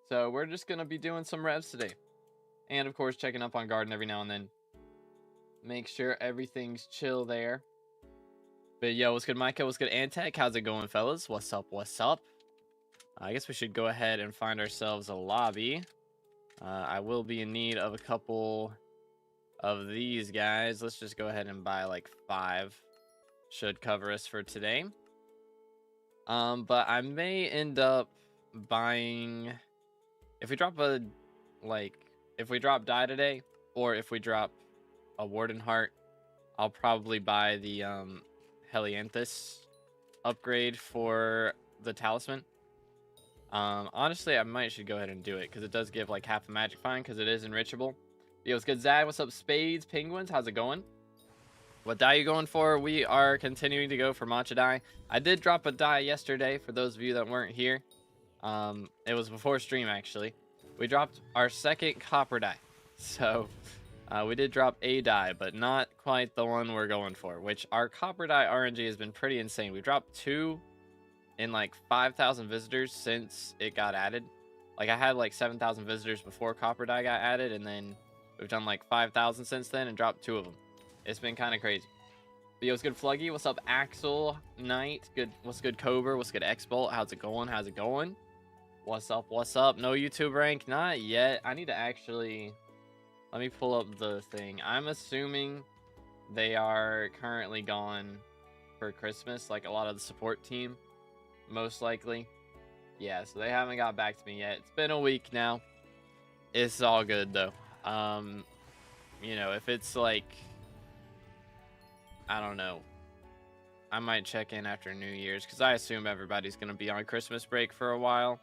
So we're just going to be doing some revs today. And of course, checking up on garden every now and then. Make sure everything's chill there. But yo, what's good, Micah? What's good, Antec? How's it going, fellas? What's up? What's up? I guess we should go ahead and find ourselves a lobby. I will be in need of a couple of these guys. Let's just go ahead and buy like 5. Should cover us for today. But I may end up buying, if we drop a, if we drop die today, or if we drop a Warden Heart, I'll probably buy the Helianthus upgrade for the Talisman. Honestly, I might should go ahead and do it, because it does give like half a magic find, because it is enrichable. Yo, what's good, Zag? What's up, Spades, Penguins? How's it going? What die you going for? We are continuing to go for matcha die. I did drop a die yesterday, for those of you that weren't here. It was before stream, actually. We dropped our second copper die. So, we did drop a die, but not quite the one we're going for, which our copper die RNG has been pretty insane. We dropped 2 in like 5,000 visitors since it got added. Like, I had like 7,000 visitors before copper die got added, and then we've done like 5,000 since then and dropped 2 of them. It's been kind of crazy. But yo, what's good, Fluggy? What's up, Axel Knight? Good. What's good, Cobra? What's good, X-Bolt? How's it going? How's it going? What's up? What's up? No YouTube rank? Not yet. I need to actually... Let me pull up the thing. I'm assuming they are currently gone for Christmas, like a lot of the support team, most likely. Yeah, so they haven't got back to me yet. It's been a week now. It's all good, though. You know, if it's like... I don't know. I might check in after New Year's, because I assume everybody's going to be on Christmas break for a while.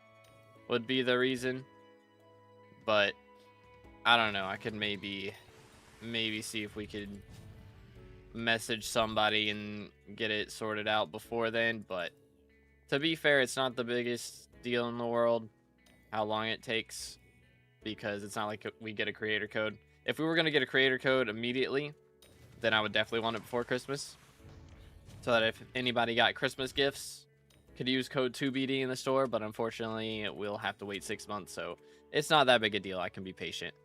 Would be the reason. But... I don't know. I could maybe see if we could message somebody and get it sorted out before then. But to be fair, it's not the biggest deal in the world how long it takes, because it's not like we get a creator code. If we were going to get a creator code immediately, then I would definitely want it before Christmas, so that if anybody got Christmas gifts, could use code 2BD in the store. But unfortunately, we'll have to wait 6 months, so it's not that big a deal. I can be patient.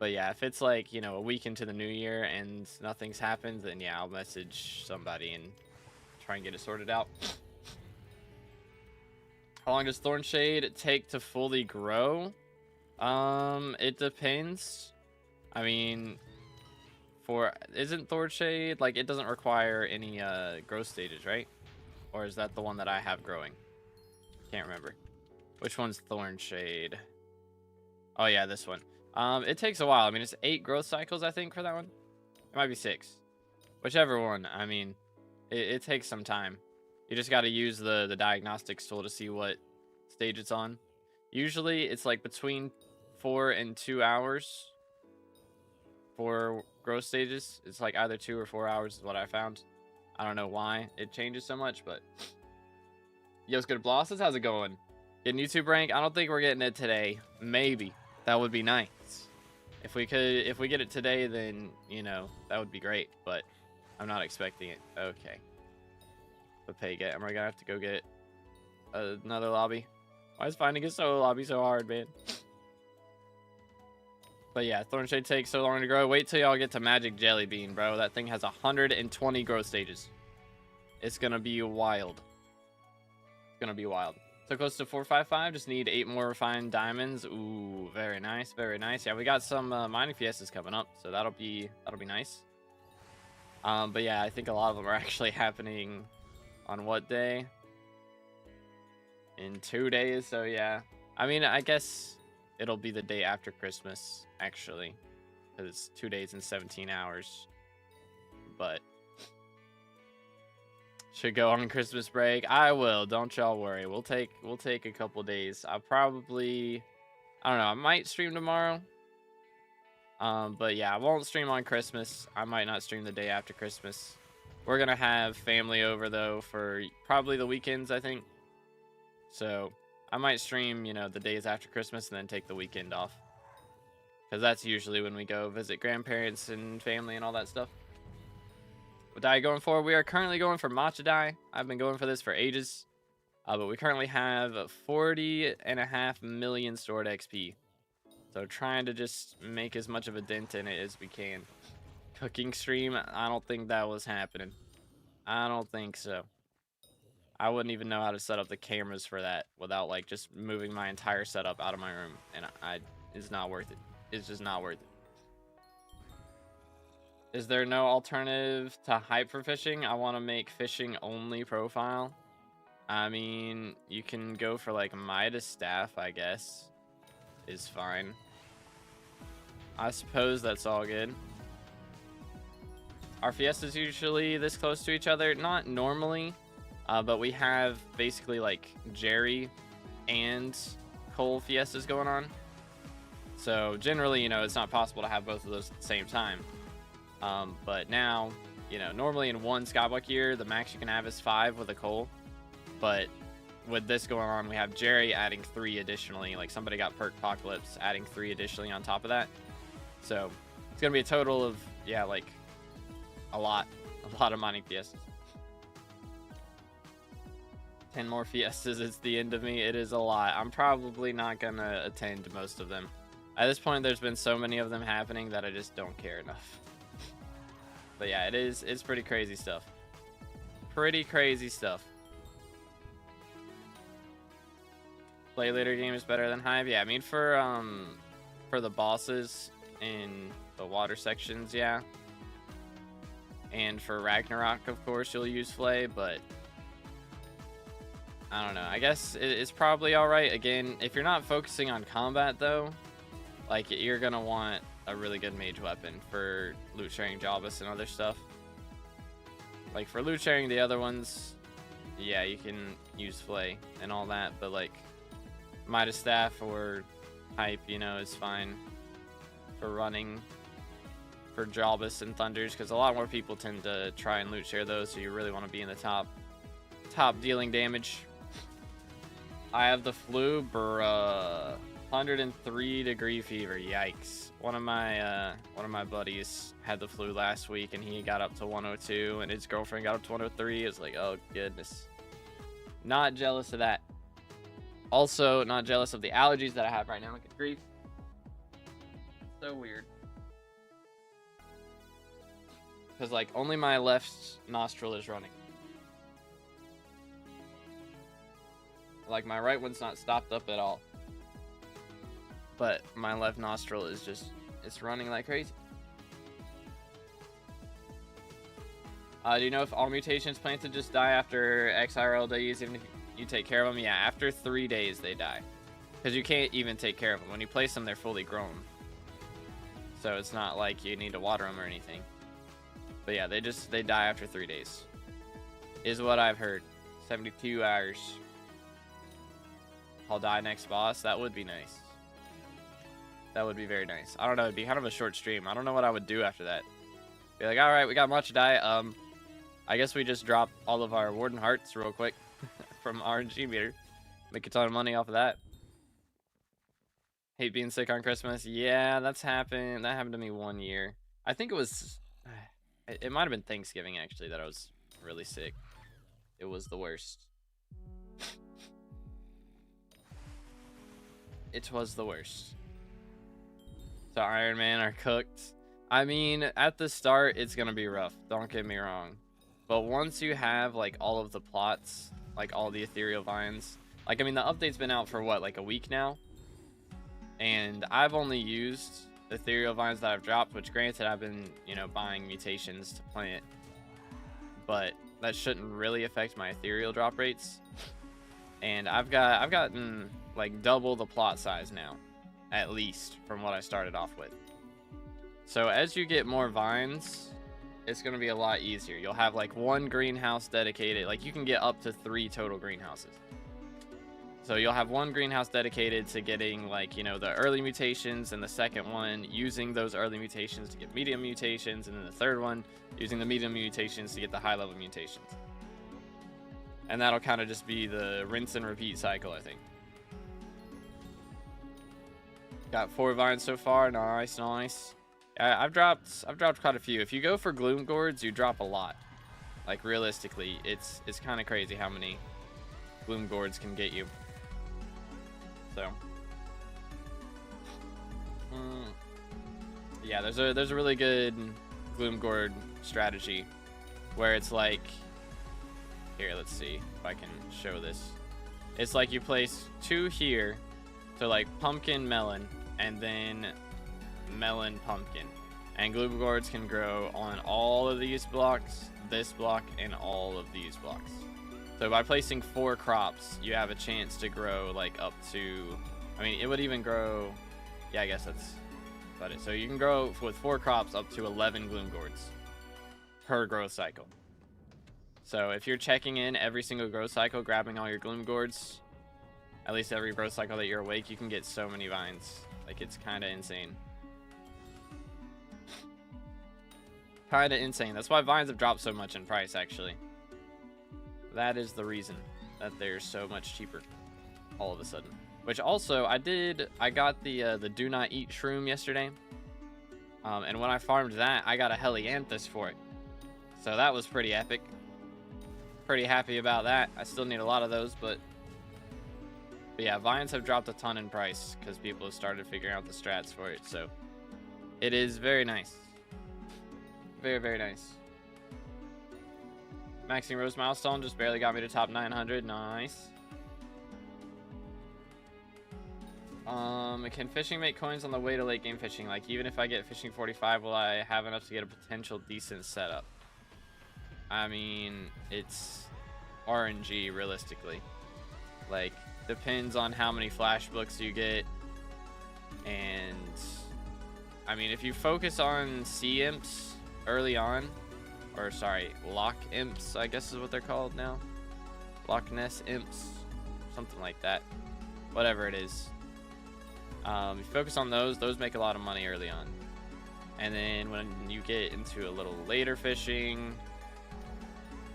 But yeah, if it's like, you know, a week into the new year and nothing's happened, then yeah, I'll message somebody and try and get it sorted out. How long does Thornshade take to fully grow? It depends. I mean, isn't Thornshade, like, it doesn't require any growth stages, right? Or is that the one that I have growing? Can't remember. Which one's Thornshade? Oh yeah, this one. It takes a while. I mean, it's 8 growth cycles, I think, for that one. It might be 6. Whichever one. I mean, it takes some time. You just got to use the diagnostics tool to see what stage it's on. Usually, it's like between 4 and 2 hours for growth stages. It's like either 2 or 4 hours is what I found. I don't know why it changes so much, but... Yo, it's good, Blosses. How's it going? Getting YouTube rank? I don't think we're getting it today. Maybe. That would be nice. If we get it today, then, you know, that would be great, but I'm not expecting it. Okay. But pay get. Am I gonna have to go get another lobby? Why is finding a solo lobby so hard, man? But yeah, Thornshade takes so long to grow. Wait till y'all get to Magic Jelly Bean, bro. That thing has 120 growth stages. It's gonna be wild. It's gonna be wild. So close to 455, just need 8 more refined diamonds. Ooh, very nice, very nice. Yeah, we got some mining fiestas coming up, so that'll be nice. But yeah, I think a lot of them are actually happening on what day? In 2 days, so yeah. I mean, I guess it'll be the day after Christmas, actually, because it's 2 days and 17 hours. But... should go on Christmas break. I will. Don't y'all worry. We'll take a couple days. I'll probably, I don't know. I might stream tomorrow. But yeah, I won't stream on Christmas. I might not stream the day after Christmas. We're gonna have family over though for probably the weekends, I think. So I might stream, you know, the days after Christmas and then take the weekend off, because that's usually when we go visit grandparents and family and all that stuff. What dye are you going for? We are currently going for matcha dye. I've been going for this for ages. But we currently have 40.5 million stored XP. So trying to just make as much of a dent in it as we can. Cooking stream, I don't think that was happening. I don't think so. I wouldn't even know how to set up the cameras for that without like just moving my entire setup out of my room, and it's not worth it. It's just not worth it. Is there no alternative to hype for fishing? I want to make fishing only profile. I mean, you can go for like Midas staff, I guess. Is fine. I suppose that's all good. Our fiestas usually this close to each other? Not normally, but we have basically like Jerry and Cole fiestas going on. So generally, you know, it's not possible to have both of those at the same time. But now, you know, normally in one SkyBlock year, the max you can have is 5 with a Cole. But with this going on, we have Jerry adding 3 additionally. Like somebody got Perk Apocalypse adding 3 additionally on top of that. So it's going to be a total of, yeah, like a lot of mining fiestas. 10 more fiestas, it's the end of me. It is a lot. I'm probably not going to attend most of them. At this point, there's been so many of them happening that I just don't care enough. But yeah, it's pretty crazy stuff. Pretty crazy stuff. Play later game is better than Hive. Yeah, I mean for the bosses in the water sections, yeah. And for Ragnarok, of course, you'll use Flay, but I don't know. I guess it's probably alright. Again, if you're not focusing on combat though, like you're gonna want a really good mage weapon for loot sharing Jawbus and other stuff. Like for loot sharing the other ones, yeah, you can use Flay and all that, but like Midas Staff or Hype, you know, is fine for running for Jawbus and Thunders, because a lot more people tend to try and loot share those, so you really want to be in the top dealing damage. I have the flu, bruh. 103-degree fever, yikes. One of my buddies had the flu last week and he got up to 102 and his girlfriend got up to 103. It's like, oh goodness. Not jealous of that. Also, not jealous of the allergies that I have right now. Look at grief. So weird. Because like only my left nostril is running. Like my right one's not stopped up at all. But my left nostril is just, it's running like crazy. Do you know if all mutations planted just die after XIRL days, even if you take care of them? Yeah, after 3 days they die. Because you can't even take care of them. When you place them, they're fully grown. So it's not like you need to water them or anything. But yeah, they die after 3 days. Is what I've heard. 72 hours. I'll die next boss. That would be nice. That would be very nice. I don't know. It'd be kind of a short stream. I don't know what I would do after that. Be like, all right, we got much to die. I guess we just drop all of our Warden Hearts real quick from RNG meter. Make a ton of money off of that. Hate being sick on Christmas. Yeah, that's happened. That happened to me 1 year. I think it was... It might have been Thanksgiving, actually, that I was really sick. It was the worst. It was the worst. So Iron Man are cooked. I mean, at the start, it's going to be rough. Don't get me wrong. But once you have, like, all of the plots, like, all the ethereal vines. Like, I mean, the update's been out for, what, like a week now? And I've only used ethereal vines that I've dropped, which granted, I've been, you know, buying mutations to plant. But that shouldn't really affect my ethereal drop rates. And I've gotten, like, double the plot size now. At least, from what I started off with. So as you get more vines, it's going to be a lot easier. You'll have like 1 greenhouse dedicated. Like you can get up to 3 total greenhouses. So you'll have 1 greenhouse dedicated to getting like, you know, the early mutations, and the second one using those early mutations to get medium mutations, and then the third one using the medium mutations to get the high level mutations. And that'll kind of just be the rinse and repeat cycle, I think. Got 4 vines so far. Nice, nice. I've dropped quite a few. If you go for Gloom Gourds, you drop a lot. Like realistically, it's kind of crazy how many gloom gourds can get you. So, yeah, there's a really good gloom gourd strategy where it's like, here, let's see if I can show this. It's like you place 2 here, so like pumpkin, melon, and then melon, pumpkin. And gloom gourds can grow on all of these blocks, this block, and all of these blocks. So by placing 4 crops, you have a chance to grow like up to, I mean, it would even grow, yeah, I guess that's about it. So you can grow with 4 crops up to 11 gloom gourds per growth cycle. So if you're checking in every single growth cycle, grabbing all your gloom gourds, at least every growth cycle that you're awake, you can get so many vines. Like, it's kind of insane. Kind of insane. That's why vines have dropped so much in price, actually. That is the reason that they're so much cheaper all of a sudden. Which also, I got the Do Not Eat shroom yesterday. And when I farmed that, I got a helianthus for it. So that was pretty epic. Pretty happy about that. I still need a lot of those, but yeah, vines have dropped a ton in price because people have started figuring out the strats for it. So it is very nice. Very, very nice. Maxing Rose milestone just barely got me to top 900. Nice. Can fishing make coins on the way to late game fishing? Like, even if I get fishing 45, will I have enough to get a potential decent setup? I mean, it's RNG realistically. Like, depends on how many flash books you get. And I mean, if you focus on sea imps early on, or sorry, Loch imps, I guess is what they're called now. Loch Ness imps, something like that. Whatever it is. If you focus on those make a lot of money early on. And then when you get into a little later fishing,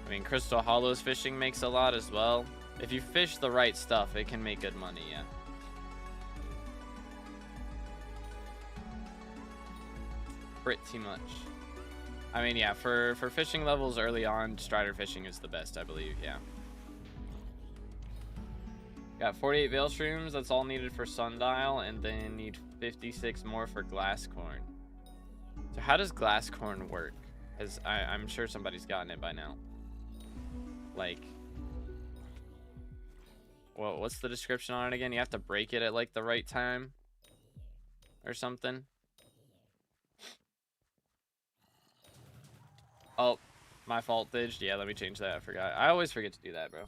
I mean, Crystal Hollows fishing makes a lot as well. If you fish the right stuff, it can make good money, yeah. Pretty much. I mean, yeah, for fishing levels early on, strider fishing is the best, I believe, yeah. Got 48 veil shrooms, that's all needed for sundial, and then need 56 more for glass corn. So how does glass corn work? Because I'm sure somebody's gotten it by now. Like, well, what's the description on it again? You have to break it at like the right time or something. Oh, my fault, Didge. Yeah, let me change that. I forgot. I always forget to do that, bro.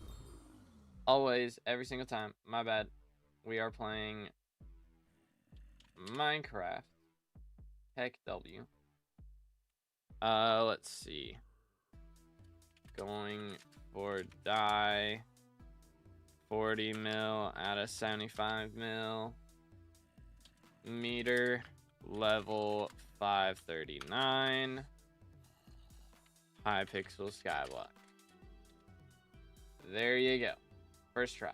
Always, every single time. My bad. We are playing Minecraft. Heck W. Let's see. Going for die. 40 mil out of 75 mil. Meter. Level 539. Hypixel SkyBlock. There you go. First try.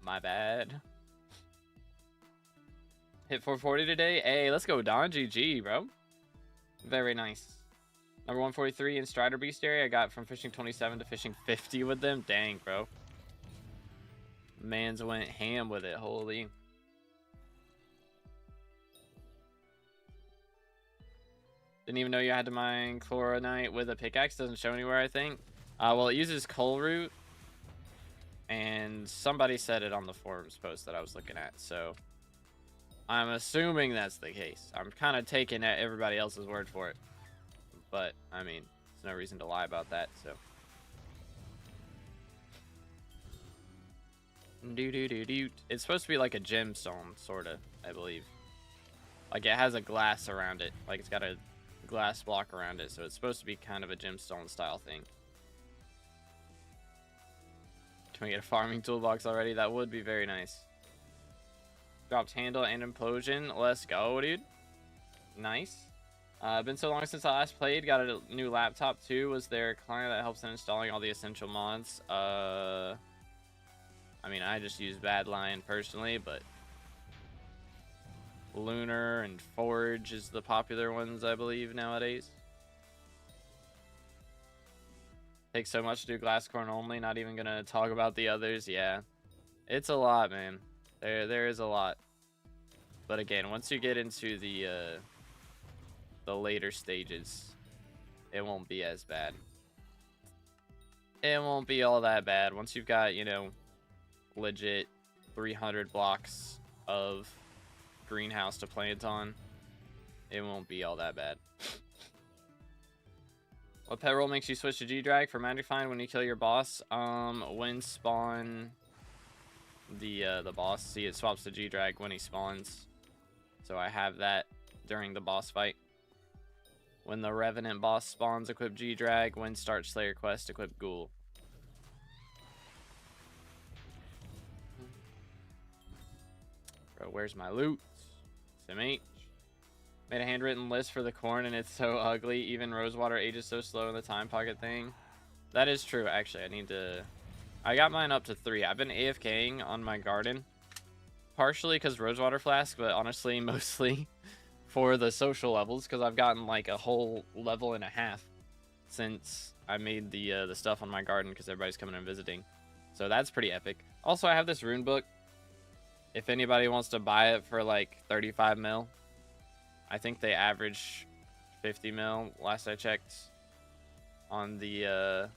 My bad. Hit 440 today. Hey, let's go, Don. GG, bro. Very nice. Number 143 in Strider Beast area. I got from fishing 27 to fishing 50 with them. Dang, bro. Mans went ham with it. Holy. Didn't even know you had to mine chloronite with a pickaxe. Doesn't show anywhere, I think. Well, it uses coal root. And somebody said it on the forums post that I was looking at. So I'm assuming that's the case. I'm kind of taking everybody else's word for it. But, I mean, there's no reason to lie about that, so. It's supposed to be like a gemstone, sort of, I believe. Like, it has a glass around it. Like, it's got a glass block around it, so it's supposed to be kind of a gemstone style thing. Can we get a farming toolbox already? That would be very nice. Dropped handle and implosion. Let's go, dude. Nice. Been so long since I last played. Got a new laptop too. Was there a client that helps in installing all the essential mods? I mean, I just use Badlion personally, but Lunar and Forge is the popular ones, I believe, nowadays. Takes so much to do glass corn only. Not even gonna talk about the others. Yeah, it's a lot, man. There is a lot. But again, once you get into the later stages, it won't be as bad. It won't be all that bad. Once you've got, you know, legit 300 blocks of greenhouse to plant on, it won't be all that bad. What pet roll makes you switch to G-Drag for Magic Find when you kill your boss? When spawn the boss. See, it swaps to G-Drag when he spawns. So I have that during the boss fight. When the Revenant boss spawns, equip G-Drag. When start Slayer quest, equip Ghoul. Bro, where's my loot? SMH. Made a handwritten list for the corn and it's so ugly. Even Rosewater ages so slow in the time pocket thing. That is true, actually. I got mine up to 3. I've been AFKing on my garden. Partially because Rosewater Flask, but honestly, mostly for the social levels. Because I've gotten like a whole level and a half since I made the stuff on my garden. Because everybody's coming and visiting. So that's pretty epic. Also, I have this rune book. If anybody wants to buy it for like 35 mil. I think they average 50 mil last I checked on the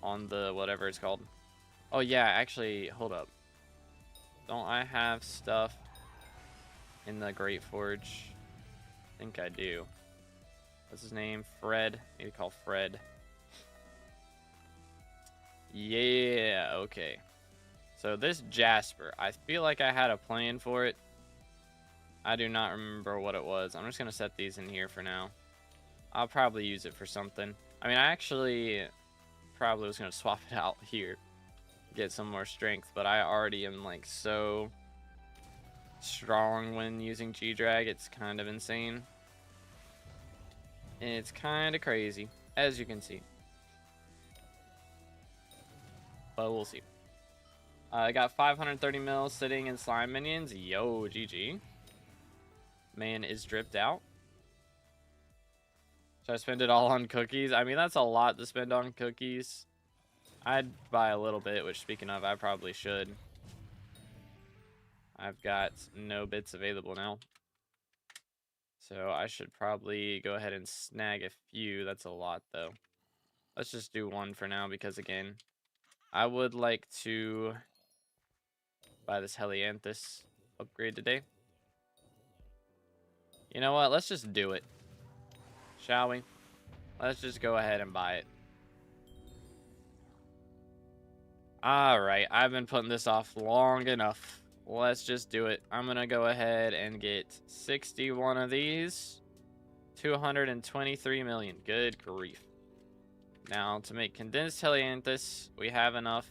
whatever it's called. Oh yeah, actually, hold up. Don't I have stuff in the Great Forge? I think I do. What's his name? Fred. I need to call Fred. Yeah, okay. So this Jasper, I feel like I had a plan for it. I do not remember what it was. I'm just going to set these in here for now. I'll probably use it for something. I mean, I actually probably was going to swap it out here. Get some more strength. But I already am like so strong when using G-Drag. It's kind of insane. And it's kind of crazy, as you can see. But we'll see. I got 530 mil sitting in slime minions. Yo, GG. Man is dripped out. Should I spend it all on cookies? I mean, that's a lot to spend on cookies. I'd buy a little bit, which speaking of, I probably should. I've got no bits available now. So I should probably go ahead and snag a few. That's a lot, though. Let's just do one for now because, again, I would like to buy this Helianthus upgrade today. You know what? Let's just do it. Shall we? Let's just go ahead and buy it. Alright, I've been putting this off long enough. Let's just do it. I'm going to go ahead and get 61 of these. 223 million. Good grief. Now, to make condensed Helianthus, we have enough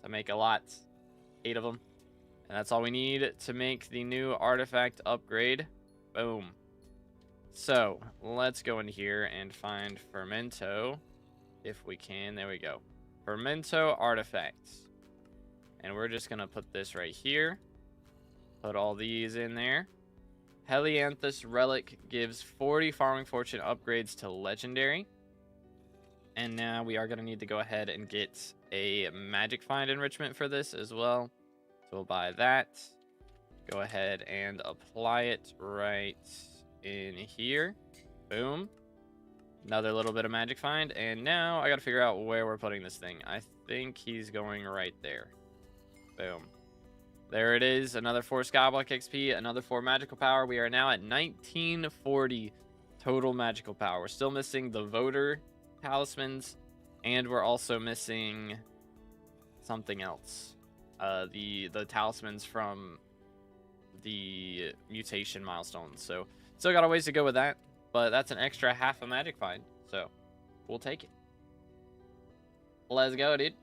to make a lot. 8 of them. And that's all we need to make the new artifact upgrade. Boom. So, let's go in here and find Fermento. If we can. There we go. Fermento artifacts. And we're just going to put this right here. Put all these in there. Helianthus Relic gives 40 Farming Fortune upgrades to Legendary. And now we are going to need to go ahead and get a Magic Find enrichment for this as well. So we'll buy that. Go ahead and apply it right in here. Boom. Another little bit of Magic Find. And now I got to figure out where we're putting this thing. I think he's going right there. Boom. There it is. Another 4 SkyBlock XP. Another 4 Magical Power. We are now at 1940 total Magical Power. We're still missing the Voter Talismans. And we're also missing something else. The talismans from the mutation milestones. So still got a ways to go with that, but that's an extra half a Magic Find, so we'll take it. Let's go, dude.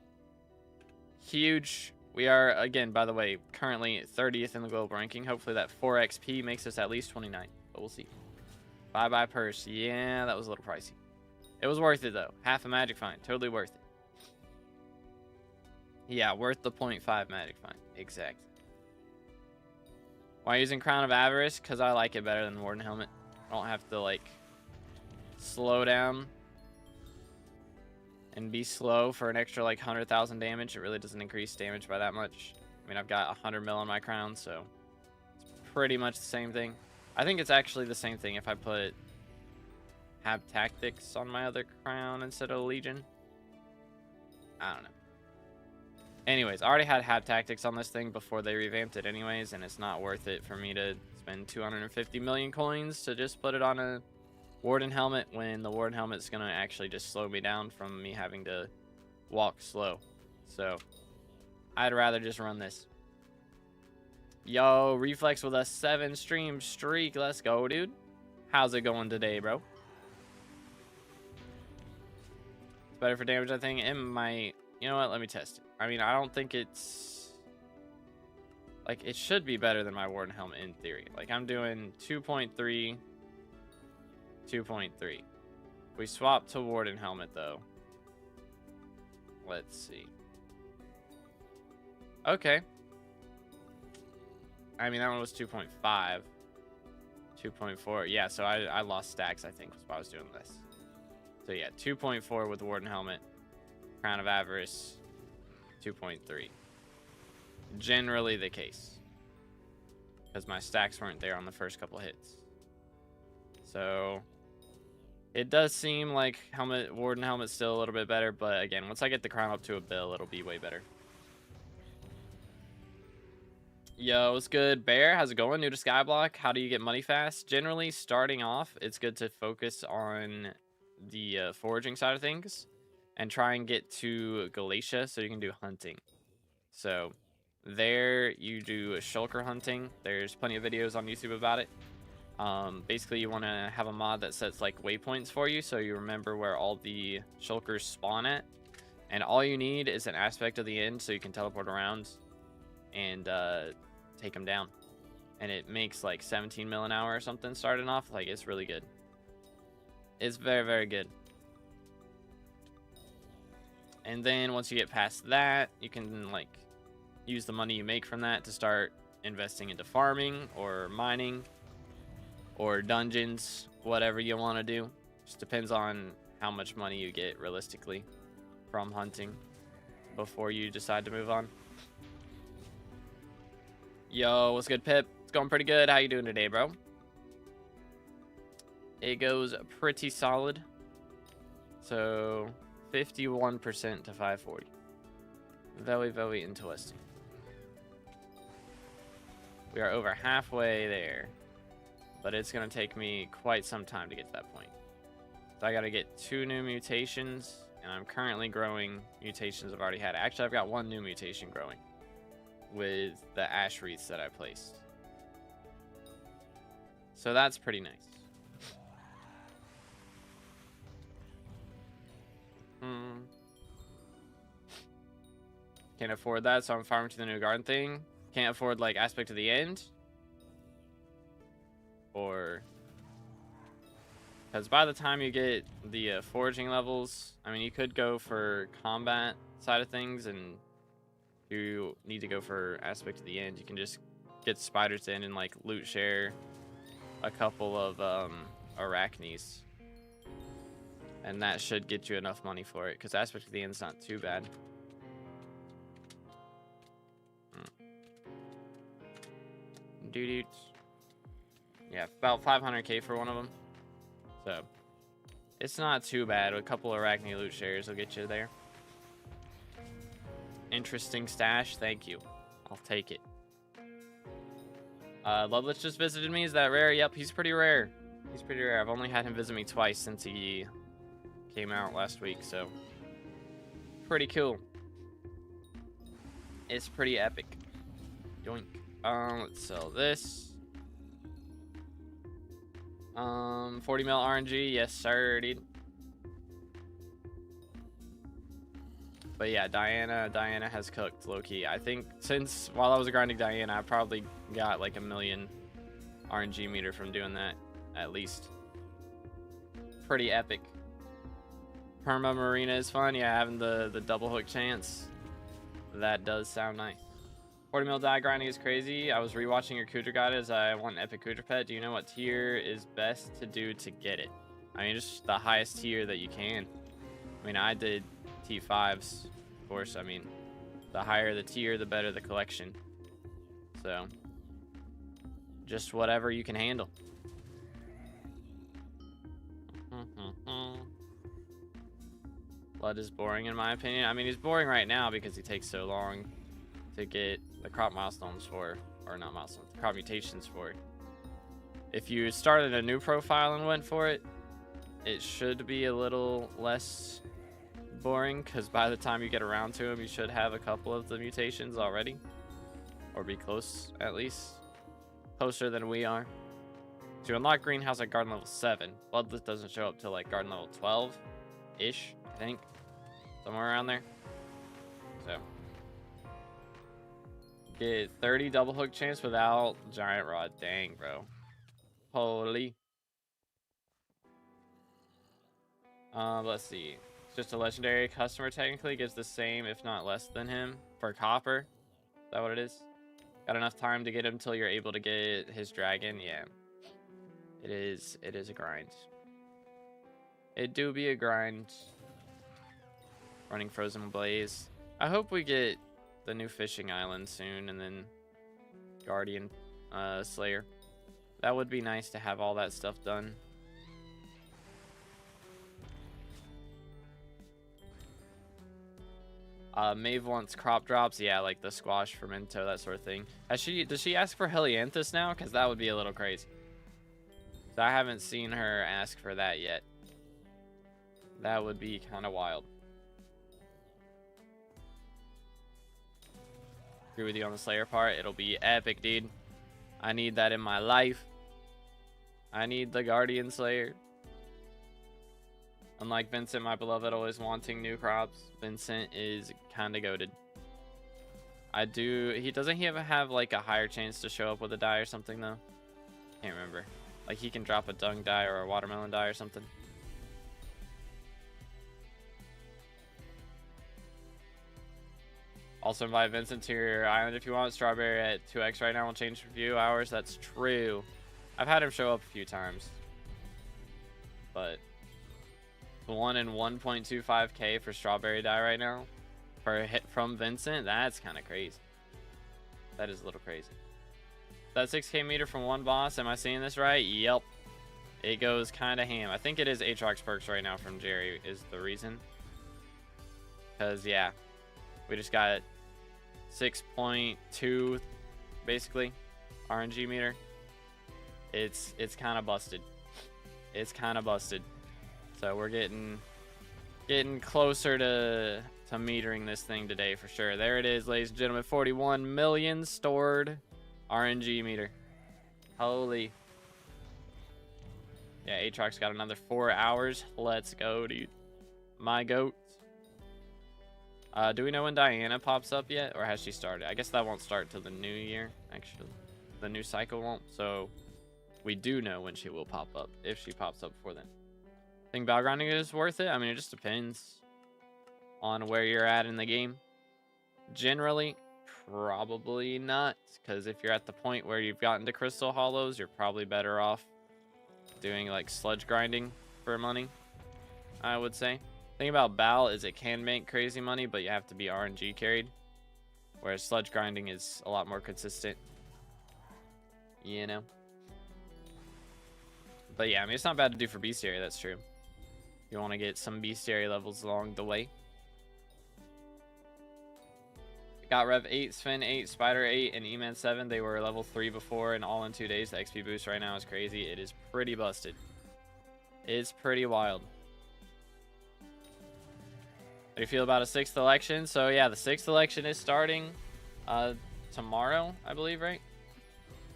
Huge. We are, again, by the way, currently 30th in the global ranking. Hopefully that 4 XP makes us at least 29, but we'll see. Bye purse. Yeah, that was a little pricey. It was worth it though. Half a Magic Find, totally worth it. Yeah, worth the 0.5 Magic Find. Exactly. Why using Crown of Avarice? Because I like it better than Warden Helmet. I don't have to, like, slow down and be slow for an extra like 100,000 damage. It really doesn't increase damage by that much. I mean, I've got 100 mil on my crown, so it's pretty much the same thing. I think it's actually the same thing if I put Have Tactics on my other crown instead of Legion. I don't know. Anyways, I already had Have Tactics on this thing before they revamped it anyways, and it's not worth it for me to spend 250 million coins to just put it on a Warden helmet when the Warden helmet's gonna actually just slow me down from me having to walk slow. So I'd rather just run this. Yo, Reflex with a 7 stream streak. Let's go, dude. How's it going today, bro? It's better for damage, I think. It might. You know what? Let me test it. I mean, I don't think it's... Like, it should be better than my Warden helmet in theory. Like, I'm doing 2.3, 2.3. If we swap to Warden helmet, though. Let's see. Okay. I mean, that one was 2.5. 2.4. Yeah, so I lost stacks, I think, was why I was doing this. So, yeah, 2.4 with Warden helmet. Crown of Avarice, 2.3. Generally the case. Because my stacks weren't there on the first couple hits. So, it does seem like Warden helmet's still a little bit better, but again, once I get the crown up to a bill, it'll be way better. Yo, what's good, Bear? How's it going? New to SkyBlock. How do you get money fast? Generally, starting off, it's good to focus on the foraging side of things and try and get to Galatia so you can do hunting. So there you do shulker hunting. There's plenty of videos on YouTube about it. Basically, you want to have a mod that sets like waypoints for you so you remember where all the shulkers spawn at. And all you need is an aspect of the end so you can teleport around and take them down. And it makes like 17 mil an hour or something starting off. Like, it's really good. It's very, very good. And then once you get past that, you can like use the money you make from that to start investing into farming or mining or dungeons, whatever you want to do. Just depends on how much money you get realistically from hunting before you decide to move on. Yo, what's good, Pip? It's going pretty good. How you doing today, bro? It goes pretty solid. So 51% to 540. Very, very interesting. We are over halfway there, but it's going to take me quite some time to get to that point. So I got to get 2 new mutations, and I'm currently growing mutations I've already had. Actually, I've got 1 new mutation growing with the ash wreaths that I placed. So that's pretty nice. Can't afford that, so I'm farming to the new garden thing. Can't afford like aspect of the end, or because by the time you get the foraging levels, I mean, you could go for combat side of things, and if you need to go for aspect of the end, you can just get spiders in and like loot share a couple of arachnes, and that should get you enough money for it, because aspect of the end's not too bad. Dude, yeah, about 500k for one of them, so it's not too bad. A couple of arachne loot shares will get you there. Interesting stash, thank you, I'll take it. Loveless just visited me. Is that rare? Yep, he's pretty rare. He's pretty rare. I've only had him visit me twice since he came out last week, so pretty cool. It's pretty epic. Yoink. Let's sell this. 40 mil RNG, yes sir, dude. But yeah, Diana has cooked low-key. I think since while I was grinding Diana, I probably got like 1 million RNG meter from doing that, at least. Pretty epic. Perma Marina is fun. Yeah, having the double hook chance. That does sound nice. 40 mil die grinding is crazy. I was rewatching your Kudra guide as I want an epic Kudra pet. Do you know what tier is best to do to get it? I mean, just the highest tier that you can. I mean, I did T5s. Of course, I mean, the higher the tier, the better the collection. So, just whatever you can handle. Blood is boring in my opinion. I mean, he's boring right now because he takes so long to get the crop milestones for, or not milestones, crop mutations for. If you started a new profile and went for it, it should be a little less boring because by the time you get around to him, you should have a couple of the mutations already, or be close at least, closer than we are. To unlock greenhouse at garden level 7, bloodless doesn't show up till like garden level 12-ish, I think, somewhere around there. So get 30 double hook chance without giant rod. Dang, bro. Holy. Let's see. It's just a legendary customer technically gives the same, if not less than him for copper. Is that what it is? Got enough time to get him till you're able to get his dragon? Yeah. It is a grind. It do be a grind. Running Frozen Blaze. I hope we get the new fishing island soon and then Guardian Slayer. That would be nice to have all that stuff done. Maeve wants crop drops. Yeah, like the squash, fermento, that sort of thing. Does she ask for Helianthus now? Because that would be a little crazy. So I haven't seen her ask for that yet. That would be kind of wild. Agree with you on the Slayer part. It'll be epic, dude. I need that in my life. I need the Guardian Slayer. Unlike Vincent, my beloved, always wanting new crops, Vincent is kind of goated. Doesn't he ever have like a higher chance to show up with a die or something though? Can't remember. Like he can drop a dung die or a watermelon die or something. Also invite Vincent to your island if you want. Strawberry at 2x right now will change for a few hours. That's true. I've had him show up a few times. But 1 in 1.25k for strawberry die right now for a hit from Vincent. That's kind of crazy. That is a little crazy. That 6k meter from one boss. Am I seeing this right? Yep. It goes kind of ham. I think it is Aatrox perks right now from Jerry is the reason. Because, yeah. We just got 6.2 basically RNG meter. It's kind of busted. It's kind of busted. So we're getting closer to metering this thing today for sure. There it is, ladies and gentlemen. 41 million stored RNG meter. Holy. Yeah, Aatrox got another 4 hours. Let's go, dude. My goat. Do we know when Diana pops up yet? Or has she started? I guess that won't start till the new year, actually. The new cycle won't. So we do know when she will pop up, if she pops up before then. Think battlegrounding is worth it? I mean, it just depends on where you're at in the game. Generally, probably not. Because if you're at the point where you've gotten to Crystal Hollows, you're probably better off doing like sludge grinding for money, I would say. Thing about Bal is it can make crazy money, but you have to be RNG carried. Whereas sludge grinding is a lot more consistent. You know? But yeah, I mean, it's not bad to do for Bestiary, that's true. You want to get some Bestiary levels along the way. Got Rev 8, Sven 8, Spider 8, and E-Man 7. They were level 3 before, and all in 2 days. The XP boost right now is crazy. It is pretty busted. It's pretty wild. How do you feel about a 6th election? So yeah, the 6th election is starting tomorrow, I believe, right?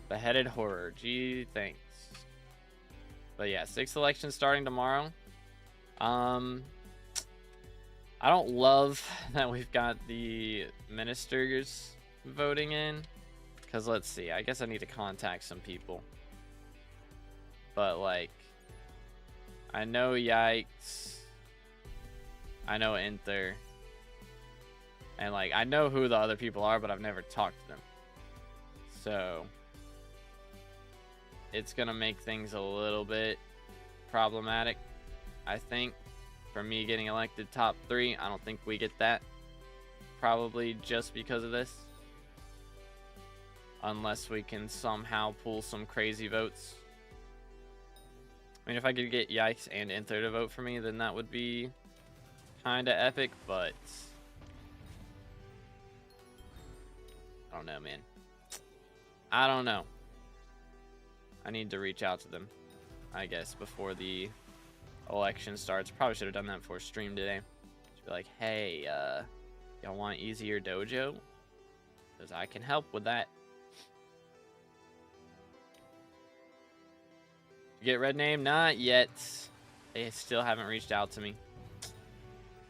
Beheaded Horror. Gee, thanks. But yeah, 6th election starting tomorrow. I don't love that we've got the ministers voting in. Because let's see, I guess I need to contact some people. But like, I know Yikes. I know Enter. And like, I know who the other people are, but I've never talked to them. So it's gonna make things a little bit problematic, I think. for me getting elected top 3. I don't think we get that. Probably just because of this. Unless we can somehow pull some crazy votes. I mean, if I could get Yikes and Inther to vote for me, then that would be kind of epic, but I don't know, man. I don't know. I need to reach out to them, I guess, before the election starts. Probably should have done that before stream today. Just be like, hey, y'all want easier dojo? Because I can help with that. Get red name? Not yet. They still haven't reached out to me.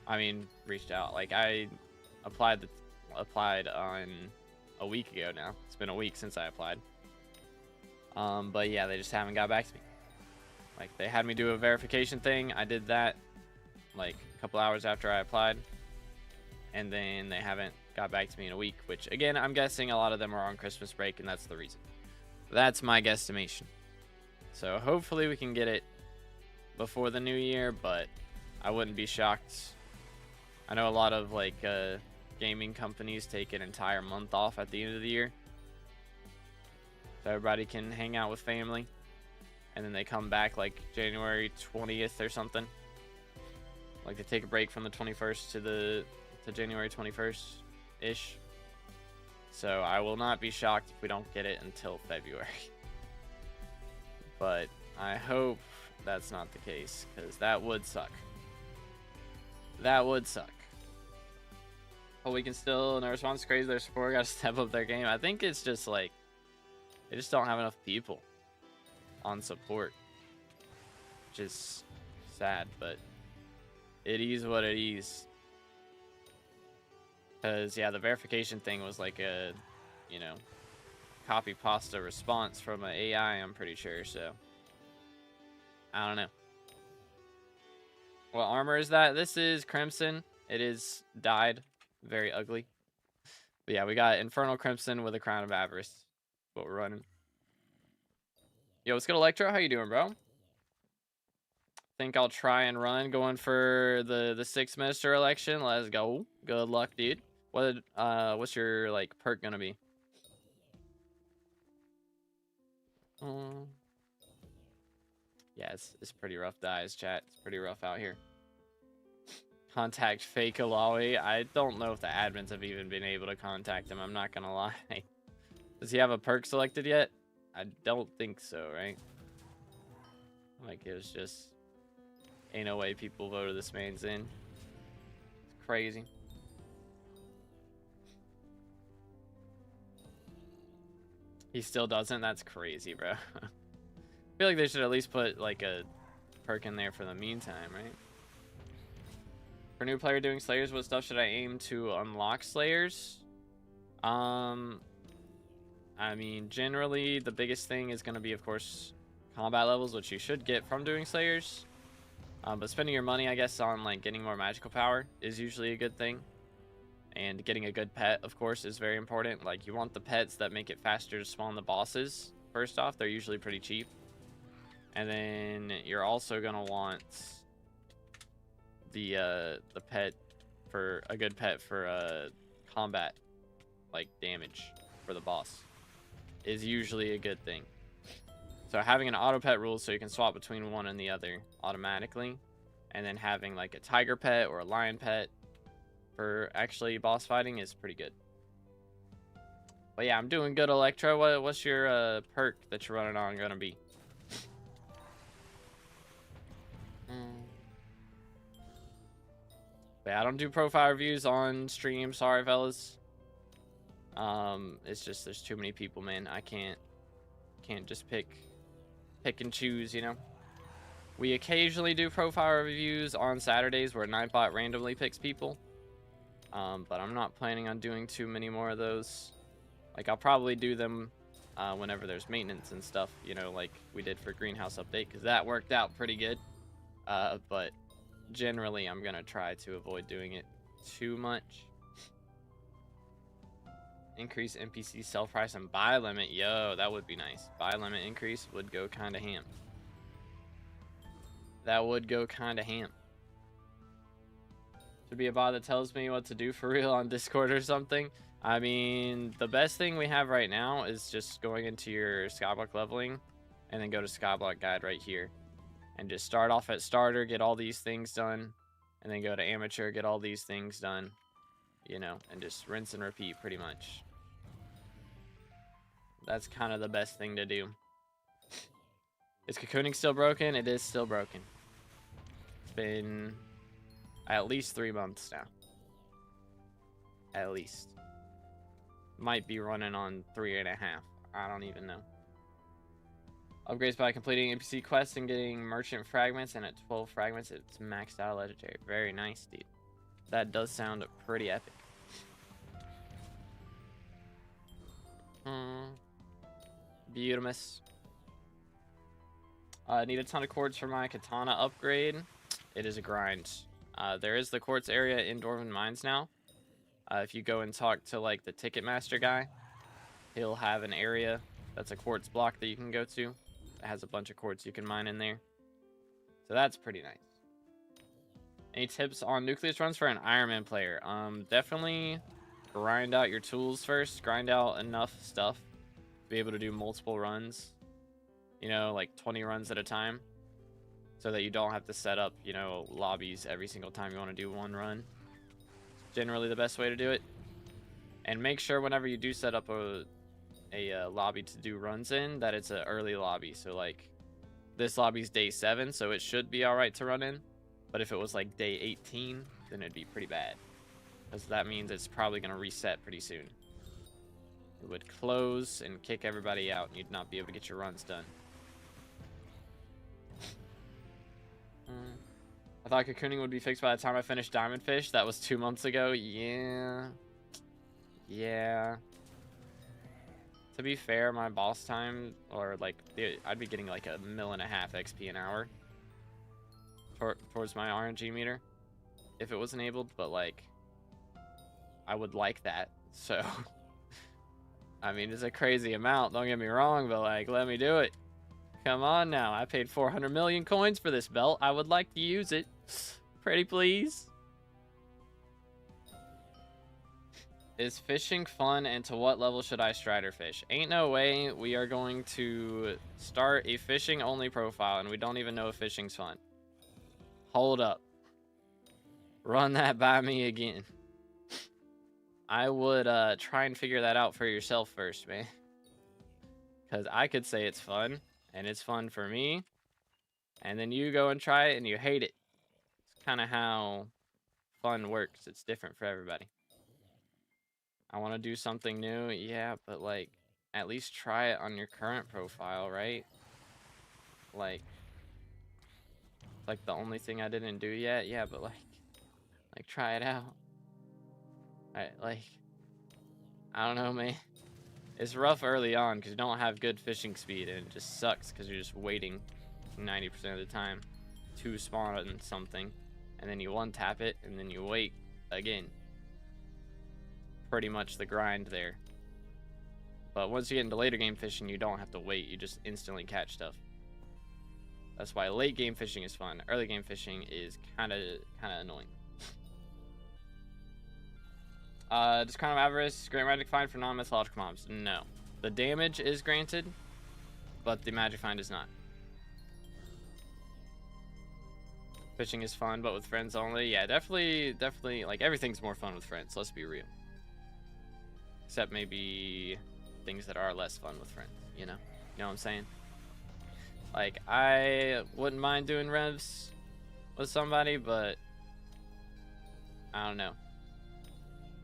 I mean, reached out. Like, I applied on a week ago now. It's been a week since I applied. But yeah, they just haven't got back to me. Like, they had me do a verification thing. I did that like a couple hours after I applied. And then they haven't got back to me in a week, which again, I'm guessing a lot of them are on Christmas break, and that's the reason. That's my guesstimation. So hopefully we can get it before the new year, but I wouldn't be shocked. I know a lot of like gaming companies take an entire month off at the end of the year, so everybody can hang out with family, and then they come back like January 20th or something. Like they take a break from the 21st to January 21st ish. So I will not be shocked if we don't get it until February. But I hope that's not the case, because that would suck. That would suck. But we can still, no response crazy, their support got to step up their game. I think it's just like, they just don't have enough people on support. Which is sad, but it is what it is. Because, yeah, the verification thing was like a, you know, copy pasta response from an AI, I'm pretty sure, so I don't know. What armor is that? This is Crimson. It is dyed very ugly. But yeah, we got Infernal Crimson with a Crown of Avarice. What we're running. Yo, what's good, Electro? How you doing, bro? Think I'll try and run going for the 6th minister election. Let's go. Good luck, dude. What's your like perk gonna be? Yeah, it's pretty rough dies, chat. It's pretty rough out here. Contact fake Alawi. I don't know if the admins have even been able to contact him. I'm not gonna lie. Does he have a perk selected yet? I don't think so, right? Like, it was just, ain't no way people voted this man's in. It's crazy. He still doesn't? That's crazy, bro. I feel like they should at least put like a perk in there for the meantime, right? For new player doing Slayers, what stuff should I aim to unlock Slayers? I mean, generally the biggest thing is going to be, of course, combat levels, which you should get from doing Slayers. But spending your money, I guess, on like getting more magical power is usually a good thing. And getting a good pet, of course, is very important. Like, you want the pets that make it faster to spawn the bosses. First off, they're usually pretty cheap. And then you're also gonna want the pet for a good pet for combat, like damage for the boss, is usually a good thing. So having an auto pet rule so you can swap between one and the other automatically, and then having like a tiger pet or a lion pet for actually boss fighting is pretty good. But yeah, I'm doing good, Electro. What's your perk that you're running on gonna be? But yeah, I don't do profile reviews on stream. Sorry, fellas. It's just there's too many people, man. I can't just pick and choose, you know. We occasionally do profile reviews on Saturdays where Nightbot randomly picks people. But I'm not planning on doing too many more of those. Like, I'll probably do them whenever there's maintenance and stuff, you know, like we did for Greenhouse Update, because that worked out pretty good. But generally, I'm going to try to avoid doing it too much. Increase NPC sell price and buy limit. Yo, that would be nice. Buy limit increase would go kind of ham. That would go kind of ham. Should be a bot that tells me what to do for real on Discord or something. I mean, the best thing we have right now is just going into your SkyBlock leveling and then go to SkyBlock guide right here. And just start off at starter, get all these things done, and then go to amateur, get all these things done, you know, and just rinse and repeat pretty much. That's kind of the best thing to do. Is cocooning still broken? It is still broken. It's been at least 3 months now. At least. Might be running on 3.5. I don't even know. Upgrades by completing NPC quests and getting merchant fragments, and at 12 fragments it's maxed out legendary. Very nice, dude. That does sound pretty epic. Beautimous. Need a ton of quartz for my katana upgrade. It is a grind. There is the quartz area in Dwarven Mines now. If you go and talk to like the Ticketmaster guy, he'll have an area that's a quartz block that you can go to. It has a bunch of quartz you can mine in there. So that's pretty nice. Any tips on Nucleus runs for an Iron Man player? Definitely grind out your tools first. Grind out enough stuff to be able to do multiple runs. You know, like 20 runs at a time. So that you don't have to set up, you know, lobbies every single time you want to do one run. It's generally the best way to do it. And make sure whenever you do set up a lobby to do runs in, that it's an early lobby. So like this lobby's day 7, so it should be all right to run in. But if it was like day 18, then it'd be pretty bad, because that means it's probably going to reset pretty soon. It would close and kick everybody out, and you'd not be able to get your runs done. I thought cocooning would be fixed by the time I finished Diamond Fish. That was 2 months ago. Yeah. To be fair, my boss time, or like, I'd be getting like 1.5 million XP an hour towards my RNG meter if it was enabled, but like, I would like that. So, I mean, it's a crazy amount, don't get me wrong, but like, let me do it. Come on now, I paid 400 million coins for this belt. I would like to use it. Pretty please. Is fishing fun, and to what level should I strider fish? Ain't no way we are going to start a fishing only profile and we don't even know if fishing's fun. Hold up. Run that by me again. I would try and figure that out for yourself first, man. Because I could say it's fun, and it's fun for me, and then you go and try it and you hate it. It's kind of how fun works. It's different for everybody. I want to do something new, yeah, but like, at least try it on your current profile, right? Like the only thing I didn't do yet, yeah, but like try it out. I don't know, man. It's rough early on because you don't have good fishing speed, and it just sucks because you're just waiting 90% of the time to spawn on something, and then you one-tap it, and then you wait again. Pretty much the grind there. But once you get into later game fishing, you don't have to wait. You just instantly catch stuff. That's why late game fishing is fun. Early game fishing is kind of annoying. Does Crown of Avarice grant magic find for non-mythological mobs? No. The damage is granted, but the magic find is not. Fishing is fun, but with friends only. Yeah, definitely, like, everything's more fun with friends, let's be real. Except maybe things that are less fun with friends, you know? You know what I'm saying? Like, I wouldn't mind doing revs with somebody, but I don't know.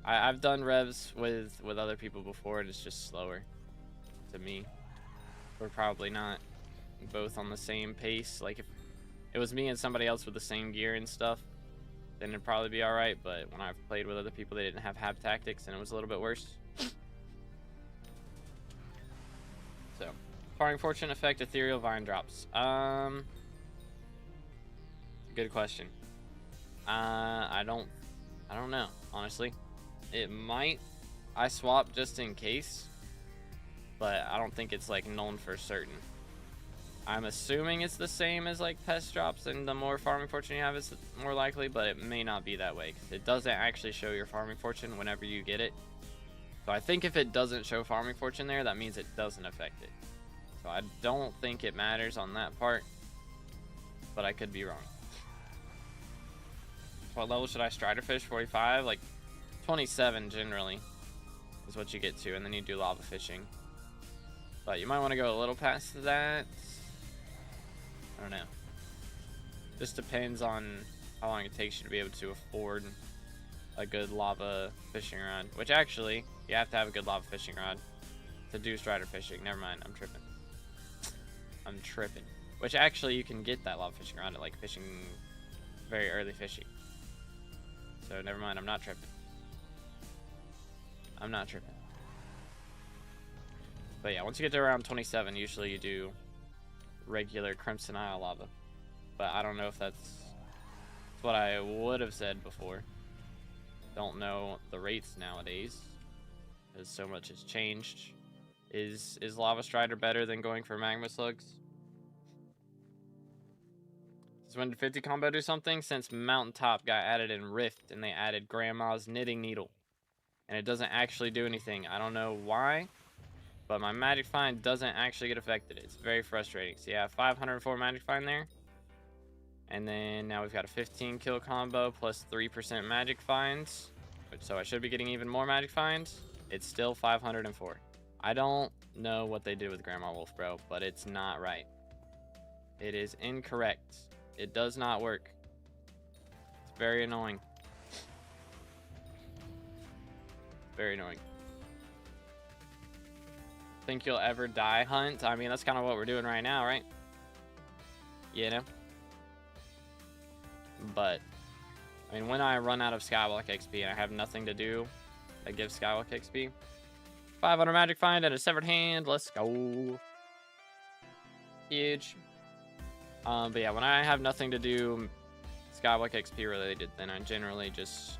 I've done revs with other people before, and it's just slower to me. We're probably not both on the same pace. Like, if it was me and somebody else with the same gear and stuff, then it'd probably be alright, but when I've played with other people, they didn't have hab tactics, and it was a little bit worse. So, Parting Fortune affect ethereal vine drops. Good question. I don't know, honestly. It might. I swap just in case, but I don't think it's like known for certain. I'm assuming it's the same as like pest drops, and the more farming fortune you have is more likely, but it may not be that way, 'cause it doesn't actually show your farming fortune whenever you get it. So I think if it doesn't show farming fortune there, that means it doesn't affect it. So I don't think it matters on that part, but I could be wrong. What level should I strider fish? 45? Like 27 generally is what you get to, and then you do lava fishing. But you might want to go a little past that. I don't know. Just depends on how long it takes you to be able to afford a good lava fishing rod. Which actually, you have to have a good lava fishing rod to do strider fishing. Never mind, I'm tripping. I'm tripping. Which actually, you can get that lava fishing rod at like fishing, very early fishing. So never mind, I'm not tripping. I'm not tripping. But yeah, once you get to around 27, usually you do regular Crimson Isle lava. But I don't know if that's what I would have said before. Don't know the rates nowadays, because so much has changed. Is Lava Strider better than going for Magma Slugs? Does when did 50 combo do something? Since Mountaintop got added in Rift, and they added Grandma's Knitting Needle. And it doesn't actually do anything. I don't know why, but my Magic Find doesn't actually get affected. It's very frustrating. So yeah, 504 Magic Find there. And then now we've got a 15 kill combo plus 3% Magic Finds. So I should be getting even more Magic Finds. It's still 504. I don't know what they did with Grandma Wolf, bro, but it's not right. It is incorrect. It does not work. It's very annoying. Very annoying. Think you'll ever die hunt? I mean, that's kind of what we're doing right now, right? You know? But, I mean, when I run out of Skyblock XP and I have nothing to do that gives Skyblock XP, 500 Magic Find and a Severed Hand. Let's go. Huge. But yeah, when I have nothing to do Skyblock XP related, then I generally just...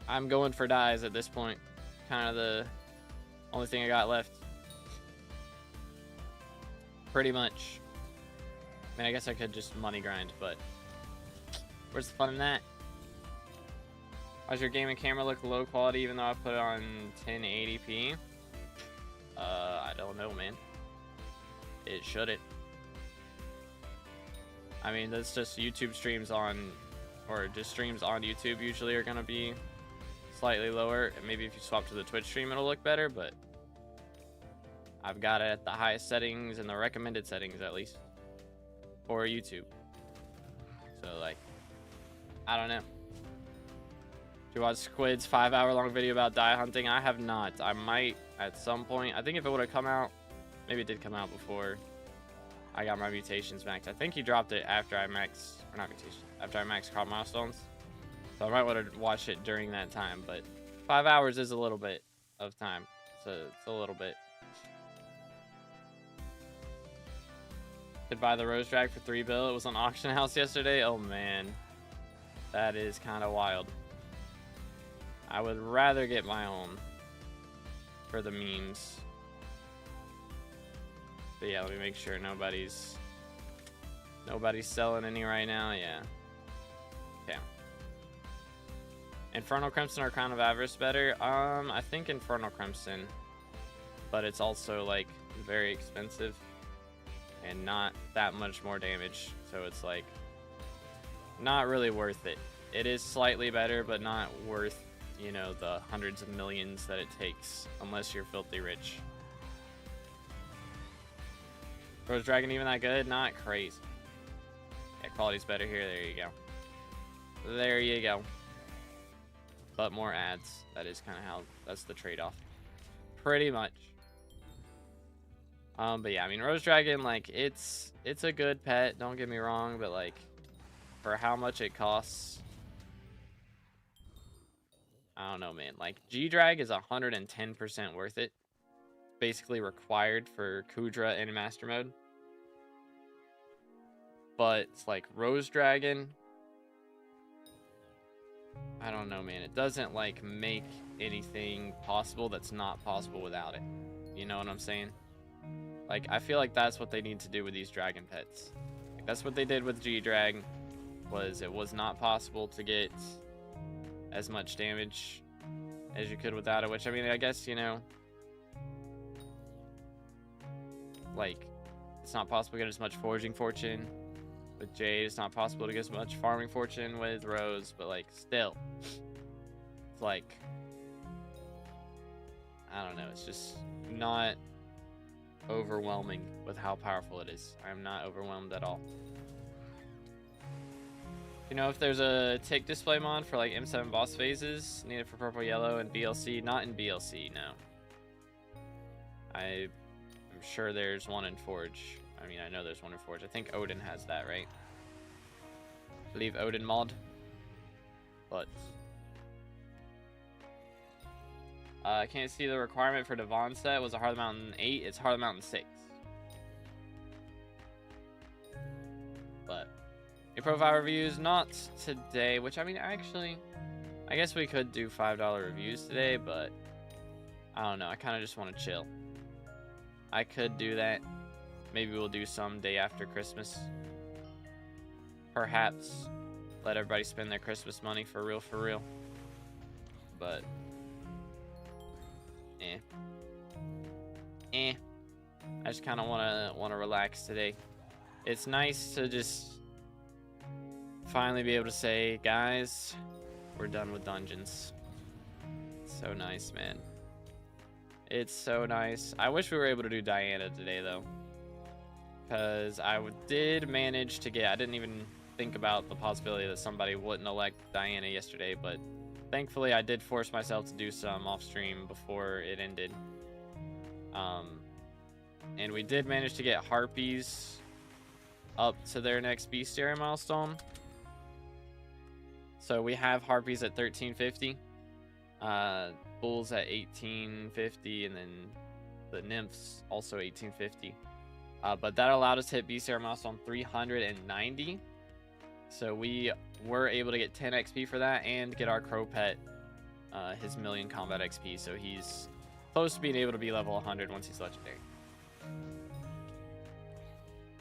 I'm going for dies at this point. Kind of the only thing I got left. Pretty much. I mean, I guess I could just money grind, but where's the fun in that? Why does your gaming camera look low quality even though I put it on 1080p? I don't know, man. It shouldn't. I mean, that's just YouTube streams on, or just streams on YouTube usually are gonna be slightly lower, and maybe if you swap to the Twitch stream it'll look better, but I've got it at the highest settings and the recommended settings at least for YouTube. So like, I don't know. Do you watch Squid's 5-hour-long video about die hunting? I have not. I might at some point. I think if it would have come out, maybe it did come out before I got my mutations maxed. I think he dropped it after I maxed, or not mutations, after I maxed crop milestones. So I might want to watch it during that time, but 5 hours is a little bit of time. So it's a little bit. Could buy the Rose Drag for 3 bill. It was on auction house yesterday. Oh man, that is kind of wild. I would rather get my own for the memes. But yeah, let me make sure nobody's selling any right now. Yeah. Okay. Infernal Crimson or Crown of Avarice better? I think Infernal Crimson, but it's also like very expensive and not that much more damage, so it's like not really worth it. It is slightly better, but not worth, you know, the hundreds of millions that it takes unless you're filthy rich. Rose Dragon even that good? Not crazy. Yeah, quality's better here. There you go. There you go. But more ads. That is kind of how, that's the trade-off. Pretty much. But yeah, I mean, Rose Dragon, like, it's a good pet, don't get me wrong, but like, for how much it costs, I don't know, man. Like, G-Drag is 110% worth it. Basically required for Kudra in Master Mode. But it's like Rose Dragon, I don't know, man. It doesn't like make anything possible that's not possible without it. You know what I'm saying? Like, I feel like that's what they need to do with these dragon pets. Like, that's what they did with G-Drag, was it was not possible to get as much damage as you could without it, which, I mean, I guess, you know, like, it's not possible to get as much foraging fortune with Jade. It's not possible to get as much farming fortune with Rose, but, like, still, it's like, I don't know, it's just not overwhelming with how powerful it is. I'm not overwhelmed at all. You know, if there's a tick display mod for like M7 boss phases needed for purple yellow and BLC, not in BLC, no. I'm sure there's one in Forge. I mean, I know there's one in Forge. I think Odin has that, right? I believe Odin mod. But I can't see the requirement for Devon set. Was it Heart of the Mountain 8? It's Heart of the Mountain 6. But your profile reviews, not today, which, I mean, actually, I guess we could do $5 reviews today, but I don't know. I kind of just want to chill. I could do that. Maybe we'll do some day after Christmas. Perhaps let everybody spend their Christmas money for real. But I just kind of want to relax today. It's nice to just finally be able to say, guys, we're done with dungeons. It's so nice, man. It's so nice. I wish we were able to do Diana today, though, because I did manage to get, I didn't even think about the possibility that somebody wouldn't elect Diana yesterday, but thankfully I did force myself to do some off stream before it ended. And we did manage to get Harpies up to their next bestiary milestone. So we have Harpies at 1350, Bulls at 1850, and then the Nymphs also 1850. But that allowed us to hit bestiary milestone 390. So we were able to get 10 XP for that and get our Crow Pet his million combat XP. So he's close to being able to be level 100 once he's legendary.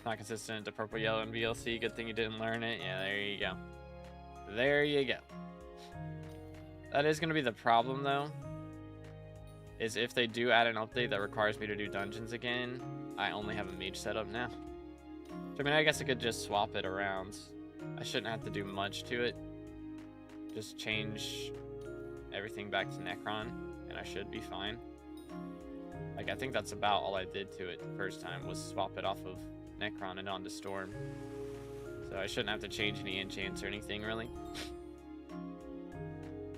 Not consistent to purple, yellow, and VLC. Good thing you didn't learn it. Yeah, there you go. There you go. That is going to be the problem, though, is if they do add an update that requires me to do dungeons again, I only have a mage set up now. So, I mean, I guess I could just swap it around. I shouldn't have to do much to it. Just change everything back to Necron, and I should be fine. Like, I think that's about all I did to it the first time, was swap it off of Necron and onto Storm. So I shouldn't have to change any enchants or anything, really.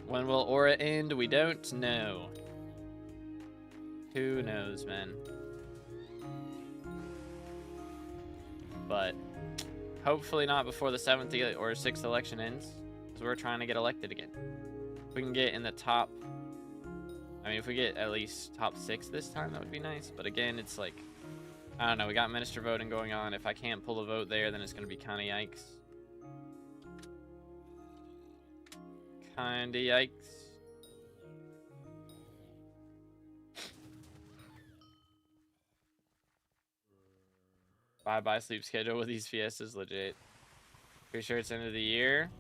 When will Aura end? We don't know. Who knows, man? But hopefully not before the 7th or 6th election ends, because we're trying to get elected again. If we can get in the top, I mean, if we get at least top 6 this time, that would be nice. But again, it's like, I don't know, we got minister voting going on. If I can't pull a vote there, then it's going to be kind of yikes. Kinda yikes. Bye-bye sleep schedule with these fiestas, legit. Pretty sure it's end of the year.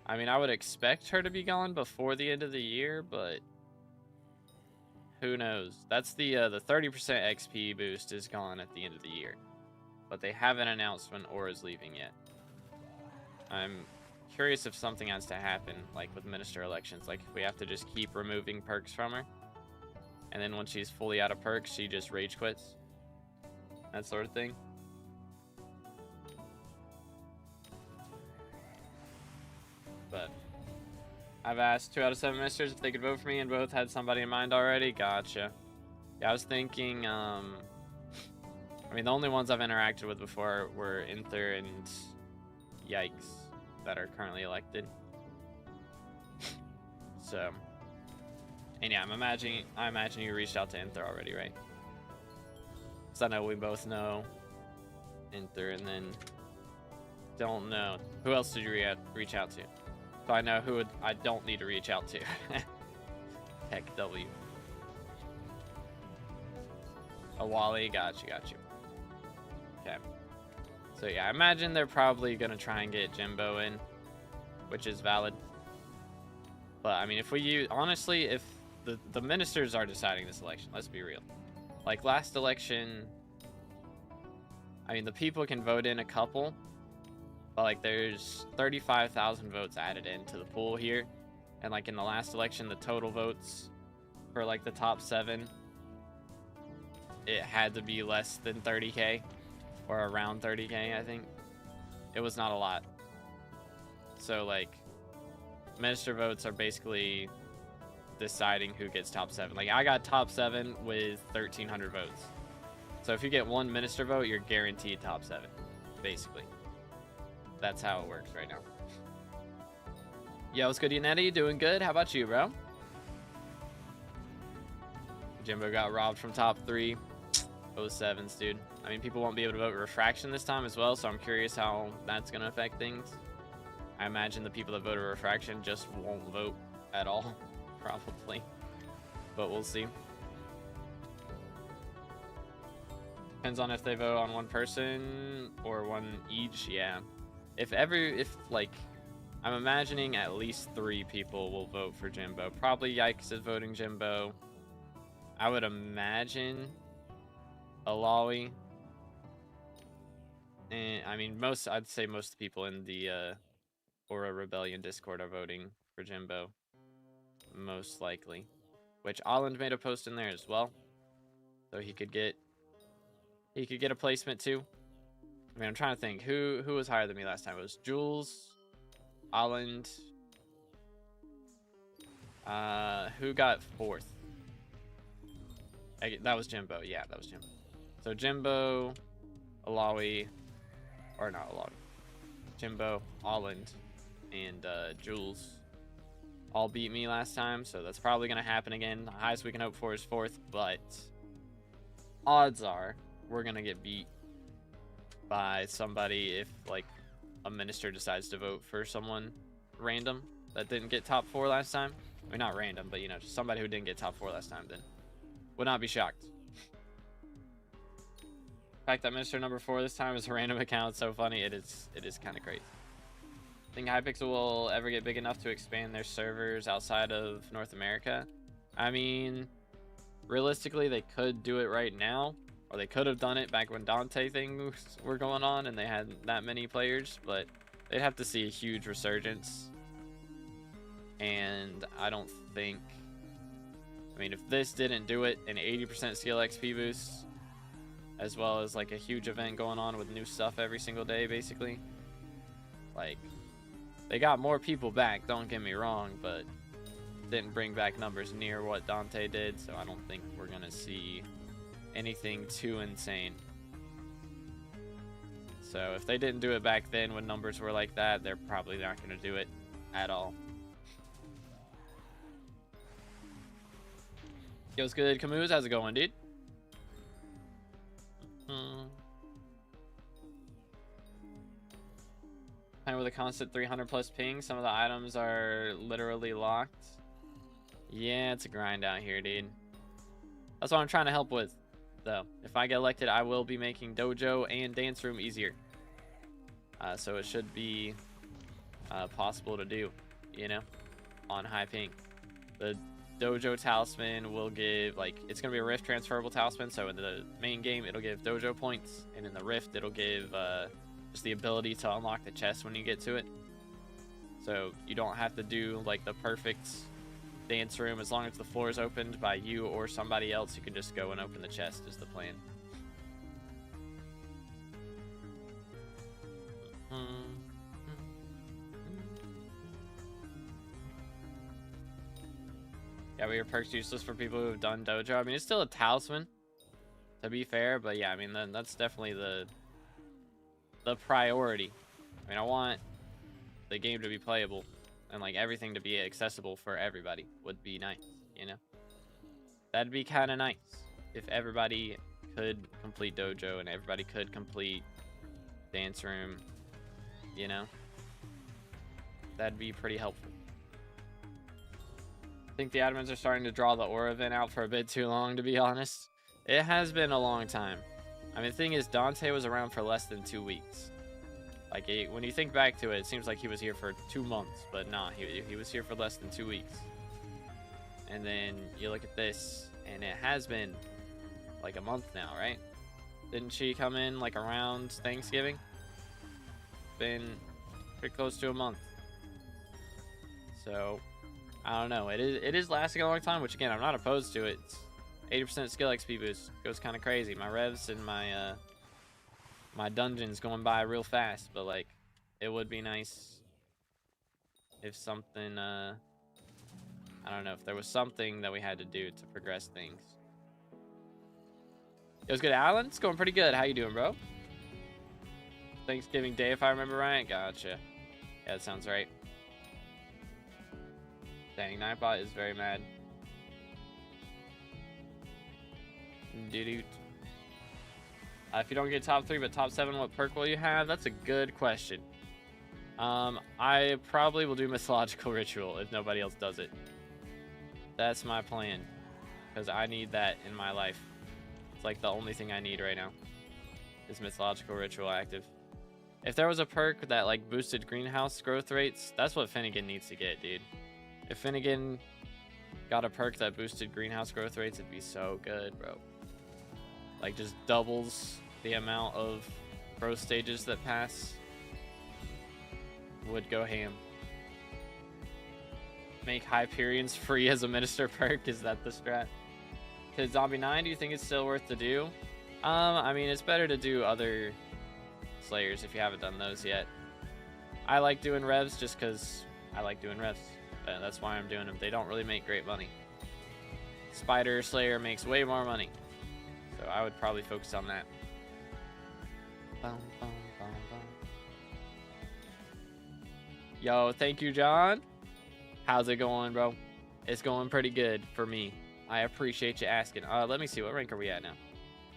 I mean, I would expect her to be gone before the end of the year, but who knows? That's the 30% XP boost is gone at the end of the year, but they haven't announced when Aura's leaving yet. I'm curious if something has to happen, like with minister elections, like if we have to just keep removing perks from her, and then when she's fully out of perks, she just rage quits. That sort of thing. But I've asked 2 out of 7 ministers if they could vote for me, and both had somebody in mind already. Gotcha. Yeah, I was thinking, I mean, the only ones I've interacted with before were Inther and Yikes that are currently elected. So, and yeah, I imagine you reached out to Inther already, right? Because I know we both know Inther, and then don't know. Who else did you reach out to? So I know who I don't need to reach out to. Heck W. A Wally, got you. Okay. So yeah, I imagine they're probably gonna try and get Jimbo in, which is valid. But I mean, if we use, honestly, if the ministers are deciding this election, let's be real. Like last election, I mean, the people can vote in a couple, but like there's 35,000 votes added into the pool here. And like in the last election, the total votes for like the top 7, it had to be less than 30K or around 30K, I think. It was not a lot. So like minister votes are basically deciding who gets top 7. Like I got top 7 with 1,300 votes. So if you get 1 minister vote, you're guaranteed top 7, basically. That's how it works right now. Yo, what's good, Unetti? Doing good? How about you, bro? Jimbo got robbed from top 3. 07s, dude. I mean, people won't be able to vote Refraction this time as well, so I'm curious how that's going to affect things. I imagine the people that voted Refraction just won't vote at all, probably. But we'll see. Depends on if they vote on one person or one each, yeah. If like, I'm imagining at least 3 people will vote for Jimbo. Probably Yikes is voting Jimbo. I would imagine Alawi. And I mean, I'd say most of the people in the Aura Rebellion Discord are voting for Jimbo. Most likely. Which Holland made a post in there as well. So he could get a placement too. I mean, I'm trying to think who was higher than me last time. It was Jules, Holland. Who got 4th? That was Jimbo. Yeah, that was Jimbo. So Jimbo, Alawi, or not Alawi. Jimbo, Holland, and Jules all beat me last time, so that's probably gonna happen again. The highest we can hope for is 4th, but odds are we're gonna get beat by somebody if like a minister decides to vote for someone random that didn't get top 4 last time. I mean, not random, but you know, just somebody who didn't get top 4 last time. Then would not be shocked. The fact that minister number 4 this time is a random account, it's so funny. It is kind of crazy. Think Hypixel will ever get big enough to expand their servers outside of North America? I mean, realistically, they could do it right now, or they could have done it back when Dante things were going on and they had that many players, but they'd have to see a huge resurgence. And I don't think, I mean, if this didn't do it, an 80% skill XP boost, as well as like a huge event going on with new stuff every single day, basically, like, they got more people back, don't get me wrong, but didn't bring back numbers near what Dante did, so I don't think we're gonna see anything too insane. So if they didn't do it back then when numbers were like that, they're probably not gonna do it at all. Yo, what's good, Camus? How's it going, dude? Playing with a constant 300 plus ping, some of the items are literally locked. Yeah, it's a grind out here, dude. That's what I'm trying to help with, though. If I get elected, I will be making dojo and dance room easier. So it should be possible to do, you know, on high ping. The dojo talisman will give, like, it's going to be a rift transferable talisman, so in the main game it'll give dojo points, and in the rift it'll give just the ability to unlock the chest when you get to it. So you don't have to do like the perfect dance room. As long as the floor is opened by you or somebody else, you can just go and open the chest is the plan. Yeah, but your perks useless for people who have done dojo. I mean, it's still a talisman, to be fair, but yeah, I mean, then that's definitely the priority. I mean, I want the game to be playable and like everything to be accessible for everybody would be nice, you know? That'd be kind of nice if everybody could complete dojo and everybody could complete dance room, you know? That'd be pretty helpful. I think the admins are starting to draw the aura event out for a bit too long, to be honest. It has been a long time. I mean, the thing is, Dante was around for less than 2 weeks. Like, when you think back to it, it seems like he was here for 2 months, but nah, he was here for less than 2 weeks. And then you look at this, and it has been like a month now, right? Didn't she come in like around Thanksgiving? Been pretty close to a month. So, I don't know. It is lasting a long time, which again, I'm not opposed to it. It's 80% skill XP boost. Goes kind of crazy. My revs and my my dungeons going by real fast, but like, it would be nice if something, I don't know, if there was something that we had to do to progress things. It was good, Alan. It's going pretty good. How you doing, bro? Thanksgiving Day, if I remember right. Gotcha. Yeah, that sounds right. Dang, Nightbot is very mad. Doo-doot. If you don't get top 3 but top 7, what perk will you have? That's a good question. I probably will do Mythological Ritual if nobody else does it. That's my plan, because I need that in my life. It's like the only thing I need right now is Mythological Ritual active. If there was a perk that like boosted greenhouse growth rates, that's what Finnegan needs to get, dude. If Finnegan got a perk that boosted greenhouse growth rates, it'd be so good, bro. Like, just doubles the amount of growth stages that pass. Would go ham. Make Hyperions free as a minister perk. Is that the strat? To Zombie 9, do you think it's still worth to do? I mean, it's better to do other Slayers if you haven't done those yet. I like doing revs just because I like doing revs. That's why I'm doing them. They don't really make great money. Spider Slayer makes way more money. So I would probably focus on that. Bum, bum, bum, bum. Yo, thank you, John. How's it going, bro? It's going pretty good for me. I appreciate you asking. Let me see. What rank are we at now?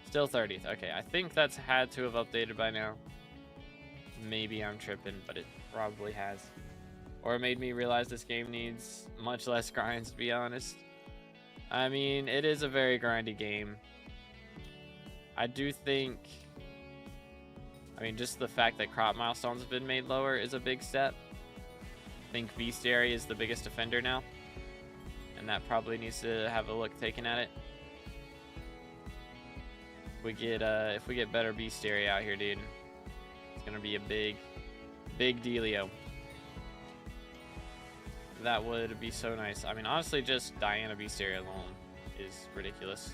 Still 30th. Okay, I think that's had to have updated by now. Maybe I'm tripping, but it probably has. Or it made me realize this game needs much less grinds, to be honest. I mean, it is a very grindy game. I do think... I mean, just the fact that crop milestones have been made lower is a big step. I think Bestiary is the biggest offender now. And that probably needs to have a look taken at it. If we get better Bestiary out here, dude, it's gonna be a big dealio. That would be so nice. I mean, honestly, just Diana Bestiary alone is ridiculous.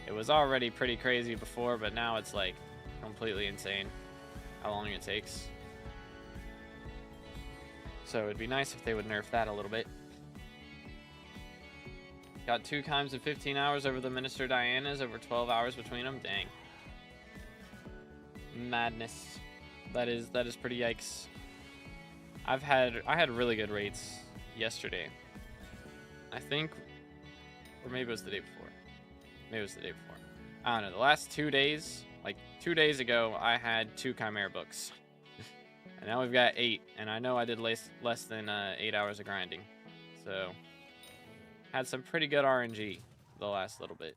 It was already pretty crazy before, but now it's like completely insane how long it takes. So it'd be nice if they would nerf that a little bit. Got 2 times in 15 hours over the Minister Diana's, over 12 hours between them. Dang. Madness. That is pretty yikes. I had really good rates yesterday. I think, or maybe it was the day before. Maybe it was the day before. I don't know. The last 2 days, like 2 days ago, I had 2 Chimera books. And now we've got 8. And I know I did less than 8 hours of grinding. So, had some pretty good RNG the last little bit.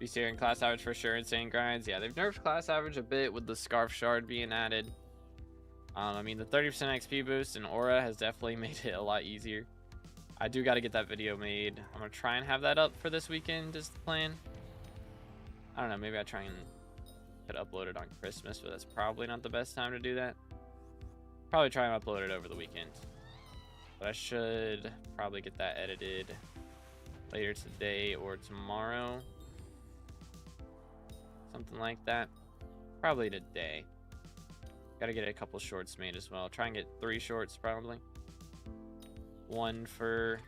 Bestiary and class average for sure, insane grinds. Yeah, they've nerfed class average a bit with the Scarf Shard being added. I mean, the 30% XP boost in Aura has definitely made it a lot easier. I do got to get that video made. I'm going to try and have that up for this weekend is the plan. I don't know, maybe I try and could upload it on Christmas, but that's probably not the best time to do that. Probably try and upload it over the weekend. But I should probably get that edited later today or tomorrow. Something like that. Probably today. Gotta get a couple shorts made as well. Try and get 3 shorts probably. 1 for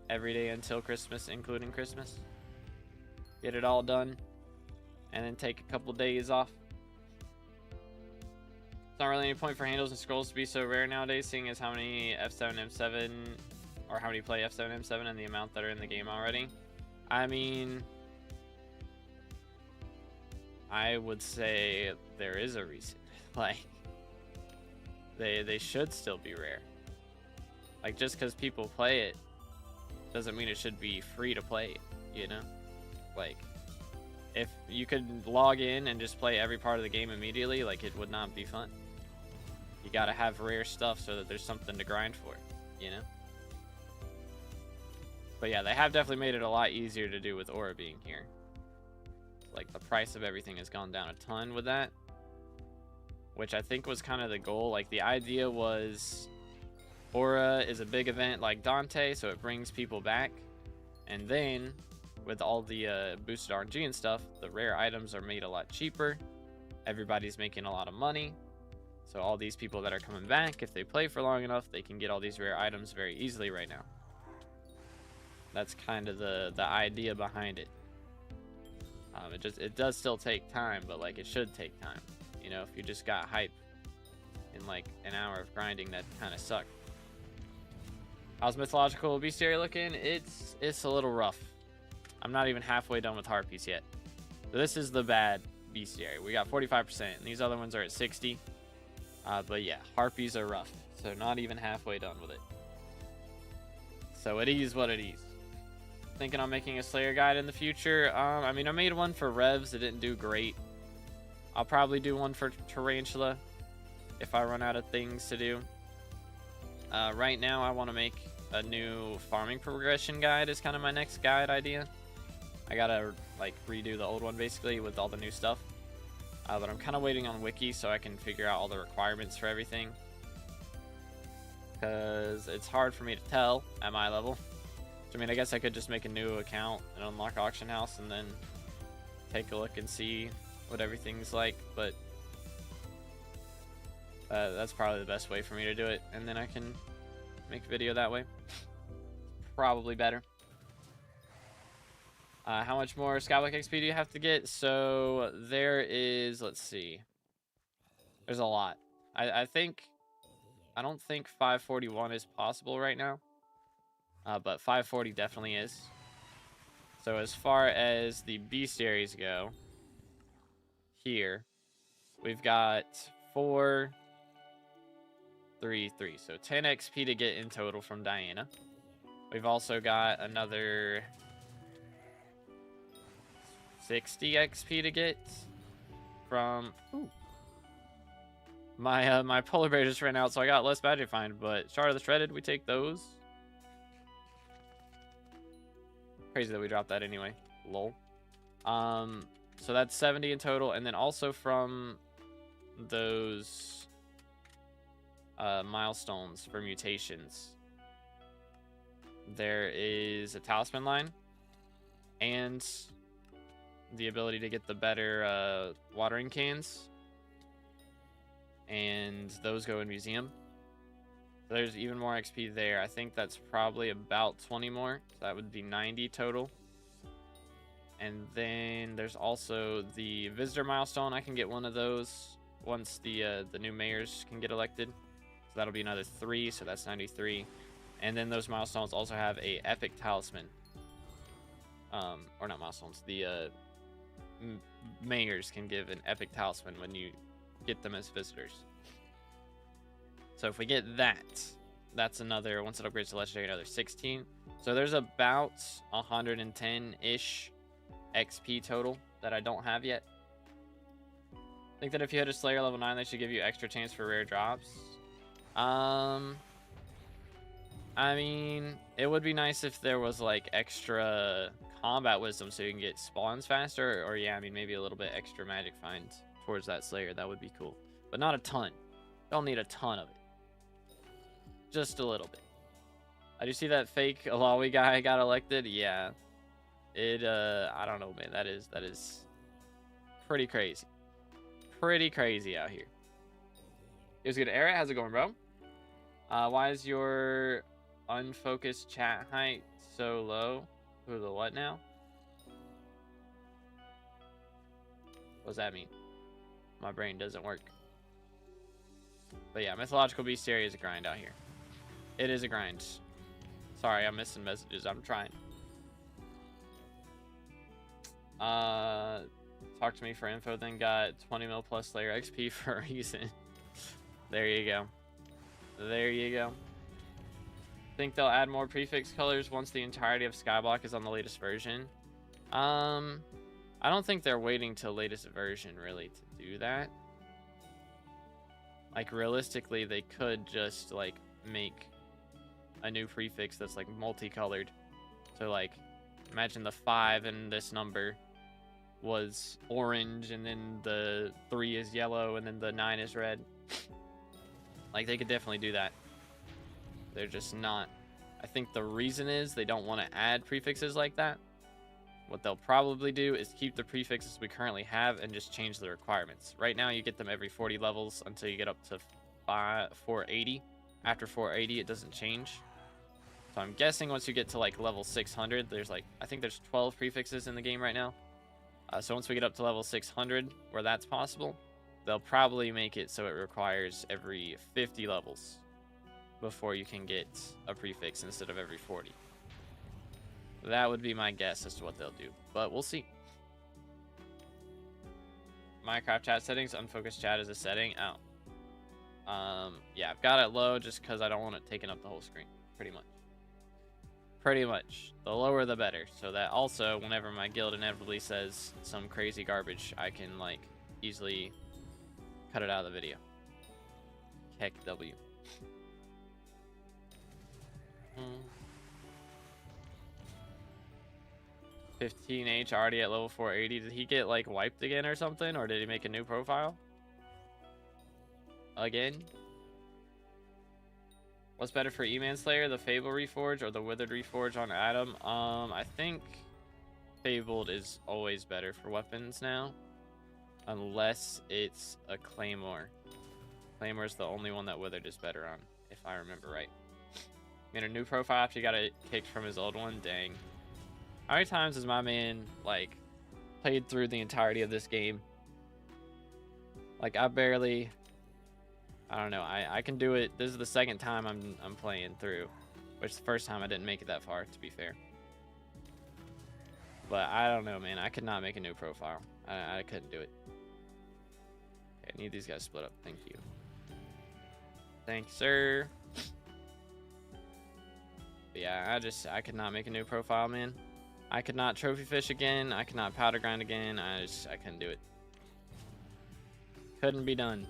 every day until Christmas, including Christmas. Get it all done. And then take a couple days off. It's not really any point for handles and scrolls to be so rare nowadays, seeing as how many F7, M7, or how many play F7, M7 and the amount that are in the game already. I mean, I would say there is a reason. Like, they should still be rare. Like, just because people play it doesn't mean it should be free to play, you know? Like, if you could log in and just play every part of the game immediately, like, it would not be fun. You gotta have rare stuff so that there's something to grind for, you know? But yeah, they have definitely made it a lot easier to do with Aura being here. Like, the price of everything has gone down a ton with that, which I think was kind of the goal. Like, the idea was Aura is a big event like Dante, so it brings people back. And then, with all the boosted RNG and stuff, the rare items are made a lot cheaper. Everybody's making a lot of money. So all these people that are coming back, if they play for long enough, they can get all these rare items very easily right now. That's kind of the idea behind it. It does still take time, but like it should take time. You know, if you just got hype in like an hour of grinding, that kind of sucked. How's Mythological Bestiary looking? It's a little rough. I'm not even halfway done with Harpies yet. So this is the bad Bestiary. We got 45%, and these other ones are at 60. But yeah, Harpies are rough. So not even halfway done with it. So it is what it is. Thinking on making a Slayer guide in the future. I mean, I made one for Revs. It didn't do great. I'll probably do one for Tarantula if I run out of things to do. Right now, I want to make a new farming progression guide is kind of my next guide idea. I gotta like redo the old one basically with all the new stuff. But I'm kind of waiting on Wiki so I can figure out all the requirements for everything. Because it's hard for me to tell at my level. I mean, I guess I could just make a new account and unlock Auction House and then take a look and see what everything's like, but that's probably the best way for me to do it, and then I can make a video that way. Probably better. How much more SkyBlock XP do you have to get? So there is, let's see. There's a lot. I don't think 541 is possible right now. But 540 definitely is. So as far as the bestiaries go, here, we've got 4, 3, 3. So 10 XP to get in total from Diana. We've also got another 60 XP to get from... Ooh. My polar bear just ran out, so I got less magic find, but Shard of the Shredded, we take those. Crazy that we dropped that anyway. Lol. So that's 70 in total, and then also from those milestones for mutations, there is a talisman line and the ability to get the better watering cans, and those go in museum. So there's even more XP there. I think that's probably about 20 more. So that would be 90 total. And then there's also the visitor milestone. I can get one of those once the new mayors can get elected. So that'll be another 3. So that's 93. And then those milestones also have a epic talisman. Or not milestones. The mayors can give an epic talisman when you get them as visitors. So if we get that, that's another, once it upgrades to legendary, another 16. So there's about 110-ish XP total that I don't have yet. I think that if you hit a Slayer level 9, they should give you extra chance for rare drops. I mean, it would be nice if there was like extra combat wisdom so you can get spawns faster, or yeah, I mean maybe a little bit extra magic finds towards that Slayer. That would be cool, but not a ton. Don't need a ton of it. Just a little bit. Did you see that fake Alawi guy got elected? Yeah. I don't know, man. That is pretty crazy. Pretty crazy out here. It was good. Eric, how's it going, bro? Why is your unfocused chat height so low? Who the what now? What does that mean? My brain doesn't work. But yeah, Mythological Bestiary is a grind out here. It is a grind. Sorry, I'm missing messages. I'm trying. Talk to me for info, then got 20 mil plus Slayer XP for a reason. There you go. There you go. Think they'll add more prefix colors once the entirety of SkyBlock is on the latest version. I don't think they're waiting till latest version really to do that. Like realistically, they could just like make a new prefix that's like multicolored. So like imagine the 5 in this number was orange, and then the 3 is yellow, and then the 9 is red. Like they could definitely do that. They're just not. I think the reason is they don't want to add prefixes like that. What they'll probably do is keep the prefixes we currently have and just change the requirements. Right now you get them every 40 levels until you get up to 480. After 480 it doesn't change. So I'm guessing once you get to like level 600, there's like, I think there's 12 prefixes in the game right now. So once we get up to level 600, where that's possible, they'll probably make it so it requires every 50 levels before you can get a prefix instead of every 40. That would be my guess as to what they'll do, but we'll see. Minecraft chat settings, unfocused chat is a setting. Oh. Yeah, I've got it low just because I don't want it taking up the whole screen, pretty much. Pretty much. The lower the better, so that also, whenever my guild inevitably says some crazy garbage, I can, like, easily cut it out of the video. Heck W. 15H already at level 480. Did he get like wiped again or something, or did he make a new profile again? What's better for E-Manslayer, the Fable Reforge or the Withered Reforge on Adam? I think Fabled is always better for weapons now, unless it's a Claymore. Claymore's the only one that Withered is better on, if I remember right. Made a new profile after he got it kicked from his old one. Dang. How many times has my man, like, played through the entirety of this game? Like, I barely... I don't know. I can do it. This is the second time I'm playing through. Which the first time I didn't make it that far, to be fair. But I don't know, man. I could not make a new profile. I couldn't do it. Okay, I need these guys split up. Thank you. Thanks, sir. But yeah, I could not make a new profile, man. I could not trophy fish again. I could not powder grind again. I couldn't do it. Couldn't be done.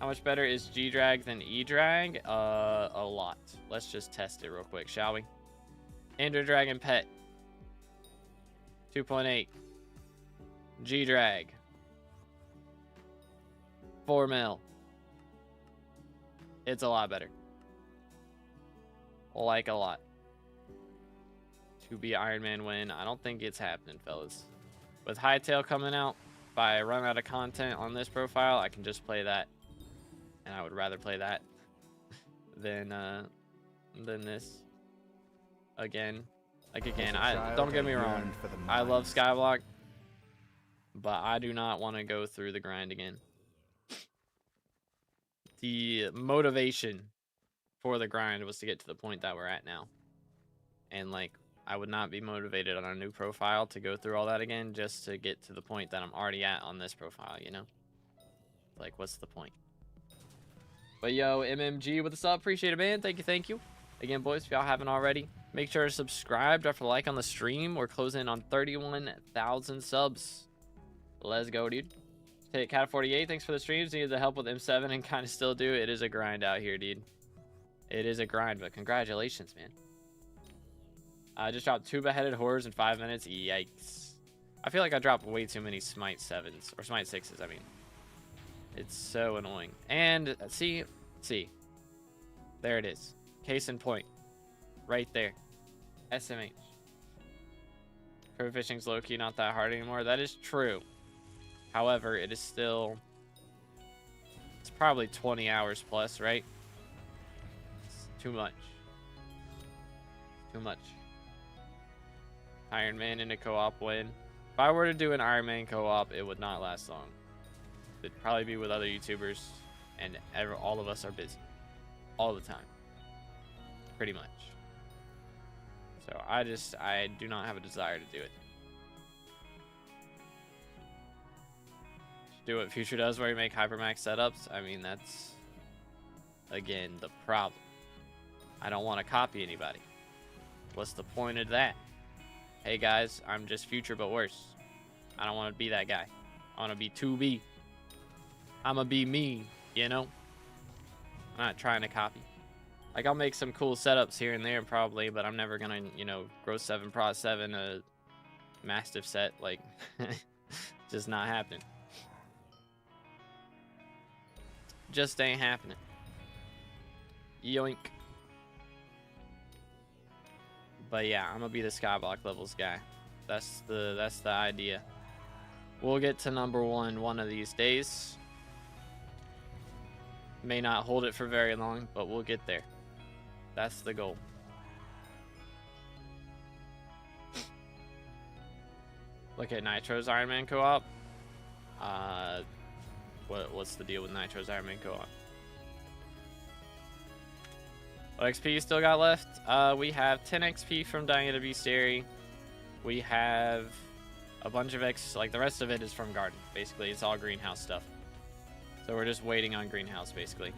How much better is G-Drag than E-Drag? A lot. Let's just test it real quick, shall we? Ender Dragon Pet. 2.8. G-Drag. 4 mil. It's a lot better. Like a lot. To be Iron Man win. I don't think it's happening, fellas. With Hightail coming out, if I run out of content on this profile, I can just play that. And I would rather play that than this. Again. Like again, don't get me wrong. I love SkyBlock, but I do not want to go through the grind again. The motivation for the grind was to get to the point that we're at now. And like, I would not be motivated on a new profile to go through all that again just to get to the point that I'm already at on this profile, you know? Like, what's the point? But yo, MMG with the sub, appreciate it, man. Thank you. Again, boys, if y'all haven't already, make sure to subscribe, drop a like on the stream. We're closing in on 31,000 subs. Let's go, dude. Take Cat 48, thanks for the streams. Needed the help with M7 and kind of still do. It is a grind out here, dude. It is a grind, but congratulations, man. I just dropped 2 beheaded horrors in 5 minutes. Yikes. I feel like I dropped way too many Smite 7s, or Smite 6s, I mean. It's so annoying. And see, there it is. Case in point, right there. SMH. Trophy fishing's low-key not that hard anymore. That is true. However, it is still, it's probably 20 hours plus, right? It's too much. Too much. Iron Man in a co-op win. If I were to do an Iron Man co-op, it would not last long. It'd probably be with other YouTubers, and all of us are busy. All the time. Pretty much. So I do not have a desire to do it. Do what Future does where you make hypermax setups. I mean, that's again the problem. I don't want to copy anybody. What's the point of that? Hey guys, I'm just future but worse. I don't want to be that guy. I want to be 2B. I'm gonna be me, you know? I'm not trying to copy. Like, I'll make some cool setups here and there probably, but I'm never gonna, you know, Grow 7 Pro 7 a Mastiff set. Like, just not happening. Just ain't happening. Yoink. But yeah, I'm gonna be the Skyblock levels guy. That's the idea. We'll get to #1 one of these days. May not hold it for very long, but we'll get there. That's the goal. Look at Nitro's Iron Man co-op. What's the deal with Nitro's Iron Man co-op? What XP you still got left? We have 10 XP from dying at a bestiary. We have a bunch of like the rest of it is from garden. Basically, it's all greenhouse stuff. So we're just waiting on greenhouse, basically.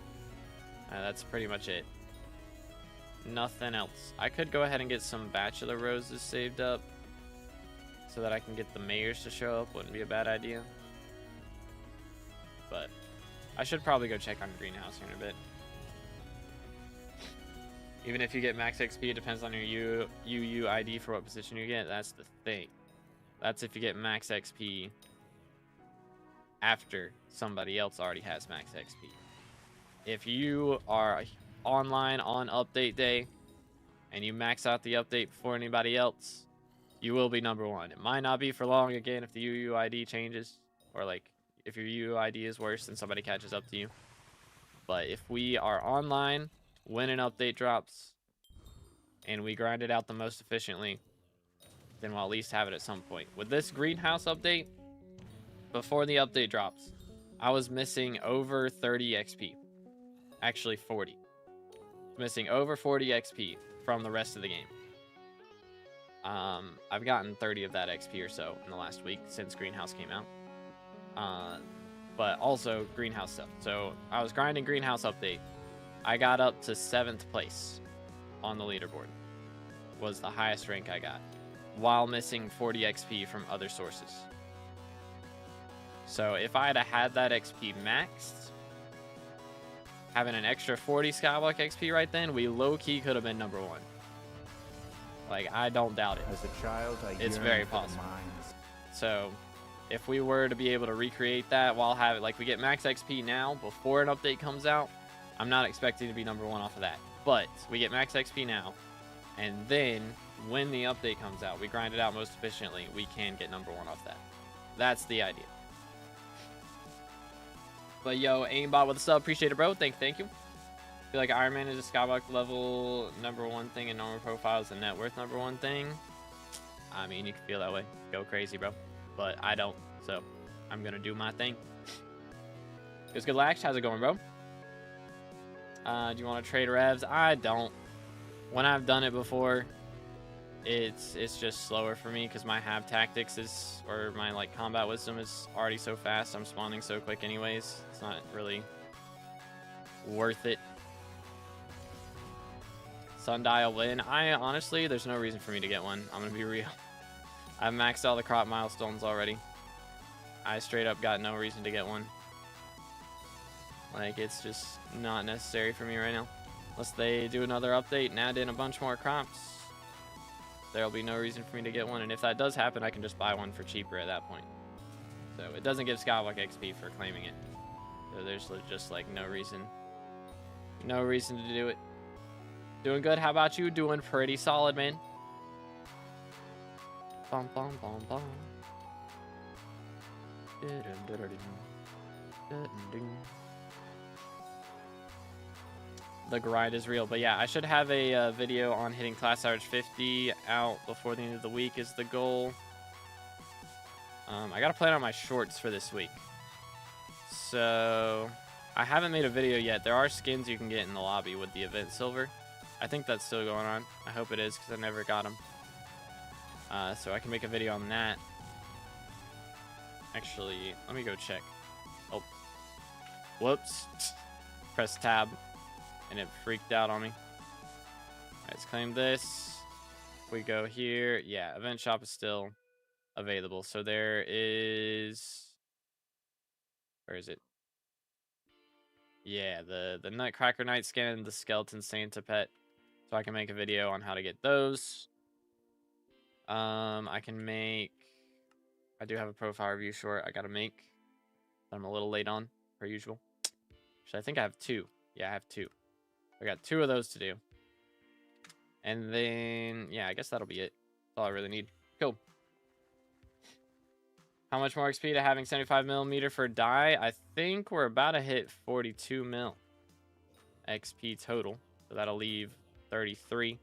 That's pretty much it. Nothing else. I could go ahead and get some bachelor roses saved up so that I can get the mayors to show up. Wouldn't be a bad idea. But I should probably go check on greenhouse here in a bit. Even if you get max XP, it depends on your UU ID for what position you get. That's the thing. That's if you get max XP after somebody else already has max XP. If you are online on update day and you max out the update before anybody else, you will be #1. It might not be for long again if the UU ID changes, or like if your UU ID is worse and somebody catches up to you. But if we are online when an update drops and we grind it out the most efficiently, then we'll at least have it at some point. With this greenhouse update, before the update drops, I was missing over 30 XP. Actually 40. Missing over 40 XP from the rest of the game. I've gotten 30 of that XP or so in the last week since greenhouse came out. But also greenhouse stuff. So I was grinding greenhouse update. I got up to 7th place on the leaderboard. Was the highest rank I got, while missing 40 XP from other sources. So if I had that XP maxed, having an extra 40 Skyblock XP right then, we low-key could have been #1. Like, I don't doubt it. As a child, it's very possible. So if we were to be able to recreate that while having, like, we get max XP now before an update comes out, I'm not expecting to be #1 off of that. But we get max XP now, and then when the update comes out, we grind it out most efficiently, we can get #1 off that. That's the idea. But yo, Aimbot with a sub, appreciate it, bro. Thank you. I feel like Iron Man is a Skyblock level #1 thing, and normal profile is a net worth #1 thing. I mean, you can feel that way. Go crazy, bro. But I don't, so I'm gonna do my thing. It's good, Lax. How's it going, bro? Do you want to trade revs? I don't. When I've done it before, it's just slower for me because my hab tactics is, or my like combat wisdom is already so fast. I'm spawning so quick anyways. It's not really worth it. Sundial win. I honestly, there's no reason for me to get one. I'm gonna be real. I've maxed all the crop milestones already. I straight up got no reason to get one. Like, it's just not necessary for me right now. Unless they do another update and add in a bunch more crops, there'll be no reason for me to get one. And if that does happen, I can just buy one for cheaper at that point. So it doesn't give Skyblock XP for claiming it. So there's just like no reason to do it. Doing good. How about you? Doing pretty solid, man. Bum, bum, bum, bum. The grind is real. But yeah, I should have a video on hitting class average 50 out before the end of the week is the goal. I gotta plan out my shorts for this week. So I haven't made a video yet. There are skins you can get in the lobby with the event silver. I think that's still going on. I hope it is because I never got them. So I can make a video on that. Actually, let me go check. Oh, whoops. Press tab. and it freaked out on me. Alright, let's claim this. We go here. Yeah, event shop is still available. So there is... Where is it? Yeah, the Nutcracker Night Skin and the Skeleton Santa Pet. So I can make a video on how to get those. I can make... I do have a profile review short I gotta make. I'm a little late on, per usual. Actually, I think I have 2. Yeah, I have 2. I got 2 of those to do. And then, yeah, I guess that'll be it. That's all I really need. Cool. How much more XP to having 75mm for die? I think we're about to hit 42 mil XP total. So that'll leave 33,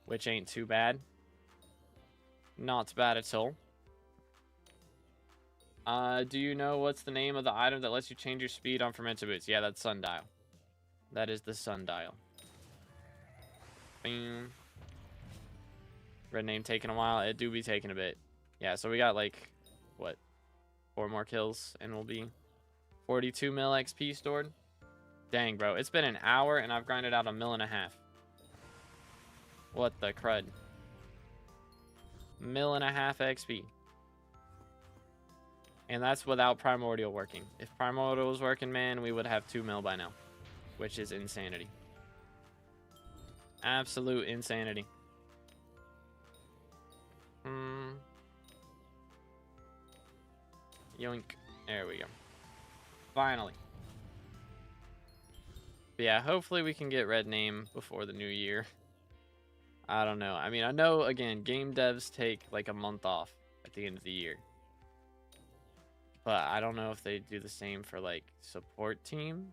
which ain't too bad. Not bad at all. Do you know what's the name of the item that lets you change your speed on fermented boots? Yeah, that's sundial. That is the sundial. Bing. Red name taking a while. It do be taking a bit. Yeah, so we got like, what, 4 more kills and we'll be 42 mil XP stored. Dang, bro. It's been an hour and I've grinded out 1.5 mil. What the crud? 1.5 mil XP. And that's without Primordial working. If Primordial was working, man, we would have 2 mil by now. Which is insanity. Absolute insanity. Yoink. There we go. Finally. But yeah, hopefully we can get red name before the new year. I don't know. I mean, I know, again, game devs take like a month off at the end of the year. But I don't know if they do the same for like support team.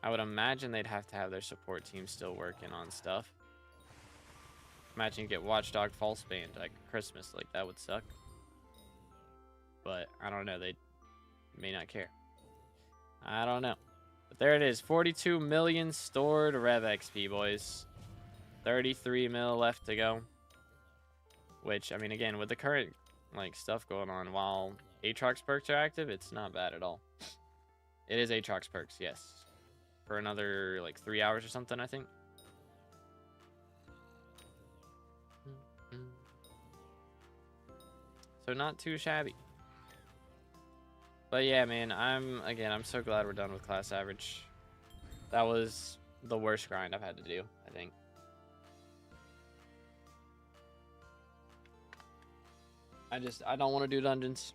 I would imagine they'd have to have their support team still working on stuff. Imagine you get Watchdog false banned like Christmas. Like, that would suck. But I don't know. They may not care. I don't know. But there it is. 42 million stored Rev XP, boys. 33 mil left to go. Which, I mean, again, with the current like stuff going on, while Aatrox perks are active, it's not bad at all. It is Aatrox perks, yes. For another like 3 hours or something, I think. So not too shabby. But yeah, man, I'm so glad we're done with class average. That was the worst grind I've had to do, I think. I don't want to do dungeons.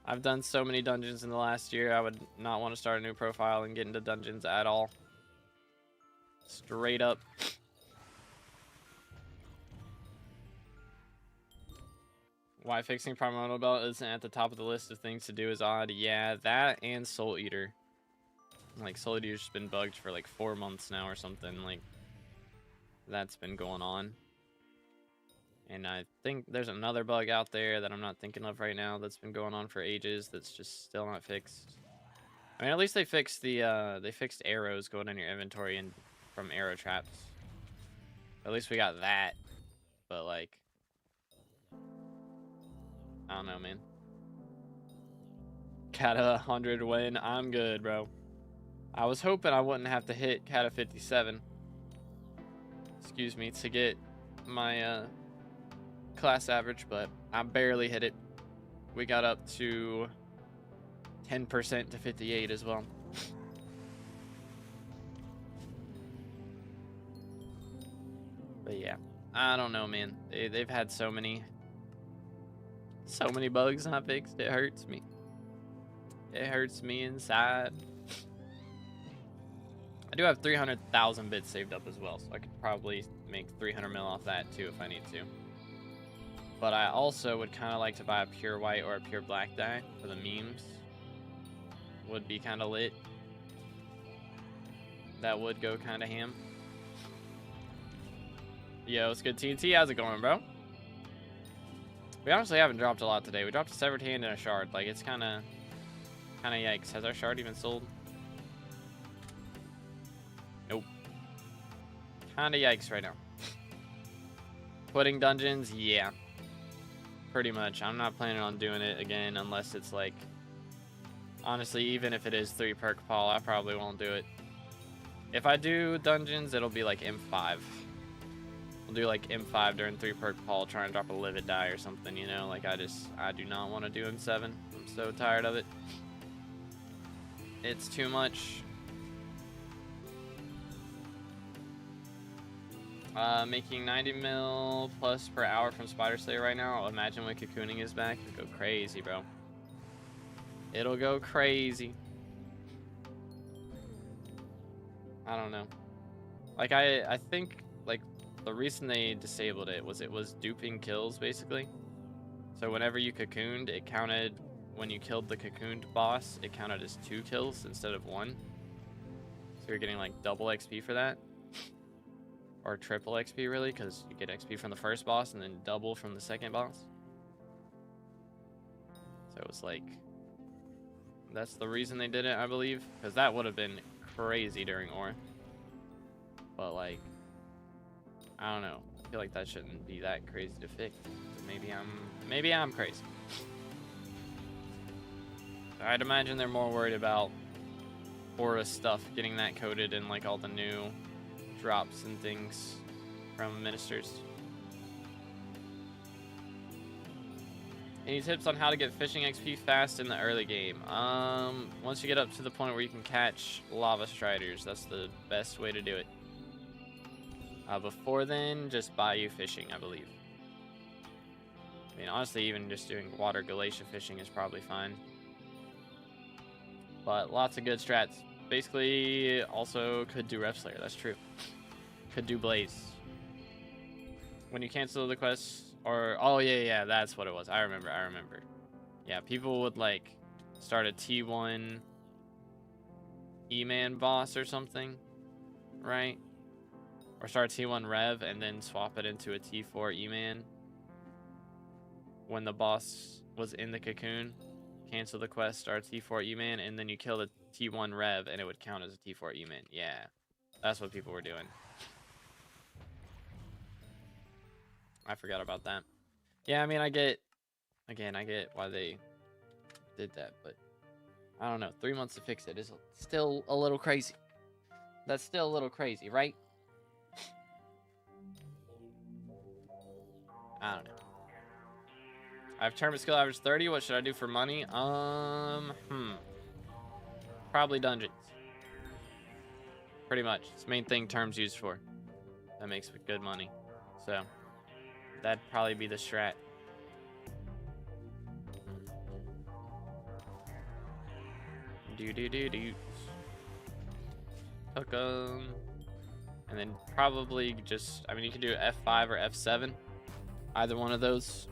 I've done so many dungeons in the last year. I would not want to start a new profile and get into dungeons at all. Straight up. Why fixing Primordial Belt isn't at the top of the list of things to do is odd. Yeah, that and Soul Eater. Like, Soul Eater's just been bugged for like 4 months now or something. Like, that's been going on. And I think there's another bug out there that I'm not thinking of right now that's been going on for ages that's just still not fixed. I mean, at least they fixed the they fixed arrows going in your inventory and from arrow traps. At least we got that. But like, I don't know, man. Kata 100 win. I'm good, bro. I was hoping I wouldn't have to hit Kata 57. Excuse me, to get my class average, but I barely hit it. We got up to 10% to 58 as well. But yeah, I don't know, man. They've had so many bugs not fixed. It hurts me. It hurts me inside. I do have 300,000 bits saved up as well, so I could probably make 300 mil off that too if I need to. But I also would kind of like to buy a pure white or a pure black dye for the memes. Would be kind of lit. That would go kind of ham. Yo, it's good, TNT. How's it going, bro? We honestly haven't dropped a lot today. We dropped a severed hand and a shard. Like, it's kind of yikes. Has our shard even sold? Nope. Kind of yikes right now. Quitting dungeons? Yeah. Pretty much. I'm not planning on doing it again unless it's like... Honestly, even if it is 3 perk Paul, I probably won't do it. If I do dungeons, it'll be like M5. We'll do like M5 during 3 perk Paul, try and drop a livid die or something, you know? Like, I do not want to do M7. I'm so tired of it. It's too much. Making 90 mil plus per hour from Spider Slayer right now. Imagine when cocooning is back. It'll go crazy, bro. It'll go crazy. I don't know. Like, I think, like, the reason they disabled it was duping kills, basically. So whenever you cocooned, it counted, when you killed the cocooned boss, it counted as 2 kills instead of 1. So you're getting, like, double XP for that. Or triple XP, really, because you get XP from the first boss and then double from the second boss. So it was like, that's the reason they did it, I believe. Because that would have been crazy during Aura. But, like, I don't know. I feel like that shouldn't be that crazy to fix. Maybe I'm crazy. I'd imagine they're more worried about Aura stuff, getting that coded in, like, all the new drops and things from ministers. Any tips on how to get fishing XP fast in the early game? Once you get up to the point where you can catch lava striders, that's the best way to do it. Before then, just bayou fishing, I believe. I mean, honestly, even just doing water glacier fishing is probably fine. But lots of good strats. Basically, also could do Ref Slayer, that's true. Could do Blaze. When you cancel the quest, or, oh yeah, that's what it was. I remember. Yeah, people would, like, start a T1 E-Man boss or something, right? Or start a T1 Rev and then swap it into a T4 E-Man when the boss was in the cocoon. Cancel the quest, start T4 E-Man, and then you kill the T1 Rev and it would count as a T4 E-Man. Yeah, that's what people were doing. I forgot about that. Yeah, I mean, I get why they did that, but I don't know. 3 months to fix it is still a little crazy. That's still a little crazy, right? I don't know. I have tournament skill average 30. What should I do for money? Probably dungeons. Pretty much. It's the main thing terms used for. That makes good money. So that'd probably be the strat. Do. Hook 'em. And then probably just, I mean, you can do F5 or F7. Either one of those.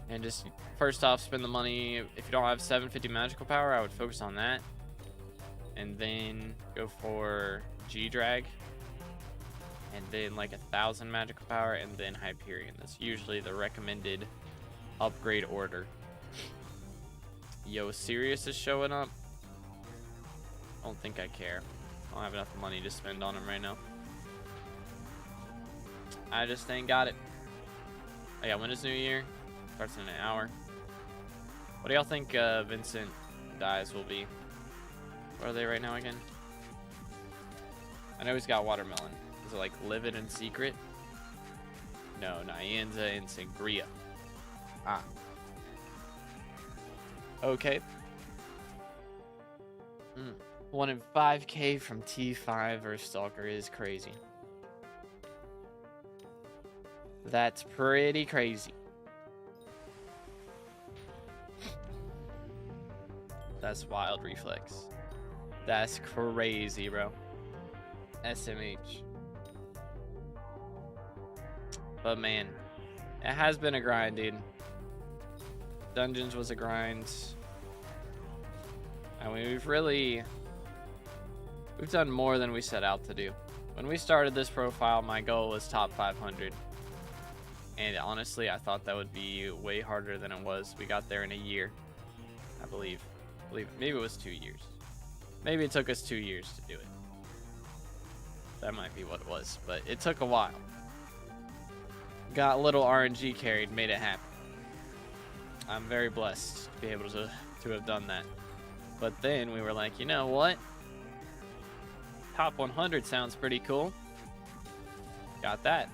And just, first off, spend the money. If you don't have 750 magical power, I would focus on that. And then go for G-Drag. And then like 1,000 magical power, and then Hyperion. That's usually the recommended upgrade order. Yo, Sirius is showing up. I don't think I care. I don't have enough money to spend on him right now. I just ain't got it. Oh yeah, when is New Year? Starts in an hour. What do y'all think Vincent dies will be? What are they right now again? I know he's got watermelon. Is it like Livid and Secret? No, Nyanza and Sangria. Ah. Okay. 1 in 5K from T5 versus Stalker is crazy. That's pretty crazy. That's wild, Reflex. That's crazy, bro. SMH. But man, it has been a grind, dude. Dungeons was a grind. I mean, we've done more than we set out to do. When we started this profile, my goal was top 500. And honestly, I thought that would be way harder than it was. We got there in a year, I believe. Maybe it was 2 years. Maybe it took us 2 years to do it. That might be what it was, but it took a while. Got a little RNG carried, made it happen. I'm very blessed to be able to have done that. But then we were like, you know what? Top 100 sounds pretty cool. Got that.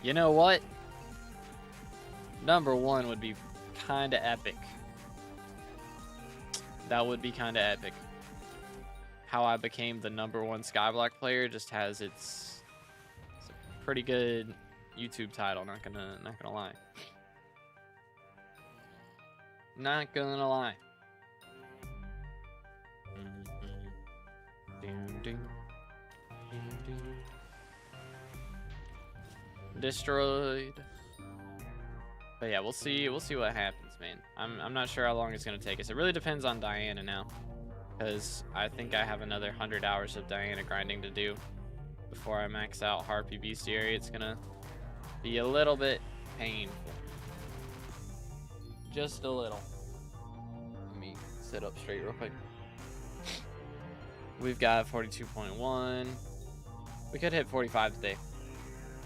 You know what? Number 1 would be kind of epic. That would be kind of epic. How I became the number 1 SkyBlock player just has it's a pretty good YouTube title. Not gonna lie. Not gonna lie. Destroyed. But yeah, we'll see what happens, man. I'm not sure how long it's gonna take us. It really depends on Diana now, because I think I have another 100 hours of Diana grinding to do before I max out Harpy Bestiary. It's gonna be a little bit painful, just a little. Let me sit up straight real quick. We've got 42.1. We could hit 45 today.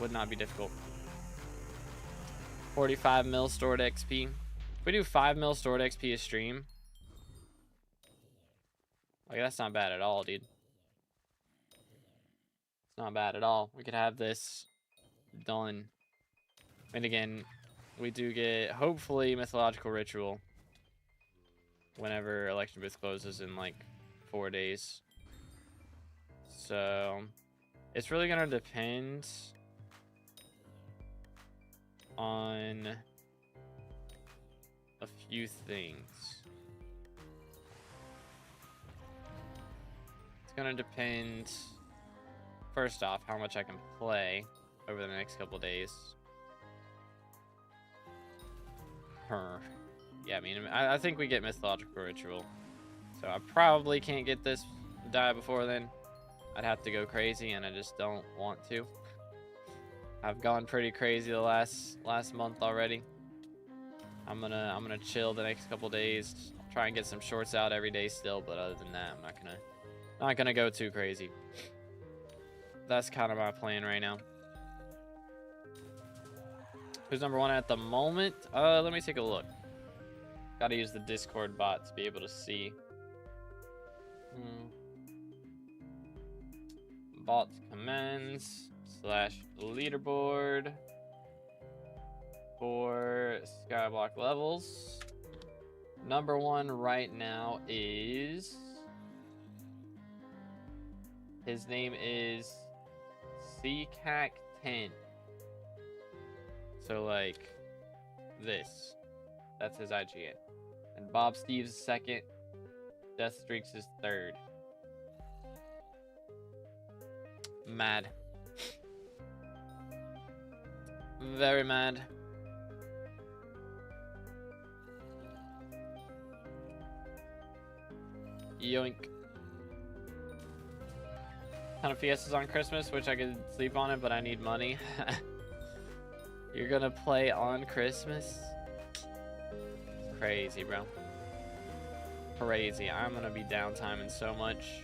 Would not be difficult. 45 mil stored XP. If we do 5 mil stored XP a stream, like, that's not bad at all, dude. It's not bad at all. We could have this done. And again, we do get, hopefully, Mythological Ritual whenever Election Booth closes in like 4 days. So it's really gonna depend on a few things. It's gonna depend, first off, how much I can play over the next couple days. Yeah, I mean, I think we get Mythological Ritual, so I probably can't get this die before then. I'd have to go crazy, and I just don't want to. I've gone pretty crazy the last month already. I'm gonna chill the next couple days, try and get some shorts out every day still, but other than that, I'm not gonna go too crazy. That's kind of my plan right now. Who's number 1 at the moment? Let me take a look. Gotta use the Discord bot to be able to see. Bot commands / leaderboard for SkyBlock levels. Number 1 right now is, his name is CCAC10. So like this. That's his IGN. And Bob Steve's is 2nd. Death Streaks is 3rd. Mad. Very mad. Yoink. Ton of Fiestas on Christmas, which I could sleep on it, but I need money. You're gonna play on Christmas? Crazy, bro. Crazy. I'm gonna be downtiming so much.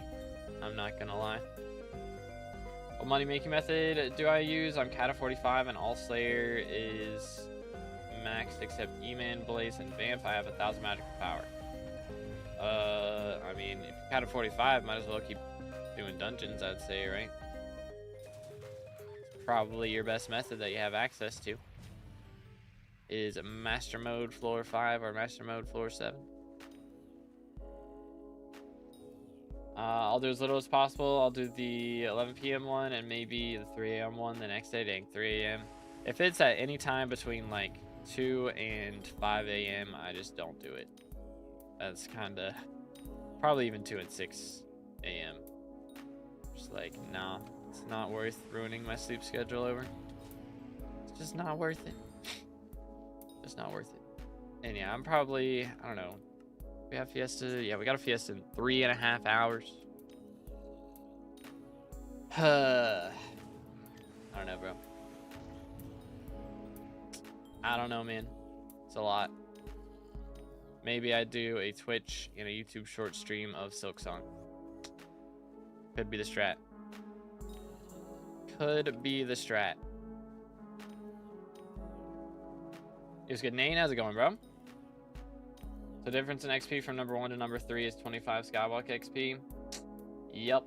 I'm not gonna lie. What money making method do I use? I'm Cata 45 and All Slayer is maxed except E-Man, Blaze, and Vamp. I have 1,000 magical power. I mean, if you're Cata 45, might as well keep doing dungeons, I'd say, right? Probably your best method that you have access to is Master Mode Floor 5 or Master Mode Floor 7. I'll do as little as possible. I'll do the 11 p.m. one and maybe the 3 a.m. one the next day. Dang, 3 a.m. If it's at any time between like 2 and 5 a.m., I just don't do it. That's kind of probably even 2 and 6 a.m. Just like, nah, it's not worth ruining my sleep schedule over. It's just not worth it. Just not worth it. And yeah, I'm probably, I don't know. We have Fiesta. Yeah, we got a Fiesta in 3.5 hours. I don't know, bro. I don't know, man. It's a lot. Maybe I do a Twitch and a YouTube short stream of Silksong. Could be the strat. Could be the strat. It was good. Nane, how's it going, bro? The difference in XP from number 1 to number 3 is 25 SkyBlock XP. Yup.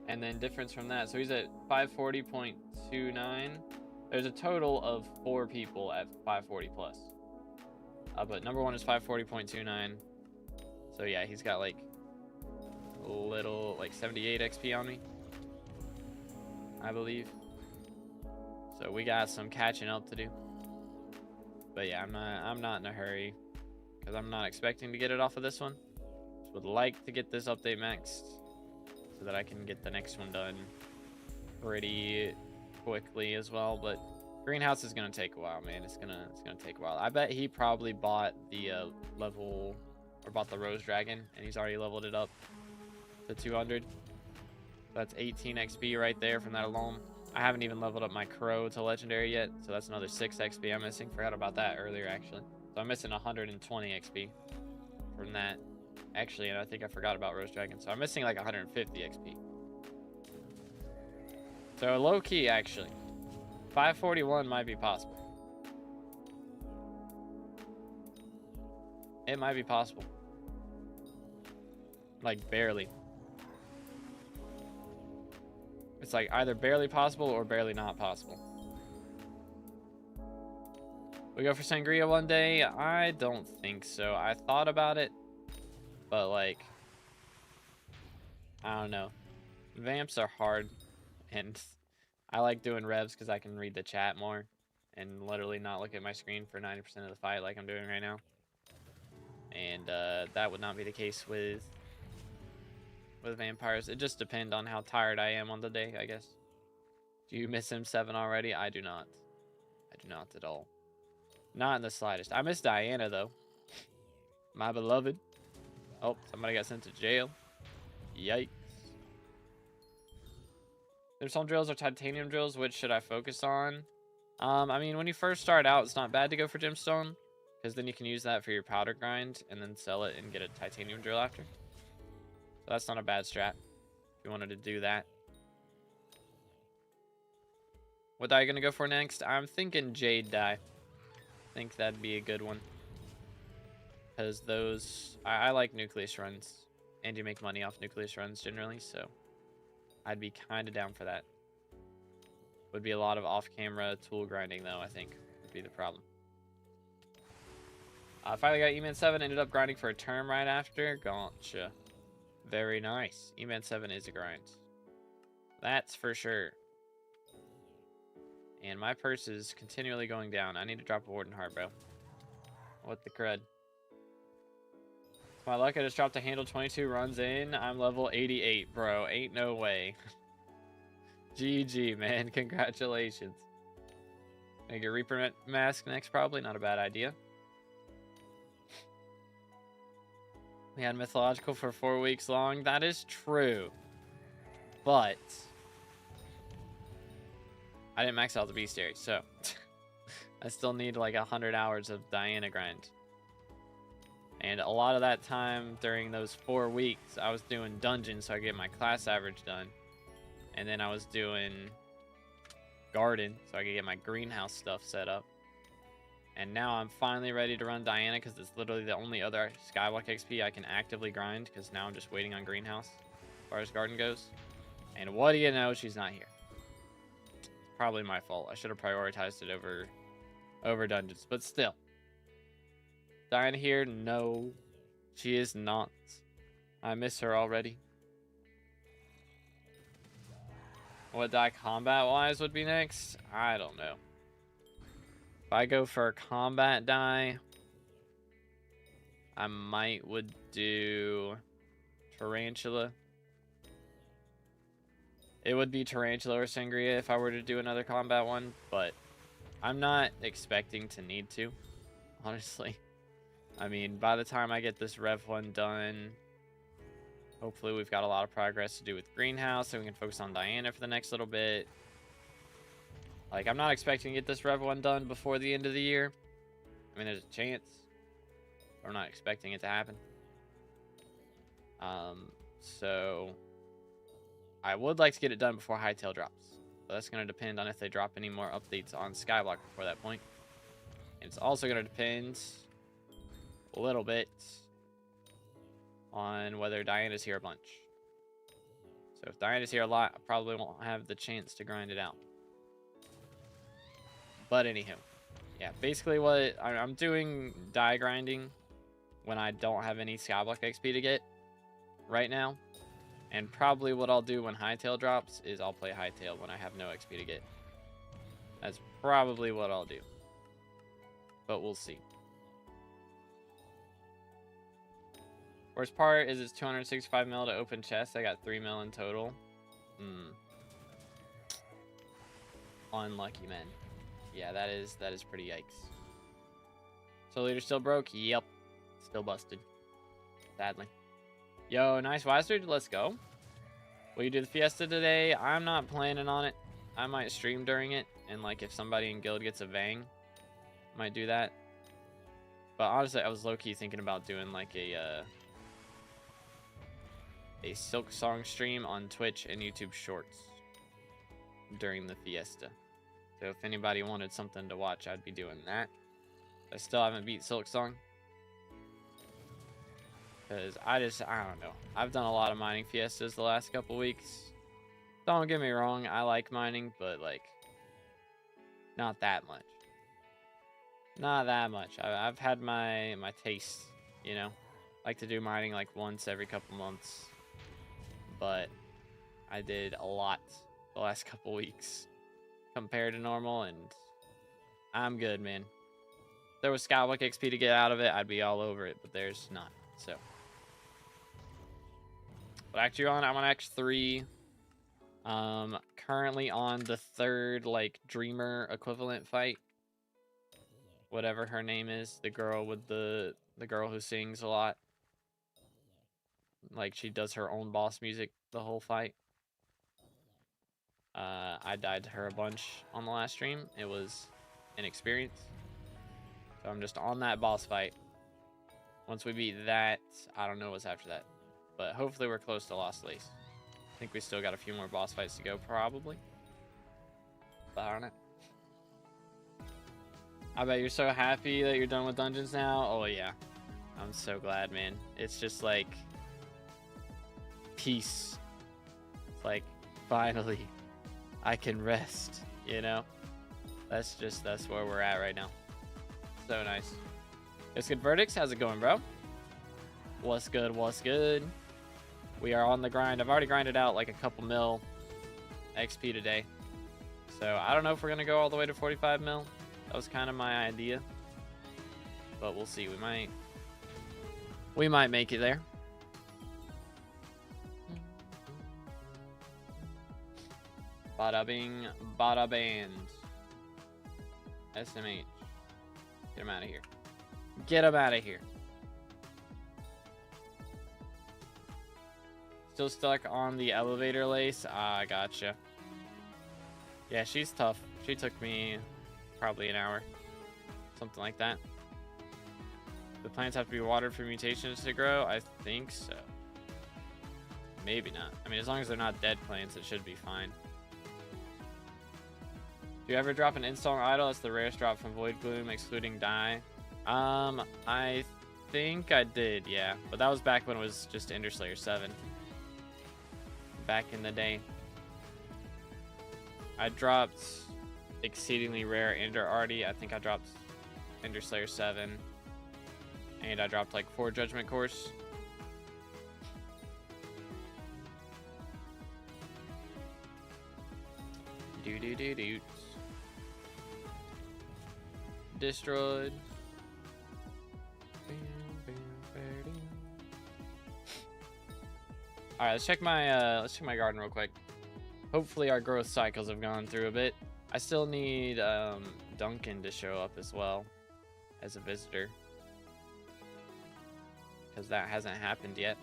And then difference from that, so he's at 540.29. There's a total of 4 people at 540 plus. But number 1 is 540.29. So yeah, he's got like a little, like 78 XP on me, I believe. So we got some catching up to do. But yeah, I'm not in a hurry because I'm not expecting to get it off of this one. Just would like to get this update maxed so that I can get the next one done pretty quickly as well. But greenhouse is gonna take a while, man. It's gonna take a while. I bet he probably bought the level, or bought the rose dragon, and he's already leveled it up to 200. That's 18 XP right there from that alone. I haven't even leveled up my crow to legendary yet, so that's another 6 XP I'm missing. Forgot about that earlier, actually. So I'm missing 120 XP from that. Actually, and I think I forgot about rose dragon, so I'm missing like 150 XP. So low key, actually, 541 might be possible. It might be possible. Like barely. It's like either barely possible or barely not possible. We go for sangria one day? I don't think so. I thought about it, but like, I don't know. Vamps are hard, and I like doing revs because I can read the chat more and literally not look at my screen for 90% of the fight like I'm doing right now. And that would not be the case with vampires. It just depends on how tired I am on the day, I guess. Do you miss M7 already? I do not. I do not at all. Not in the slightest. I miss Diana, though. My beloved. Oh, somebody got sent to jail. Yikes. There's some drills are titanium drills. Which should I focus on? I mean, when you first start out, it's not bad to go for gemstone, because then you can use that for your powder grind and then sell it and get a titanium drill after. So that's not a bad strat if you wanted to do that. What dye are you going to go for next? I'm thinking jade dye. I think that'd be a good one. Because those... I like nucleus runs. And you make money off nucleus runs generally, so... I'd be kind of down for that. Would be a lot of off-camera tool grinding, though, I think. Would be the problem. Finally got E-Man 7. Ended up grinding for a term right after. Gotcha. Very nice. E-Man 7 is a grind. That's for sure. And my purse is continually going down. I need to drop a Warden Heart, bro. What the crud. My luck, I just dropped a handle 22 runs in. I'm level 88, bro. Ain't no way. GG, man. Congratulations. Make a Reaper mask next, probably. Not a bad idea. We had mythological for 4 weeks long. That is true. But I didn't max out the bestiary, so I still need like 100 hours of Diana grind. And a lot of that time during those 4 weeks, I was doing dungeons so I get my class average done. And then I was doing garden so I could get my greenhouse stuff set up. And now I'm finally ready to run Diana because it's literally the only other Skyblock XP I can actively grind, because now I'm just waiting on greenhouse as far as garden goes. And what do you know? She's not here. It's probably my fault. I should have prioritized it over dungeons. But still. Diana here? No. She is not. I miss her already. What dye combat-wise would be next? I don't know. If I go for a combat dye, I would do Tarantula. It would be Tarantula or Sangria if I were to do another combat one, but I'm not expecting to need to, honestly. I mean, by the time I get this Rev 1 done, hopefully we've got a lot of progress to do with Greenhouse, so we can focus on Diana for the next little bit. Like, I'm not expecting to get this Rev 1 done before the end of the year. I mean, there's a chance. I'm not expecting it to happen. So I would like to get it done before Hightail drops. But that's going to depend on if they drop any more updates on Skyblock before that point. And it's also going to depend a little bit on whether Diana's here a bunch. So So if Diana's here a lot, I probably won't have the chance to grind it out. But anywho, yeah, basically what I'm doing die grinding when I don't have any SkyBlock XP to get right now. And probably what I'll do when Hightail drops is I'll play Hightail when I have no XP to get. That's probably what I'll do. But we'll see. Worst part is it's 265 mil to open chest. I got 3 mil in total. Unlucky, man. Yeah, that is pretty yikes. So leader still broke? Yep. Still busted. Sadly. Yo, nice Wizard. Let's go. Will you do the fiesta today? I'm not planning on it. I might stream during it. And like if somebody in guild gets a Vang, might do that. But honestly, I was low-key thinking about doing like a Silk Song stream on Twitch and YouTube Shorts during the fiesta. So if anybody wanted something to watch, I'd be doing that. I still haven't beat Silk Song. Because I don't know. I've done a lot of mining fiestas the last couple weeks. Don't get me wrong, I like mining, but like, not that much. Not that much. I've had my taste, you know. Like to do mining like once every couple months. But I did a lot the last couple weeks compared to normal, and I'm good, man. If there was SkyBlock XP to get out of it, I'd be all over it, but there's not. So, what act you on? I'm on Act 3. Currently on the 3rd, like, Dreamer equivalent fight. Whatever her name is, the girl with the girl who sings a lot. Like, she does her own boss music the whole fight. I died to her a bunch on the last stream. It was an experience. So I'm just on that boss fight. Once we beat that, I don't know what's after that. But hopefully we're close to Lost Lace. I think we still got a few more boss fights to go, probably. But I don't know. I bet you're so happy that you're done with dungeons now. Oh, yeah. I'm so glad, man. It's just like peace. It's like, finally, I can rest, you know? That's where we're at right now. So nice. It's good verdicts. How's it going, bro? What's good? What's good? We are on the grind. I've already grinded out like a couple mil XP today. So I don't know if we're going to go all the way to 45 mil. That was kind of my idea. But we'll see. We might make it there. Bada bing, bada band. SMH. Get him out of here. Get him out of here. Still stuck on the elevator lace? Ah, gotcha. Yeah, she's tough. She took me probably an hour. Something like that. The plants have to be watered for mutations to grow? I think so. Maybe not. I mean, as long as they're not dead plants, it should be fine. Do you ever drop an install idol? That's the rarest drop from Void Gloom, excluding die. I think I did, yeah. But that was back when it was just Ender Slayer 7. Back in the day. I dropped exceedingly rare Ender Artie. I think I dropped Ender Slayer 7. And I dropped like 4 Judgment Course. Do. Destroyed. All right, let's check my garden real quick. Hopefully our growth cycles have gone through a bit. I still need Duncan to show up as well as a visitor, because that hasn't happened yet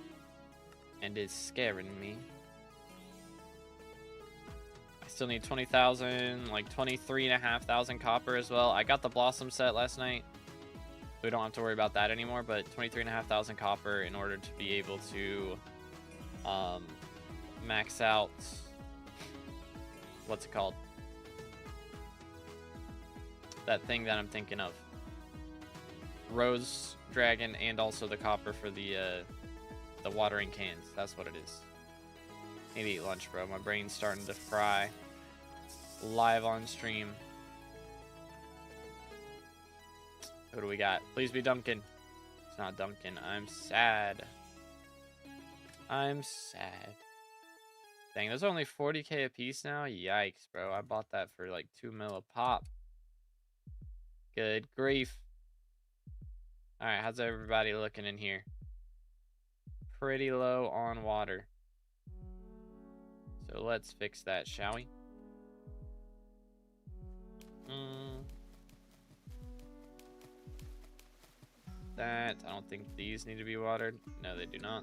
and is scaring me. I still need 20,000, like 23,500 copper as well. I got the Blossom set last night, so we don't have to worry about that anymore, but 23,500 copper in order to be able to max out, what's it called? That thing that I'm thinking of. Rose Dragon, and also the copper for the watering cans. That's what it is. Need to eat lunch, bro. My brain's starting to fry. Live on stream. What do we got? Please be Duncan. It's not Duncan. I'm sad. I'm sad. Dang, those are only 40k a piece now? Yikes, bro. I bought that for like 2 mil a pop. Good grief. Alright, how's everybody looking in here? Pretty low on water. So let's fix that, shall we? That, I don't think these need to be watered. No, they do not.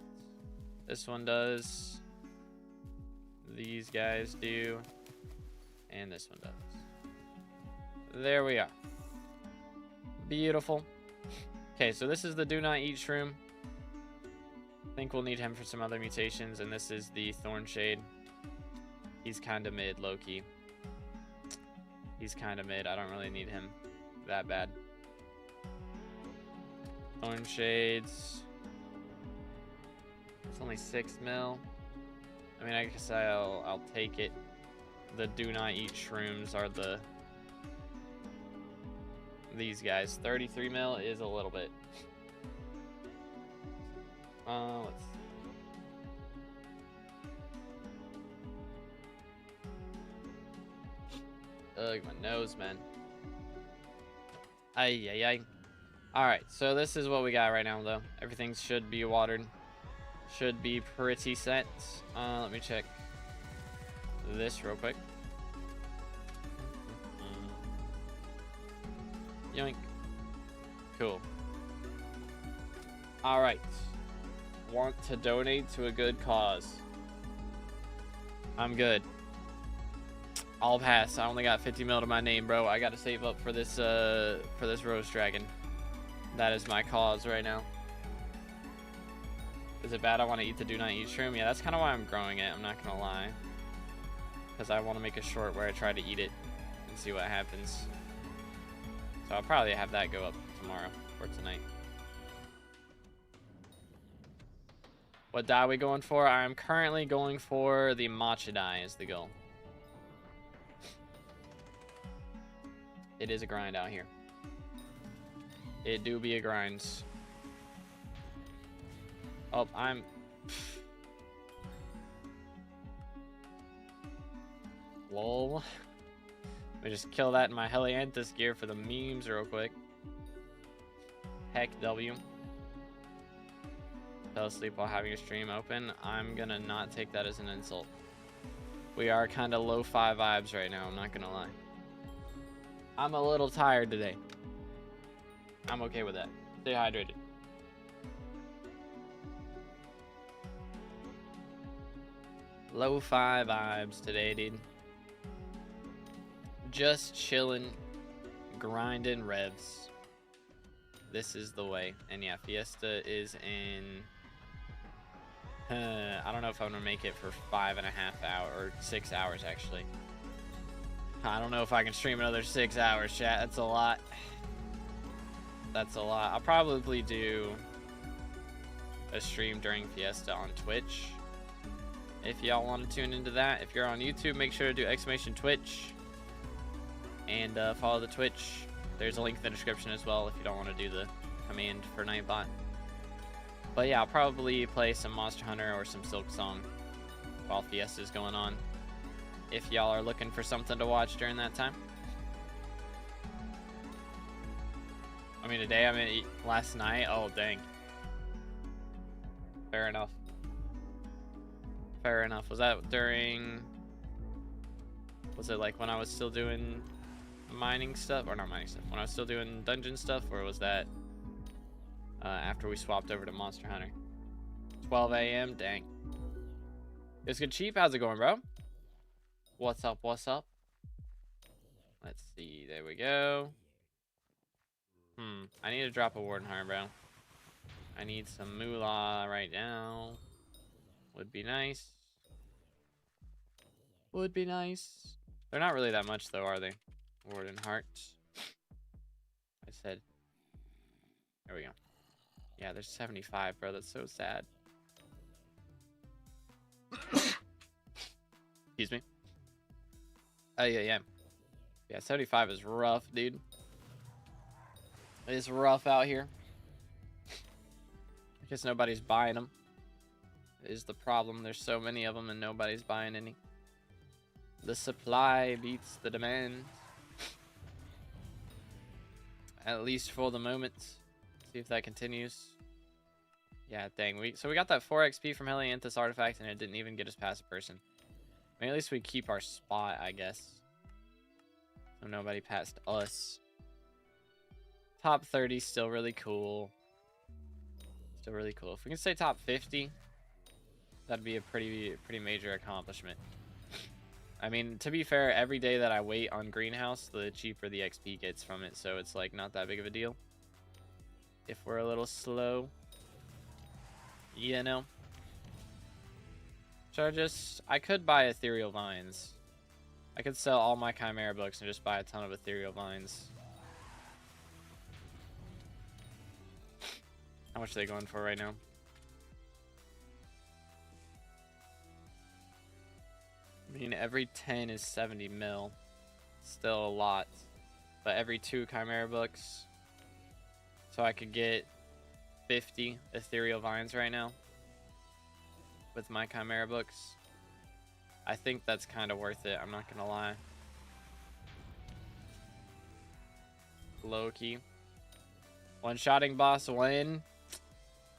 This one does. These guys do. And this one does. There we are. Beautiful. Okay, so this is the Do Not Eat Shroom. I think we'll need him for some other mutations. And this is the Thornshade. He's kind of mid, low-key. He's kind of mid. I don't really need him that bad. Thornshades. It's only 6 mil. I mean, I guess I'll take it. The Do Not Eat Shrooms are these guys. 33 mil is a little bit. Let's see. Ugh, my nose, man. Ay, ay, ay. Alright, so this is what we got right now, though. Everything should be watered. Should be pretty set. Let me check this real quick. Yoink. Cool. Alright. Want to donate to a good cause. I'm good. I'll pass. I only got 50 mil to my name, bro. I gotta save up for this Rose Dragon. That is my cause right now. Is it bad I want to eat the Do Not Eat Shroom? Yeah, that's kind of why I'm growing it. I'm not gonna lie. Because I want to make a short where I try to eat it and see what happens. So I'll probably have that go up tomorrow or tonight. What dye are we going for? I'm currently going for the matcha dye as the goal. It is a grind out here. It do be a grind. Oh, I'm... Lol. Let me just kill that in my Helianthus gear for the memes real quick. Heck W. Fell asleep while having a stream open. I'm gonna not take that as an insult. We are kind of lo-fi vibes right now, I'm not gonna lie. I'm a little tired today. I'm okay with that. Stay hydrated. Lo-fi vibes today, dude. Just chilling, grinding revs. This is the way. And yeah, Fiesta is in... I don't know if I'm gonna make it for 5.5 hours, or 6 hours actually. I don't know if I can stream another 6 hours, chat. That's a lot. That's a lot. I'll probably do a stream during Fiesta on Twitch. If y'all want to tune into that. If you're on YouTube, make sure to do !Twitch. And follow the Twitch. There's a link in the description as well if you don't want to do the command for Nightbot. But yeah, I'll probably play some Monster Hunter or some Silk Song while Fiesta's going on. If y'all are looking for something to watch during that time. I mean, today, I mean, last night. Oh, dang. Fair enough. Fair enough. Was that during... Was it like when I was still doing mining stuff? Or not mining stuff. When I was still doing dungeon stuff? Or was that after we swapped over to Monster Hunter? 12 a.m.? Dang. It's good cheap. How's it going, bro? What's up? What's up? Let's see. There we go. I need to drop a Warden Heart, bro. I need some moolah right now. Would be nice. Would be nice. They're not really that much, though, are they? Warden Hearts. I said. There we go. Yeah, there's 75, bro. That's so sad. Excuse me. Oh, yeah. Yeah, 75 is rough, dude. It's rough out here. I guess nobody's buying them. Is the problem. There's so many of them and nobody's buying any. The supply beats the demand. At least for the moment. See if that continues. Yeah, dang. So we got that 4 XP from Helianthus artifact and it didn't even get us past a person. I mean, at least we keep our spot, I guess. So nobody passed us. Top 30 still really cool. Still really cool. If we can stay top 50, that'd be a pretty major accomplishment. I mean, to be fair, every day that I wait on Greenhouse, the cheaper the XP gets from it, so it's like not that big of a deal. If we're a little slow, you know. So I could buy Ethereal Vines. I could sell all my Chimera books and just buy a ton of Ethereal Vines. How much are they going for right now? I mean, every 10 is 70 mil. Still a lot. But every 2 Chimera books. So I could get 50 Ethereal Vines right now. With my Chimera books. I think that's kind of worth it. I'm not going to lie. Low-key. One-shotting boss win.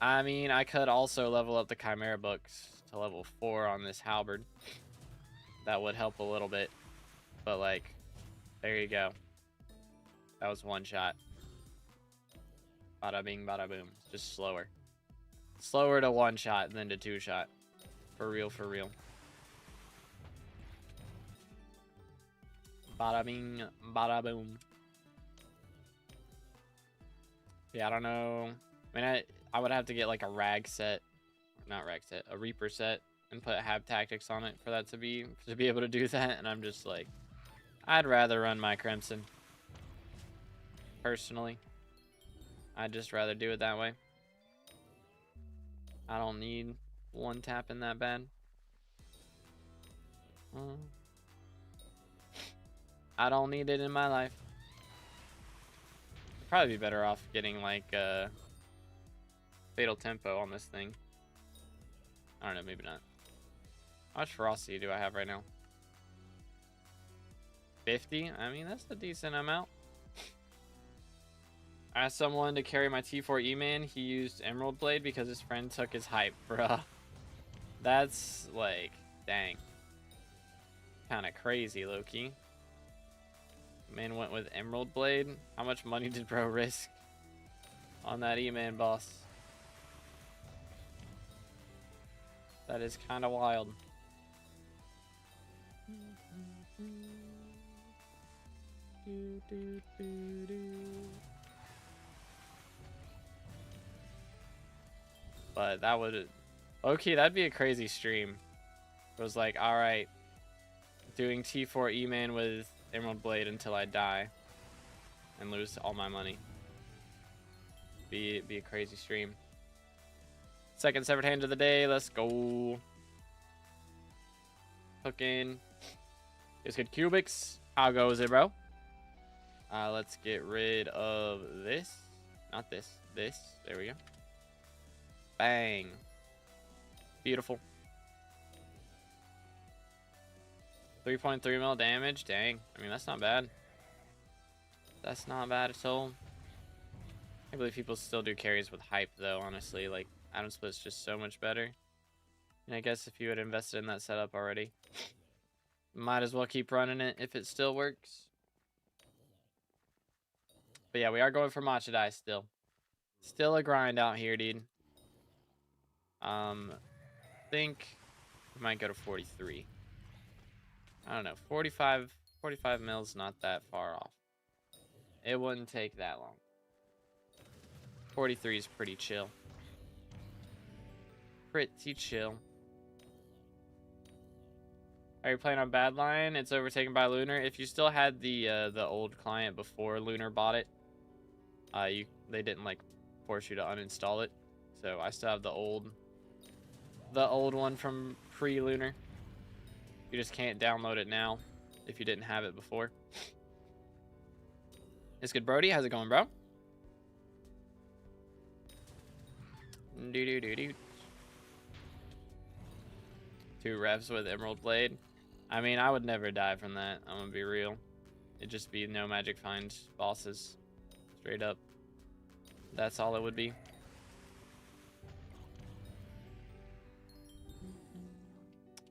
I mean, I could also level up the Chimera books to level 4 on this halberd. That would help a little bit. But, like, there you go. That was one shot. Bada bing, bada boom. Just slower. Slower to one shot than to 2 shot. For real, for real. Bada bing, bada boom. Yeah, I don't know. I mean, I would have to get like a rag set. Not rag set. A Reaper set. And put Hab Tactics on it for that to be able to do that. And I'm just like, I'd rather run my Crimson. Personally. I'd just rather do it that way. I don't need one tapping that bad. I don't need it in my life. I'd probably be better off getting like Fatal Tempo on this thing. I don't know, maybe not. How much ferocity do I have right now? 50? I mean, that's a decent amount. I asked someone to carry my T4 E-Man. He used Emerald Blade because his friend took his hype, bruh. That's, like, dang. Kind of crazy, low-key. Man went with Emerald Blade. How much money did bro risk on that E-Man boss? That is kind of wild. But that would... Okay, that'd be a crazy stream. It was like, alright, doing T4 E-Man with Emerald Blade until I die and lose all my money. Be a crazy stream. Second severed hand of the day. Let's go. Hook in. Just good cubics. How goes it, bro? Let's get rid of this. Not this. This. There we go. Bang. Beautiful. 3.3 mil damage. Dang. I mean, that's not bad. That's not bad at all. I believe people still do carries with hype, though, honestly. Like, Atom Split's just so much better. And I guess if you had invested in that setup already, might as well keep running it if it still works. But yeah, we are going for Matcha Dai still. Still a grind out here, dude. Think we might go to 43. I don't know. 45 mil's not that far off. It wouldn't take that long. 43 is pretty chill. Pretty chill. Are you playing on Badline? It's overtaken by Lunar. If you still had the old client before Lunar bought it, they didn't like force you to uninstall it. So I still have the old one from pre-Lunar. You just can't download it now if you didn't have it before. It's good, Brody. How's it going, bro? Do. 2 revs with Emerald Blade. I mean, I would never die from that. I'm gonna be real. It'd just be no magic find bosses. Straight up. That's all it would be.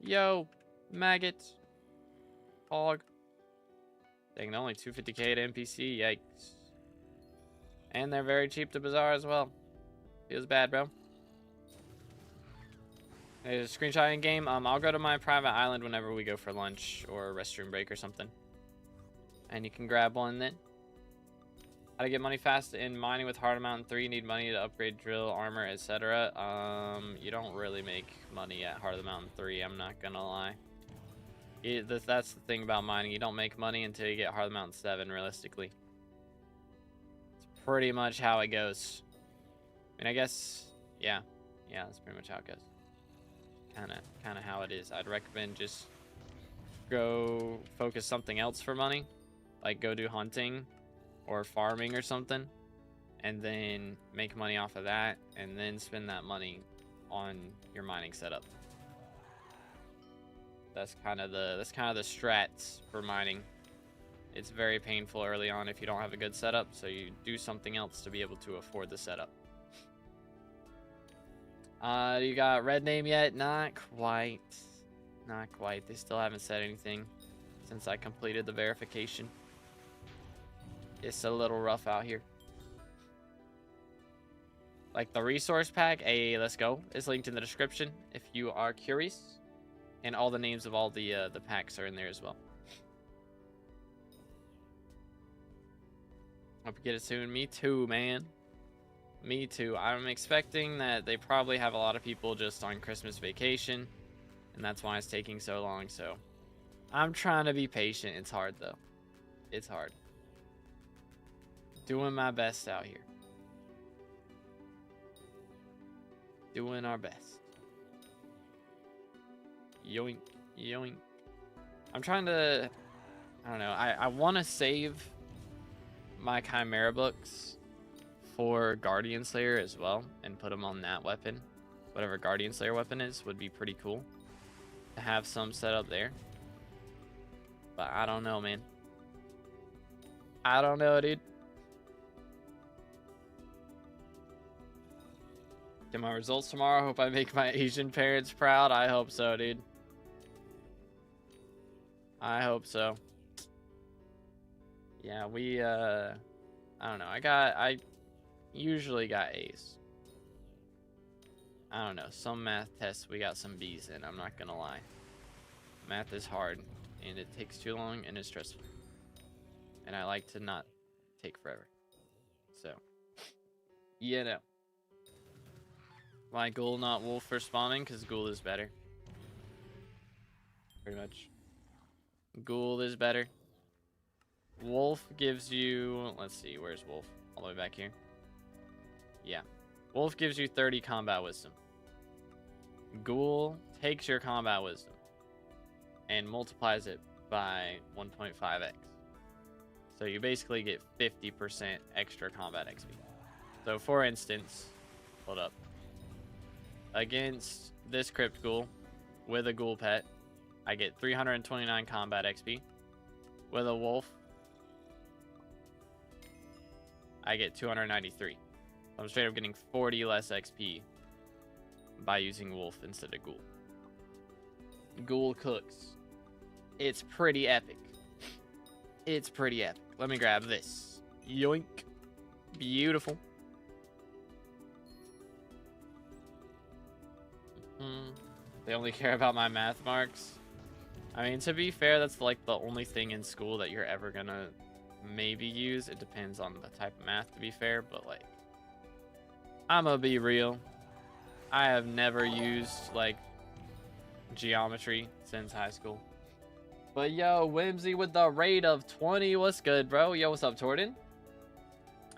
Yo, maggot. Hog. Dang, they're only 250k to NPC. Yikes. And they're very cheap to Bazaar as well. Feels bad, bro. There's a screenshot in game. I'll go to my private island whenever we go for lunch or a restroom break or something. And you can grab one then. How to get money fast in mining with Heart of Mountain 3. You need money to upgrade drill, armor, etc. You don't really make money at Heart of the Mountain 3. I'm not gonna lie. That's the thing about mining. You don't make money until you get Heart of the Mountain 7, realistically. It's pretty much how it goes. I mean, I guess, yeah, that's pretty much how it goes. Kind of how it is. I'd recommend just go focus something else for money, like go do hunting or farming or something, and then make money off of that, and then spend that money on your mining setup. That's kind of the strats for mining. It's very painful early on if you don't have a good setup, so you do something else to be able to afford the setup. You got red name yet? Not quite. Not quite. They still haven't said anything since I completed the verification. It's a little rough out here. Like the resource pack, hey, let's go, is linked in the description if you are curious. And all the names of all the packs are in there as well. Hope you get it soon. Me too, man. Me too. I'm expecting that they probably have a lot of people just on Christmas vacation, and that's why it's taking so long. So I'm trying to be patient. It's hard though. It's hard. Doing my best out here. Doing our best. Yoink, yoink. I'm trying to, I don't know. I want to save my Chimera books for Guardian Slayer as well and put them on that weapon. Whatever Guardian Slayer weapon is would be pretty cool to have some set up there. But I don't know, man. I don't know, dude. Get my results tomorrow. Hope I make my Asian parents proud. I hope so, dude. I hope so. Yeah, we I don't know. I usually got A's. I don't know. Some math tests we got some B's in. I'm not gonna lie. Math is hard and it takes too long and it's stressful. And I like to not take forever. So, you know. Why Ghoul not Wolf for spawning? Because Ghoul is better. Pretty much. Ghoul is better. Wolf gives you... Let's see, where's Wolf? All the way back here. Yeah. Wolf gives you 30 combat wisdom. Ghoul takes your combat wisdom and multiplies it by 1.5x. So you basically get 50% extra combat XP. So for instance, hold up. Against this Crypt Ghoul with a Ghoul pet, I get 329 combat XP. With a Wolf, I get 293. I'm straight up getting 40 less XP by using Wolf instead of Ghoul. Ghoul cooks. It's pretty epic. It's pretty epic. Let me grab this. Yoink. Beautiful. They only care about my math marks. I mean, to be fair, that's like the only thing in school that you're ever gonna maybe use. It depends on the type of math, to be fair, but like, I'm gonna be real. I have never used like geometry since high school. But yo, Whimsy with the rate of 20. What's good, bro? Yo, what's up, Torden?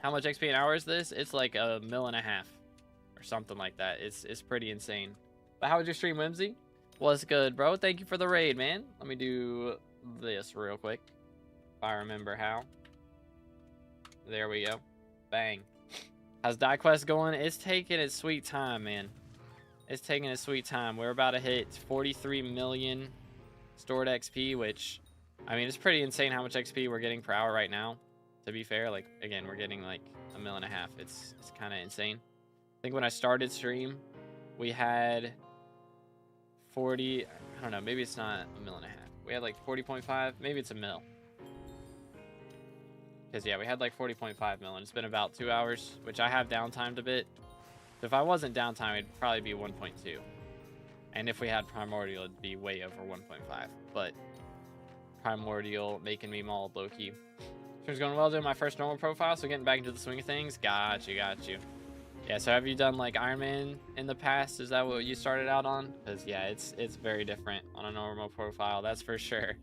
How much XP an hour is this? It's like 1.5 mil or something like that. It's pretty insane. But how would you stream, Whimsy? What's good, bro? Thank you for the raid, man. Let me do this real quick. If I remember how. There we go. Bang. How's Die Quest going? It's taking its sweet time, man. It's taking its sweet time. We're about to hit 43 million stored XP, which, I mean, it's pretty insane how much XP we're getting per hour right now. To be fair, like, again, we're getting like 1.5 million. It's kind of insane. I think when I started stream, we had 40, I don't know, maybe it's not 1.5 million. We had like 40.5, maybe it's a mil. Because, yeah, we had like 40.5 million. It's been about 2 hours, which I have downtimed a bit. So if I wasn't downtime, it'd probably be 1.2. And if we had Primordial, it'd be way over 1.5. But Primordial making me mauled low-key. Stream's going well, doing my first normal profile, so getting back into the swing of things. Got you. Yeah, so have you done like Iron Man in the past? Is that what you started out on? Because, yeah, it's very different on a normal profile, that's for sure.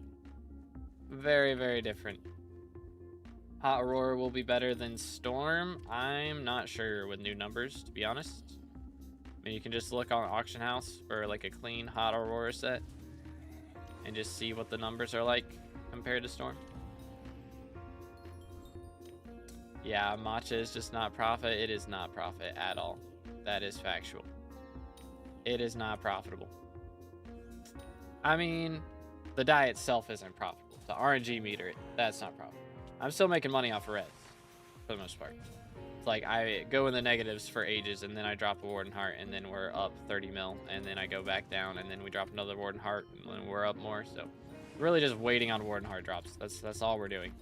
Very, very different. Hot Aurora will be better than Storm. I'm not sure with new numbers, to be honest. I mean, you can just look on Auction House for like a clean Hot Aurora set and just see what the numbers are like compared to Storm. Yeah, matcha is just not profit. It is not profit at all. That is factual. It is not profitable. I mean, the dye itself isn't profitable. The RNG meter, that's not profitable. I'm still making money off of reds, for the most part. It's like, I go in the negatives for ages, and then I drop a Warden Heart, and then we're up 30 mil, and then I go back down, and then we drop another Warden Heart, and then we're up more, so really just waiting on Warden Heart drops. That's all we're doing.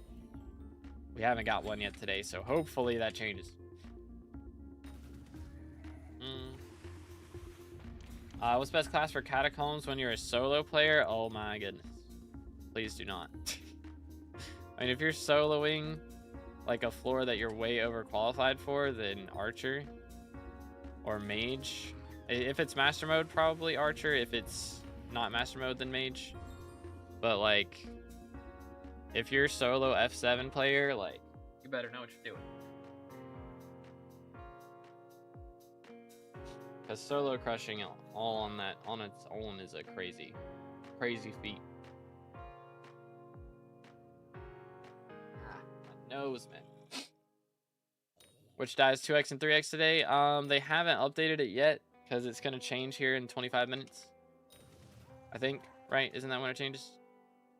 We haven't got one yet today, so hopefully that changes. What's best class for Catacombs when you're a solo player? Oh my goodness. Please do not. I mean, if you're soloing like a floor that you're way overqualified for, then Archer or Mage. If it's Master Mode, probably Archer. If it's not Master Mode, then Mage. But like, if you're solo F7 player, like, you better know what you're doing. Because solo crushing all on that on its own is a crazy feat. My nose, man. Which dies 2x and 3x today? They haven't updated it yet because it's gonna change here in 25 minutes. I think, right? Isn't that when it changes?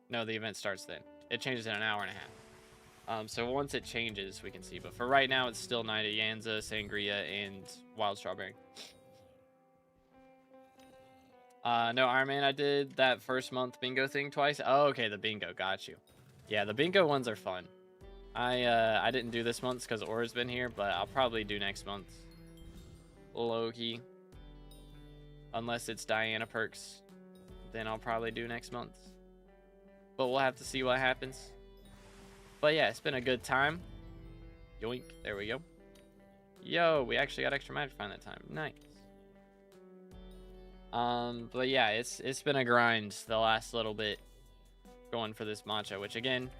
No, the event starts then. It changes in an hour and a half. So once it changes, we can see. But for right now, it's still Night of Yanza, Sangria, and Wild Strawberry. No, Iron Man, I did that first month bingo thing twice. Oh, okay, the bingo, got you. Yeah, the bingo ones are fun. I didn't do this month because Aura's been here, but I'll probably do next month. Low-key. Unless it's Diana perks, then I'll probably do next month. But we'll have to see what happens. But yeah, it's been a good time. Yoink, there we go. Yo, we actually got extra magic find that time. Nice. But yeah, it's been a grind the last little bit going for this matcha, which again,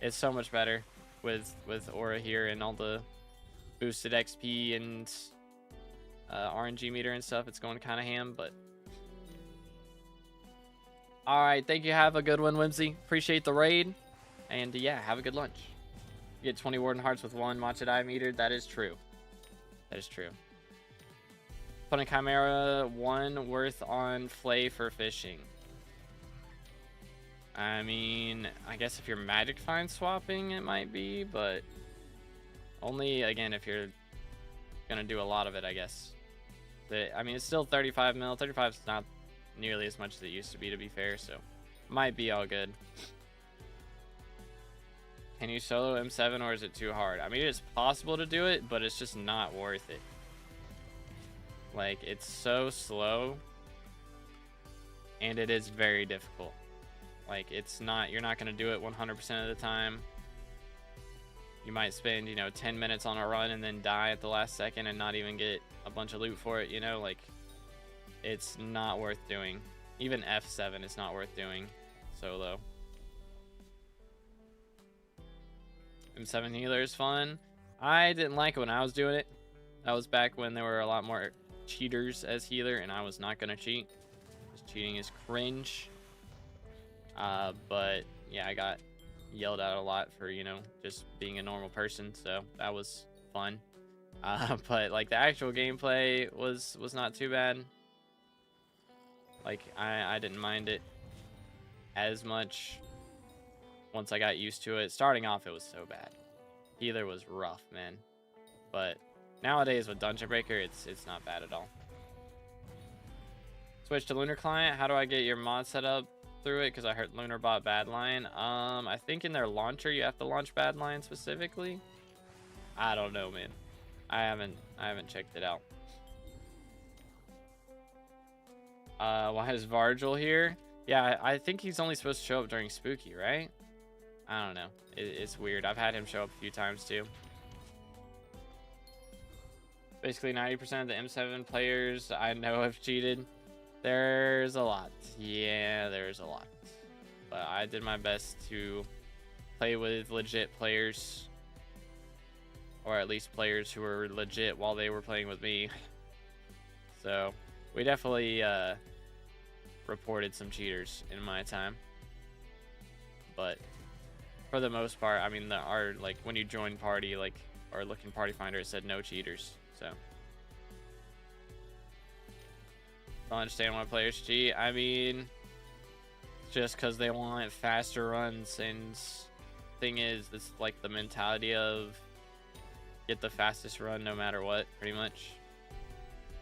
is so much better with Aura here and all the boosted XP and RNG meter and stuff. It's going kind of ham, but all right, thank you. Have a good one, Whimsy. Appreciate the raid, and yeah, have a good lunch. You get 20 Warden Hearts with 1 matcha dye meter. That is true. That is true. Put a Chimera 1 worth on Flay for fishing. I mean, I guess if you're magic find swapping, it might be, but only, again, if you're gonna do a lot of it, I guess. But, I mean, it's still 35 mil. 35 is not nearly as much as it used to be fair, so might be all good. Can you solo M7 or is it too hard? I mean, it's possible to do it, but it's just not worth it. Like, it's so slow, and it is very difficult. Like, it's not, you're not going to do it 100% of the time. You might spend, 10 minutes on a run and then die at the last second and not even get a bunch of loot for it, like, it's not worth doing. Even F7 is not worth doing solo. M7 healer is fun. I didn't like it when I was doing it. That was back when there were a lot more cheaters as healer, and I was not going to cheat. Just cheating is cringe. But yeah, I got yelled at a lot for, you know, just being a normal person, so that was fun. But like the actual gameplay was not too bad. Like I didn't mind it as much once I got used to it. Starting off, it was so bad. Healer was rough, man. But nowadays with Dungeon Breaker, it's not bad at all. Switch to Lunar Client. How do I get your mod set up through it? Because I heard Lunar bought Badline. I think in their launcher you have to launch Badline specifically. I don't know, man. I haven't checked it out. Why is Vargil here? Yeah, I think he's only supposed to show up during Spooky, right? I don't know. It's weird. I've had him show up a few times too. Basically 90% of the M7 players I know have cheated. There's a lot. Yeah, there's a lot. But I did my best to play with legit players. Or at least players who were legit while they were playing with me. So, we definitely reported some cheaters in my time. But for the most part, I mean, like when you join party, like, or look in Party Finder, it said no cheaters. So, don't understand why players cheat. I mean, just because they want faster runs, and thing is, it's like the mentality of get the fastest run no matter what, pretty much.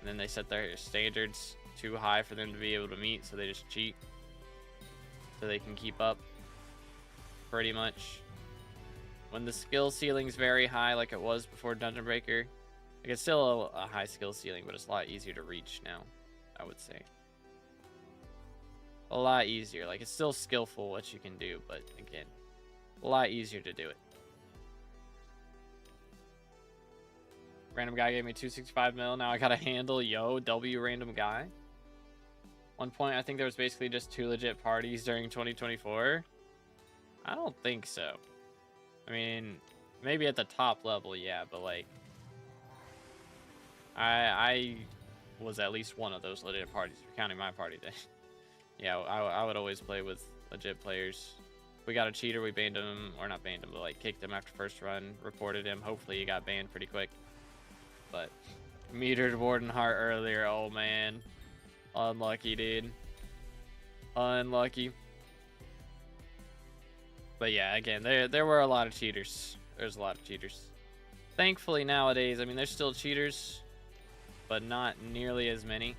And then they set their standards too high for them to be able to meet, so they just cheat so they can keep up, pretty much. When the skill ceiling's very high, like it was before Dungeon Breaker, like it's still a high skill ceiling, but it's a lot easier to reach now, I would say. A lot easier. Like, it's still skillful what you can do, but again, a lot easier to do it. Random guy gave me 265 mil. Now I gotta handle YoGoU random guy. One point, I think there was basically just 2 legit parties during 2024. I don't think so. I mean, maybe at the top level, yeah, but like, I was at least one of those legit parties, counting my party day. Yeah, I would always play with legit players. We got a cheater, we banned him, or not banned him, but like kicked him after first run, reported him. Hopefully he got banned pretty quick. But metered Warden Heart earlier, oh man. Unlucky, dude. Unlucky. But yeah, again, there were a lot of cheaters. There's a lot of cheaters. Thankfully nowadays, I mean, there's still cheaters, but not nearly as many.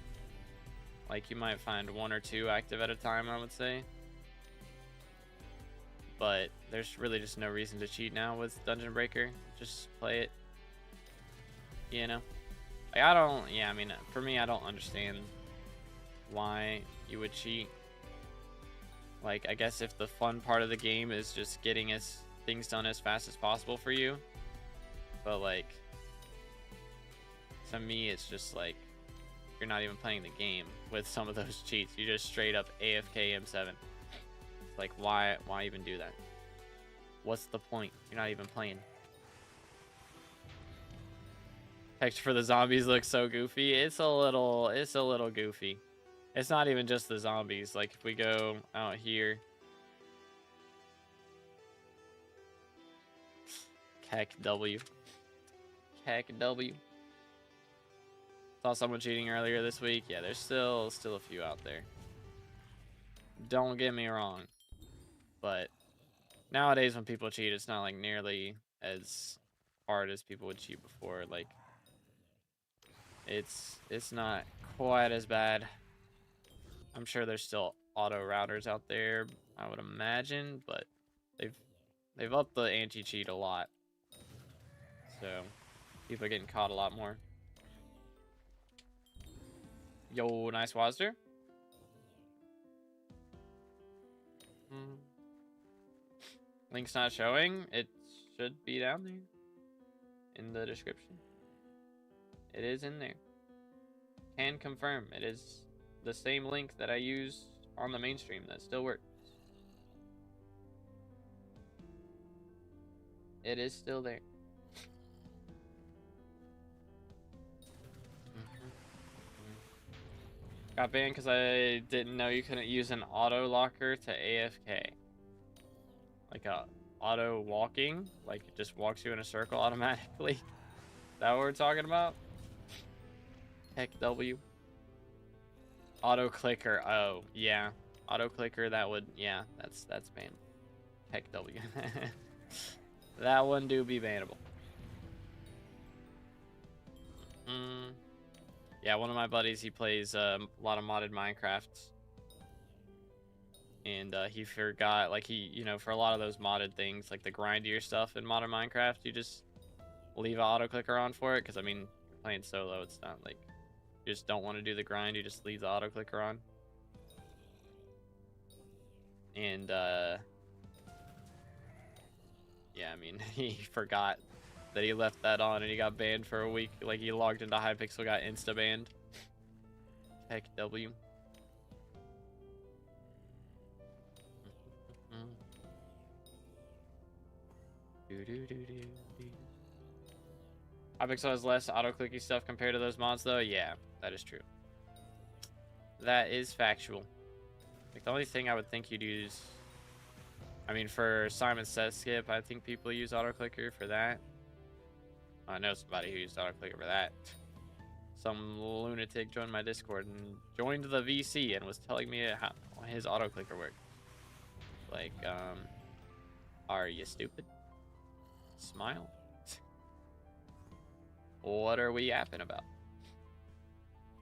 Like, you might find 1 or 2 active at a time, I would say. But there's really just no reason to cheat now with Dungeon Breaker. Just play it. You know? Like, I mean, for me, I don't understand why you would cheat. Like, I guess if the fun part of the game is just getting things done as fast as possible for you. But, like, to me, it's just like, you're not even playing the game with some of those cheats. You just straight up AFK M7. Like, why even do that? What's the point? You're not even playing. Texture for the zombies looks so goofy. It's a little goofy. It's not even just the zombies. Like, if we go out here, KEKW. Saw someone cheating earlier this week. Yeah, there's still a few out there. Don't get me wrong, but nowadays when people cheat, it's not like nearly as hard as people would cheat before. Like, it's not quite as bad. I'm sure there's still auto routers out there, I would imagine, but they've upped the anti-cheat a lot, so people are getting caught a lot more. Yo, nice Wazder. Link's not showing. It should be down there in the description. It is in there. Can confirm it is the same link that I use on the mainstream that still works. It is still there. Got banned because I didn't know you couldn't use an auto locker to AFK. Like a auto walking, like it just walks you in a circle automatically. Is that what we're talking about? Heck W. Auto clicker. Oh yeah, auto clicker. That would, yeah. That's banned. Heck W. That one do be bannable. Yeah, one of my buddies, he plays a lot of modded Minecraft. And he forgot, like, for a lot of those modded things, like the grindier stuff in modern Minecraft, you just leave an auto clicker on for it. Because, I mean, you're playing solo, it's not like you just don't want to do the grind, you just leave the auto clicker on. And, yeah, I mean, he forgot that he left that on and he got banned for a week. Like, he logged into Hypixel, got insta-banned. Heck W. Hypixel has less auto-clicky stuff compared to those mods, though. Yeah, that is true. That is factual. Like, the only thing I would think you'd use... I mean, for Simon Says Skip, I think people use auto-clicker for that. I know somebody who used auto-clicker for that. Some lunatic joined my Discord and joined the VC and was telling me how his auto-clicker worked. Like, are you stupid? Smile? What are we yapping about?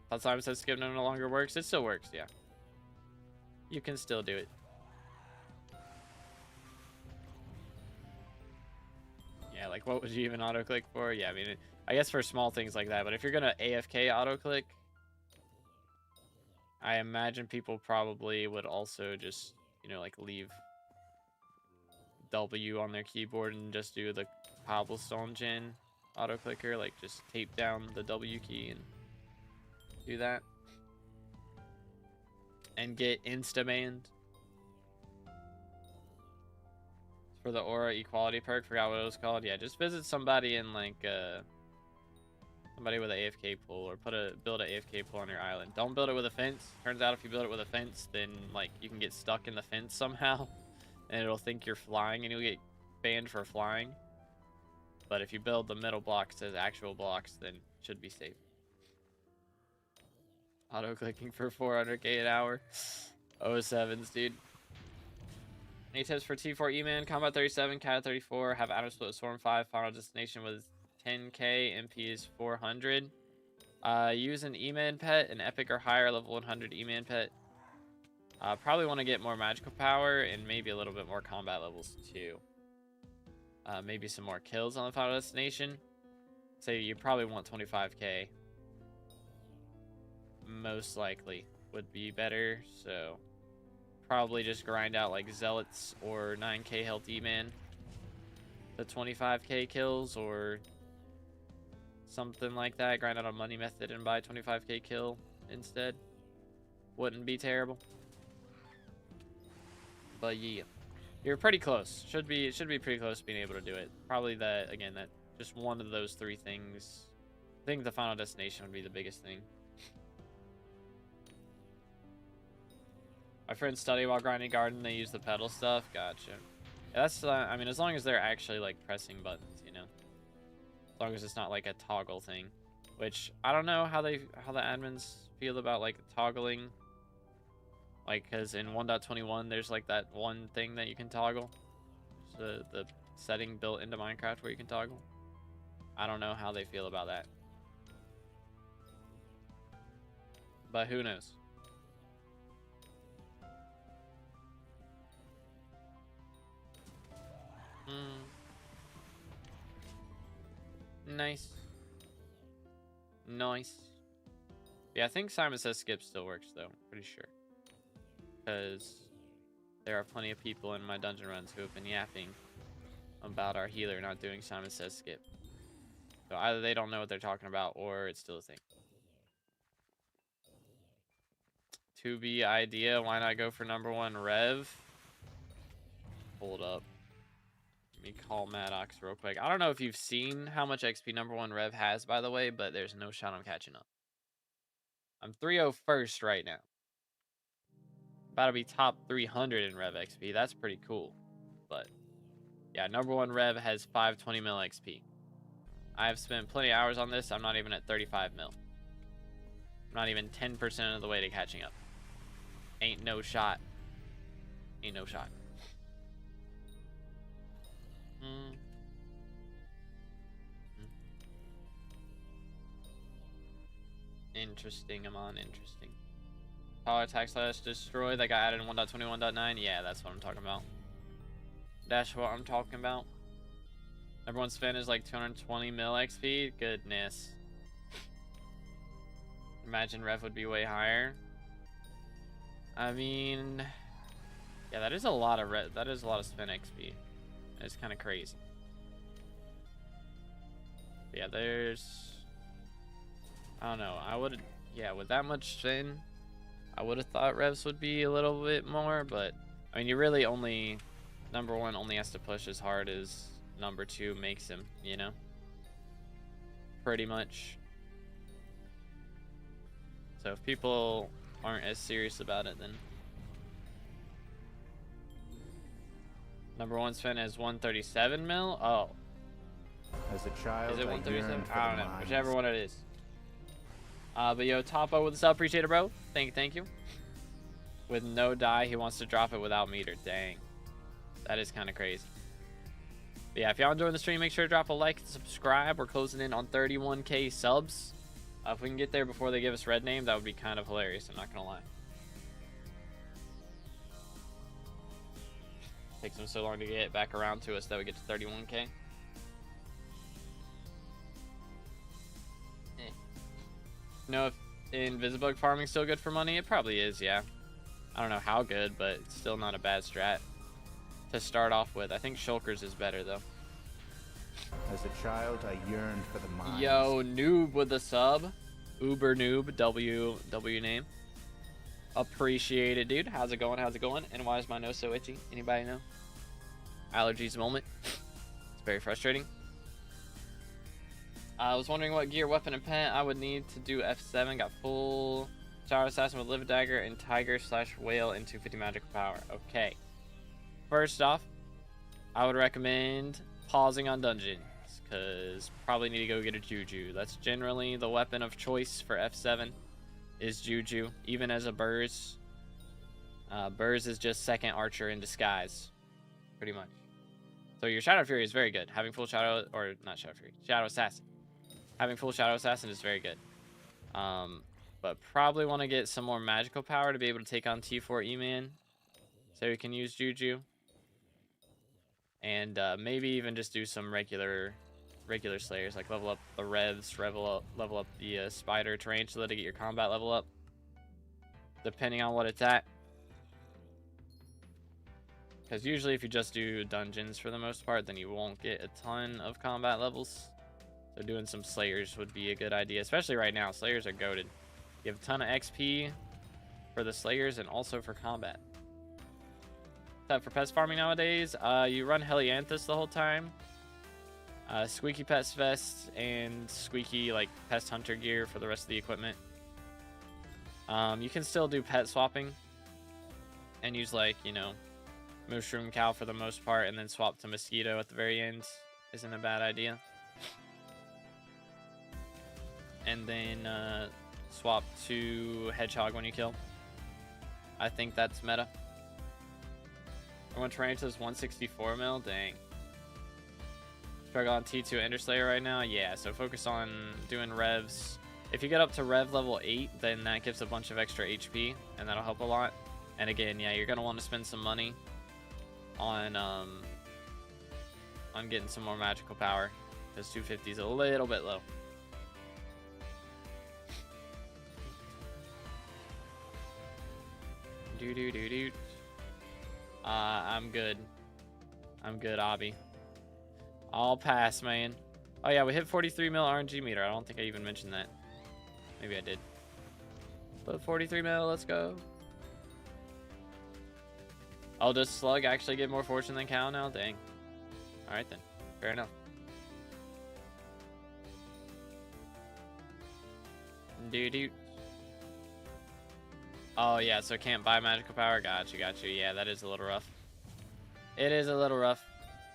Thought Simon Says Skip no longer works. It still works, yeah. You can still do it. Yeah, like what would you even auto-click for? Yeah, I mean, I guess for small things like that. But if you're going to AFK auto-click, I imagine people probably would also just, like leave W on their keyboard and just do the cobblestone gen auto-clicker. Like just tape down the W key and do that. And get insta-banned. For the aura equality perk, forgot what it was called. Yeah, just visit somebody in like somebody with an AFK pool, or build an AFK pool on your island. Don't build it with a fence. Turns out if you build it with a fence, then like you can get stuck in the fence somehow, and it'll think you're flying, and you'll get banned for flying. But if you build the middle blocks as actual blocks, then it should be safe. Auto clicking for 400k an hour. 07s, dude. Any tips for T4 E-Man? Combat 37, Cat 34, have Atom Split Storm 5, Final Destination with 10k, MP is 400. Use an E-Man pet, an epic or higher level 100 E-Man pet. Probably want to get more magical power and maybe a little bit more combat levels too. Maybe some more kills on the Final Destination. Say you probably want 25k. Most likely would be better, so... Probably just grind out like Zealots or 9k health E-Man. The 25k kills or something like that. Grind out a money method and buy 25k kill instead. Wouldn't be terrible. But yeah. You're pretty close. Should be pretty close to being able to do it. Probably that, again, that just one of those three things. I think the Final Destination would be the biggest thing. My friends study while grinding garden. They use the pedal stuff. Gotcha. Yeah, that's, I mean, as long as they're actually, like, pressing buttons, As long as it's not, like, a toggle thing. Which, I don't know how the admins feel about, like, toggling. Like, because in 1.21, there's, like, that one thing that you can toggle. The setting built into Minecraft where you can toggle. I don't know how they feel about that. But who knows? Nice. Nice. Yeah, I think Simon Says Skip still works, though. Pretty sure. Because there are plenty of people in my dungeon runs who have been yapping about our healer not doing Simon Says Skip. So either they don't know what they're talking about, or it's still a thing. 2B idea, why not go for #1 Rev? Hold up. Let me call Maddox real quick. I don't know if you've seen how much XP #1 Rev has, by the way, but there's no shot I'm catching up. I'm 301st right now. About to be top 300 in Rev XP. That's pretty cool. But yeah, number 1 Rev has 520 mil XP. I've spent plenty of hours on this. I'm not even at 35 mil. I'm not even 10% of the way to catching up. Ain't no shot. Ain't no shot. Interesting, I'm on interesting. Power attack slash destroy that got added in 1.21.9. Yeah, that's what I'm talking about. That's what I'm talking about. Everyone's spin is like 220 mil XP. Goodness. Imagine Rev would be way higher. I mean, yeah, that is a lot of Rev. That is a lot of spin XP. It's kind of crazy. But yeah, there's. I don't know. I would, yeah, with that much spin, I would have thought Revs would be a little bit more, but I mean, you really only, number 1 only has to push as hard as number 2 makes him, you know? Pretty much. So if people aren't as serious about it, then. Number 1 spin is 137 mil? Oh. As a child, is it 137? I don't know. Whichever one it is. But yo, Topo with the sub, appreciate it, bro. Thank you. With no die, he wants to drop it without meter. Dang. That is kind of crazy. But yeah, if y'all enjoying the stream, make sure to drop a like and subscribe. We're closing in on 31K subs. If we can get there before they give us red name, that would be kind of hilarious. I'm not going to lie. Takes them so long to get back around to us that we get to 31K. You know, if Invisibug farming still good for money? It probably is, yeah. I don't know how good, but it's still not a bad strat to start off with. I think Shulkers is better, though. As a child, I yearned for the mines. Yo, Noob with the sub. Uber Noob, W name. Appreciate it, dude. How's it going? How's it going? And why is my nose so itchy? Anybody know? Allergies moment. It's very frustrating. I was wondering what gear, weapon, and pet I would need to do F7. Got full Shadow Assassin with Live Dagger and Tiger / Whale and 250 magical power. Okay. First off, I would recommend pausing on dungeons, because probably need to go get a Juju. That's generally the weapon of choice for F7 is Juju, even as a Burrs. Burrs is just second archer in disguise, pretty much. So your Shadow Fury is very good. Having full Shadow, or not Shadow Fury, Shadow Assassin. Having full Shadow Assassin is very good. But probably want to get some more magical power to be able to take on T4 E-Man. So you can use Juju. And maybe even just do some regular Slayers, like level up the Revs, level up the Spider Tarantula to get your combat level up. Depending on what it's at. Because usually if you just do dungeons for the most part, then you won't get a ton of combat levels. So doing some Slayers would be a good idea, especially right now. Slayers are goated. You have a ton of XP for the Slayers and also for combat. For pest farming nowadays, you run Helianthus the whole time. Squeaky Pest Vest and Squeaky like Pest Hunter gear for the rest of the equipment. You can still do pet swapping and use like, you know, Mushroom Cow for the most part, and then swap to Mosquito at the very end. Isn't a bad idea. And then swap to Hedgehog when you kill. I think that's meta. I want Tarantula's 164 mil. Dang. Struggle on T2 Ender Slayer right now. Yeah, so focus on doing revs. If you get up to rev level 8, then that gives a bunch of extra HP, and that'll help a lot. And again, yeah, you're gonna want to spend some money on getting some more magical power, because 250 is a little bit low. I'm good. I'm good, Obby. I'll pass, man. Oh yeah, we hit 43 mil RNG meter. I don't think I even mentioned that. Maybe I did. But 43 mil, let's go. Oh, does Slug actually get more fortune than Cow now? Dang. Alright then. Fair enough. Dude. Oh, yeah, so can't buy magical power? Got you. Yeah, that is a little rough. It is a little rough.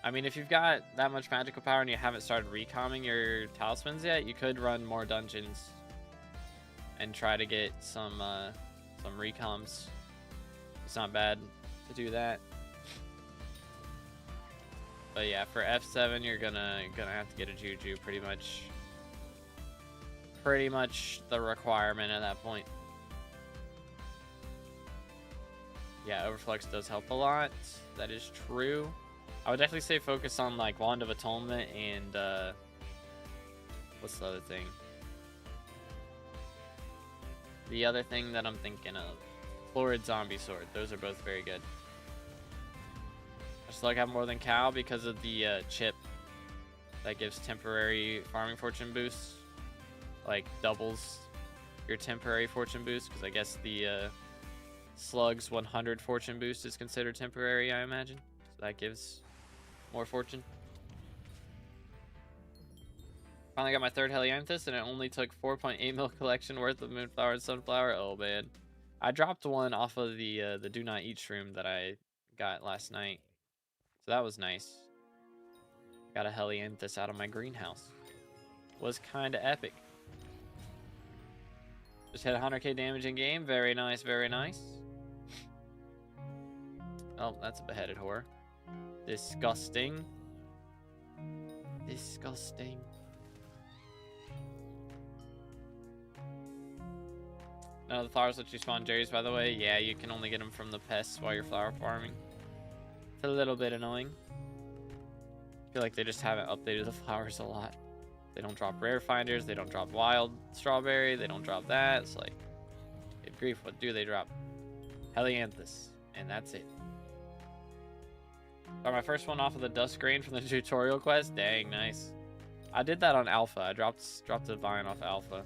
I mean, if you've got that much magical power and you haven't started recomming your talismans yet, you could run more dungeons and try to get some recoms. It's not bad to do that. But yeah, for F7, you're gonna have to get a Juju, pretty much the requirement at that point. Yeah, Overflux does help a lot. That is true. I would definitely say focus on like Wand of Atonement and what's the other thing? The other thing that I'm thinking of, Florid Zombie Sword. Those are both very good. I just like have more than Cow because of the chip that gives temporary farming fortune boosts, like doubles your temporary fortune boost. Because I guess the Slug's 100 fortune boost is considered temporary, I imagine. So that gives more fortune. Finally got my third Helianthus, and it only took 4.8 mil collection worth of Moonflower and Sunflower. Oh man, I dropped one off of the Do Not Eat shroom that I got last night, so that was nice. Got a Helianthus out of my greenhouse. Was kind of epic. Just hit 100k damage in game. Very nice, very nice. Oh, that's a beheaded whore. Disgusting. Disgusting. No, the flowers let you spawn Jerry's, by the way. Yeah, you can only get them from the pests while you're flower farming. It's a little bit annoying. I feel like they just haven't updated the flowers a lot. They don't drop rare finders. They don't drop wild strawberry. They don't drop that. It's like, good grief, what do they drop? Helianthus. And that's it. Got my first one off of the Dusk Grain from the tutorial quest. Dang, nice. I did that on Alpha. I dropped the vine off Alpha.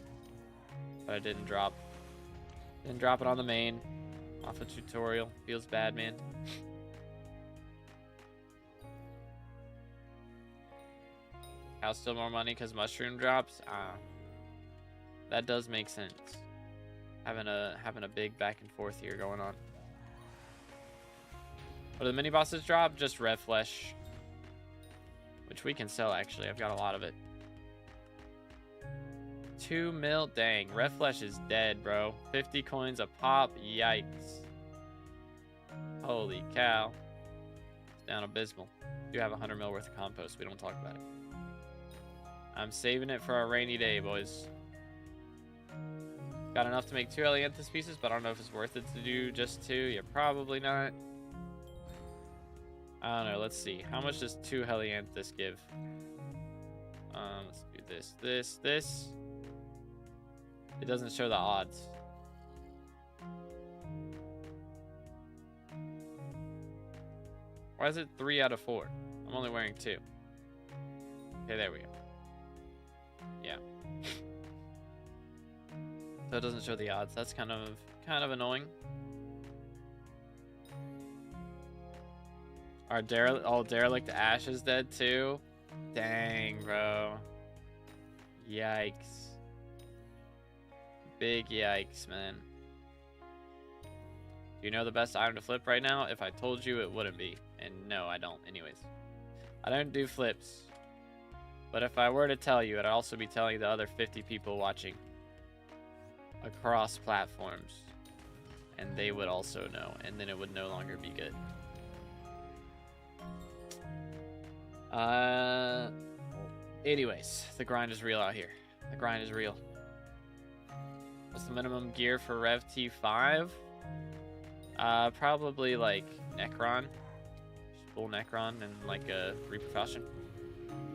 But I didn't drop it on the main. Off a tutorial. Feels bad, man. How's still more money because mushroom drops? That does make sense. Having a big back and forth here going on. What do the mini bosses drop? Just red flesh, which we can sell actually. I've got a lot of it. 2 mil. Dang, red flesh is dead, bro. 50 coins a pop. Yikes. Holy cow. It's down abysmal. Do have 100 mil worth of compost. We don't talk about it. I'm saving it for a rainy day, boys. Got enough to make 2 Helianthus pieces, but I don't know if it's worth it to do just 2. Yeah, probably not. I don't know. Let's see. How much does 2 Helianthus give? Let's do this. It doesn't show the odds. Why is it 3 out of 4? I'm only wearing 2. Okay, there we go. Yeah. So it doesn't show the odds. That's kind of annoying. Our Derelict Ash is dead too. Dang, bro. Yikes. Big yikes, man. Do you know the best item to flip right now? If I told you, it wouldn't be. And no, I don't. Anyways. I don't do flips. But if I were to tell you, I'd also be telling the other 50 people watching across platforms. And they would also know. And then it would no longer be good. Anyways, the grind is real out here. The grind is real. What's the minimum gear for Rev T5? Probably like Necron. Just full Necron and like a Refraction.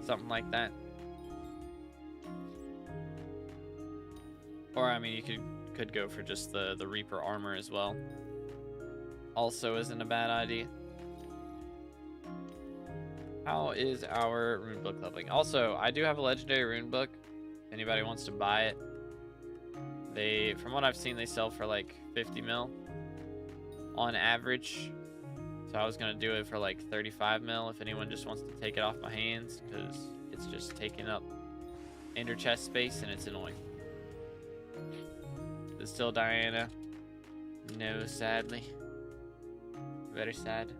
Something like that. Or I mean, you could go for just the Reaper armor as well. Also isn't a bad idea. How is our runebook leveling? Also, I do have a legendary runebook. If anybody wants to buy it. From what I've seen, they sell for like 50 mil on average. So I was gonna do it for like 35 mil if anyone just wants to take it off my hands, because it's just taking up ender chest space and it's annoying. It's still Diana. No, sadly. Very sad.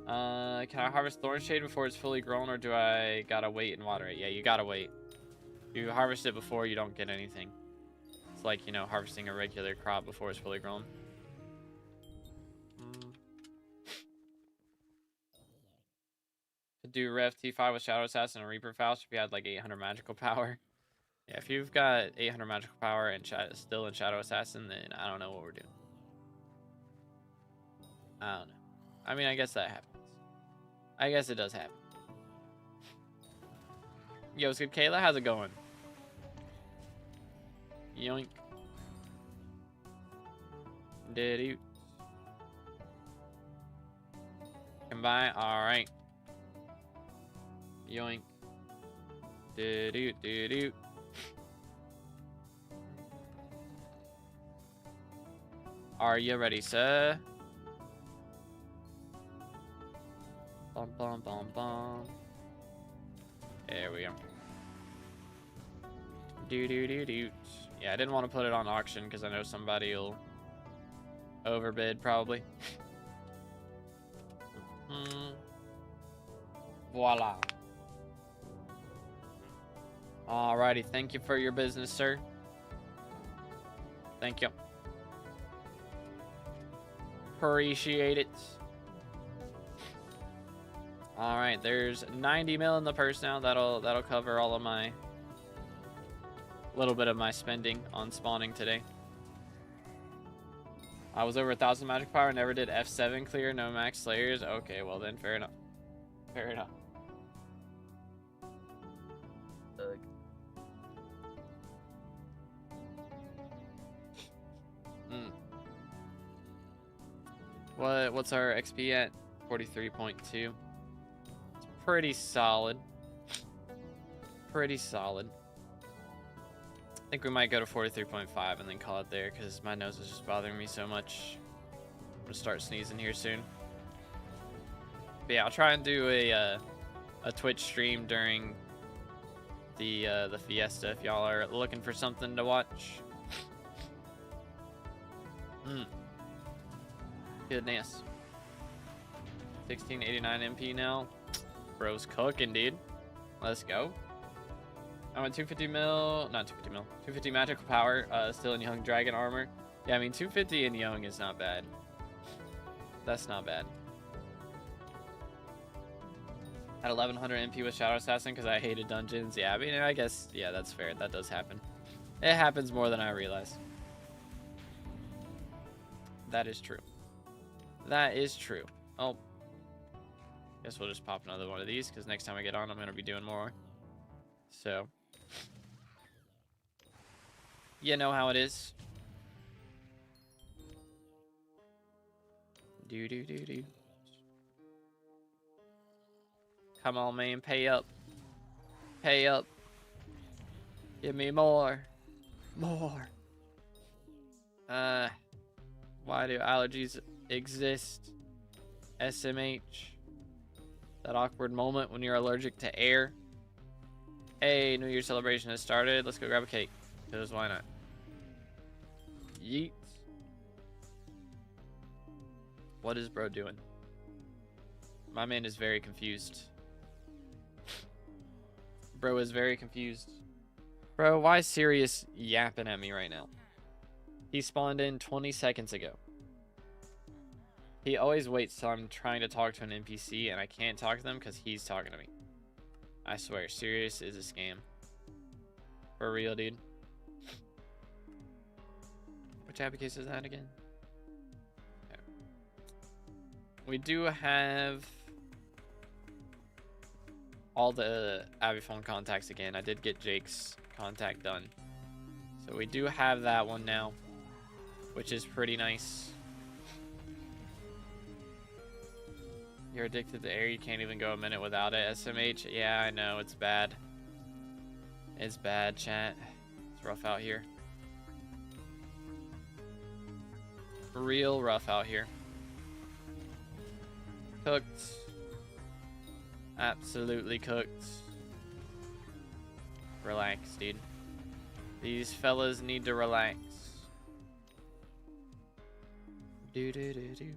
Can I harvest thorn shade before it's fully grown, or do I gotta wait and water it? Yeah, you gotta wait. You harvest it before, you don't get anything. It's like, you know, harvesting a regular crop before it's fully grown. To do Rev T5 with Shadow Assassin and Reaper Faust if you had like 800 magical power. Yeah, if you've got 800 magical power and still in Shadow Assassin, then I don't know what we're doing. I don't know. I mean, I guess that happens. I guess it does happen. Yo, what's good, Kayla? How's it going? Yoink. Did you? Combine. Alright. Yoink. Did you? Are you ready, sir? Bum, bum, bum, bum. There we go. Do. Yeah, I didn't want to put it on auction because I know somebody will overbid probably. Voila. Alrighty, thank you for your business, sir. Thank you. Appreciate it. All right, there's 90 mil in the purse now. That'll cover all of my little bit of my spending on spawning today. I was over 1,000 magic power. Never did F7 clear. No max slayers. Okay, well then, fair enough. Fair enough. What's our XP at? 43.2. It's pretty solid. Pretty solid. I think we might go to 43.5 and then call it there because my nose is just bothering me so much. I'm gonna start sneezing here soon. But yeah, I'll try and do a Twitch stream during the fiesta if y'all are looking for something to watch. Goodness. 1689 MP now. Bro's cooking, dude. Let's go. I'm at 250 mil, not 250 mil, 250 magical power, still in Young Dragon armor. Yeah, I mean, 250 in Young is not bad. That's not bad. At 1100 MP with Shadow Assassin because I hated dungeons. Yeah, I mean, I guess, yeah, that's fair. That does happen. It happens more than I realize. That is true. That is true. Oh. Guess we'll just pop another one of these because next time I get on, I'm going to be doing more. So. You know how it is. Do. Come on, man. Pay up. Pay up. Give me more. More. Why do allergies exist? SMH. That awkward moment when you're allergic to air. Hey, New Year's celebration has started. Let's go grab a cake. Because why not? Yeet. What is bro doing? My man is very confused. Bro is very confused. Bro, why is Sirius yapping at me right now? He spawned in 20 seconds ago. He always waits till I'm trying to talk to an NPC and I can't talk to them because he's talking to me. I swear, Sirius is a scam. For real, dude. Which application is that again? Okay. We do have all the Aviphone contacts again. I did get Jake's contact done. So we do have that one now, which is pretty nice. You're addicted to air. You can't even go a minute without it. SMH. Yeah, I know. It's bad. It's bad, chat. It's rough out here. Real rough out here. Cooked. Absolutely cooked. Relax, dude. These fellas need to relax. Do do do do.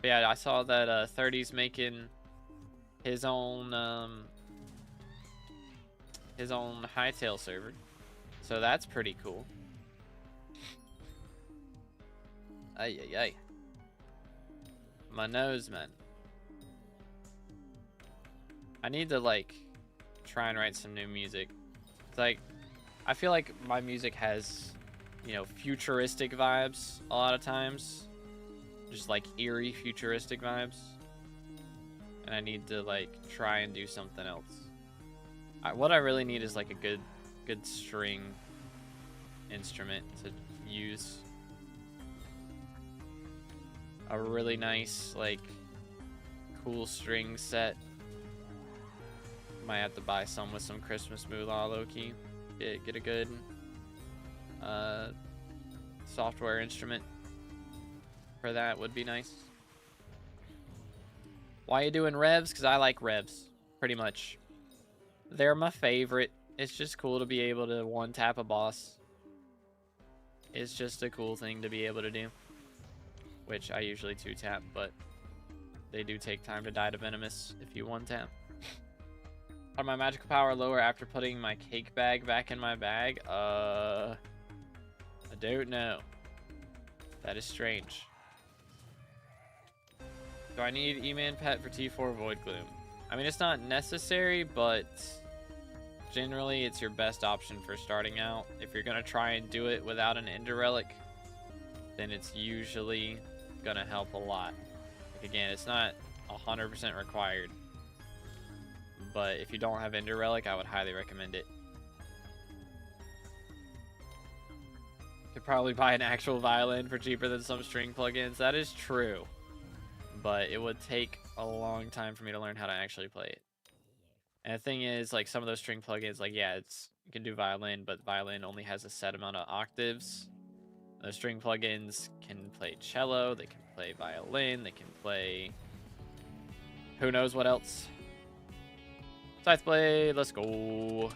But yeah, I saw that 30's making his own Hightail server, so that's pretty cool. Ay ay ay. My nose, man. I need to like try and write some new music. It's like I feel like my music has, you know, futuristic vibes a lot of times. Just like eerie futuristic vibes. And I need to like try and do something else. What I really need is like a good string instrument to use. A really nice like cool string set. Might have to buy some with some Christmas moolah low-key. Get a good software instrument for that would be nice. Why are you doing revs? Because I like revs, pretty much. They're my favorite. It's just cool to be able to one-tap a boss. It's just a cool thing to be able to do. Which I usually two-tap, but they do take time to die to Venomous if you one-tap. Are my magical power lower after putting my cake bag back in my bag? I don't know. That is strange. Do I need E-Man Pet for T4 Void Gloom? I mean, it's not necessary, but generally it's your best option for starting out. If you're going to try and do it without an Ender Relic, then it's usually going to help a lot. Like, again, it's not 100% required. But if you don't have Ender Relic, I would highly recommend it. Could probably buy an actual violin for cheaper than some string plugins. That is true. But it would take a long time for me to learn how to actually play it. And the thing is, like, some of those string plugins, like, yeah, you can do violin, but violin only has a set amount of octaves. Those string plugins can play cello, they can play violin, they can play who knows what else. Scythe Blade, let's go.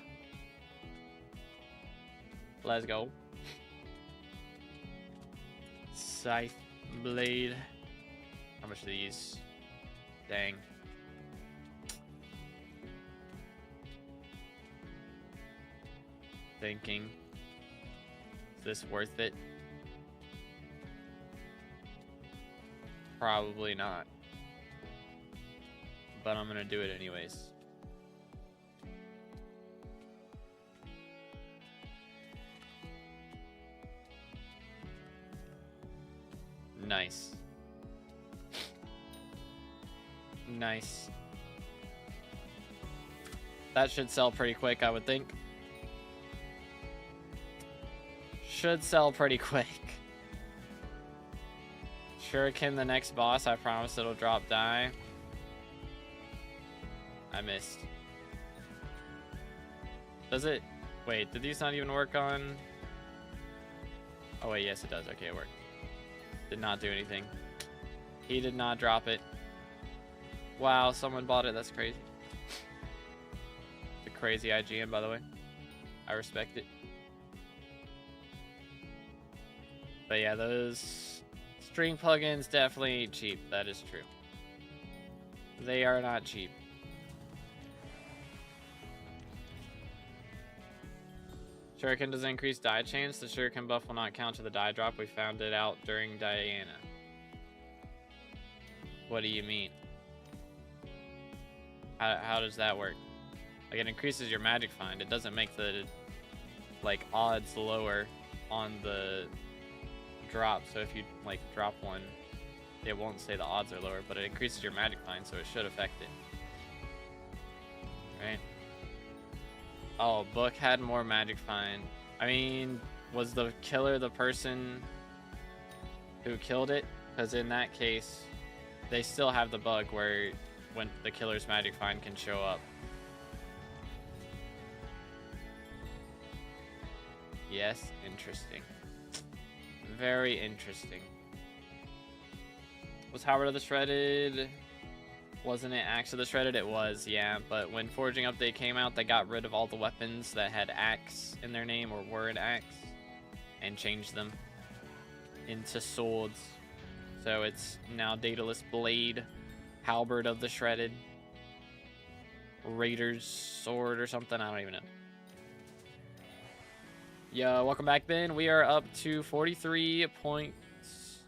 Let's go. Scythe Blade. How much are these? Dang. Thinking. Is this worth it? Probably not. But I'm gonna do it anyways. Nice. Nice. That should sell pretty quick, I would think. Should sell pretty quick. Shuriken, the next boss. I promise it'll drop die. I missed. Does it? Wait, did these not even work on? Oh wait, yes it does. Okay, it worked. Did not do anything. He did not drop it. Wow, someone bought it. That's crazy. It's a crazy IGN, by the way. I respect it. But yeah, those string plugins definitely cheap. That is true. They are not cheap. Shuriken does increase die chains. The Shuriken buff will not count to the die drop. We found it out during Diana. What do you mean? How does that work? Like, it increases your magic find. It doesn't make the, like, odds lower on the drop. So if you, like, drop one, it won't say the odds are lower, but it increases your magic find, so it should affect it. Right? Oh, Book had more magic find. I mean, was the killer the person who killed it? Because in that case, they still have the bug where when the killer's magic find can show up. Yes, interesting. Very interesting. Was Howard of the Shredded? Wasn't it Axe of the Shredded? It was, yeah. But when Forging Update came out, they got rid of all the weapons that had Axe in their name or were an Axe and changed them. into swords. So it's now Daedalus Blade, Halberd of the Shredded, Raider's Sword or something. I don't even know. Yeah, welcome back, Ben. We are up to 43 points.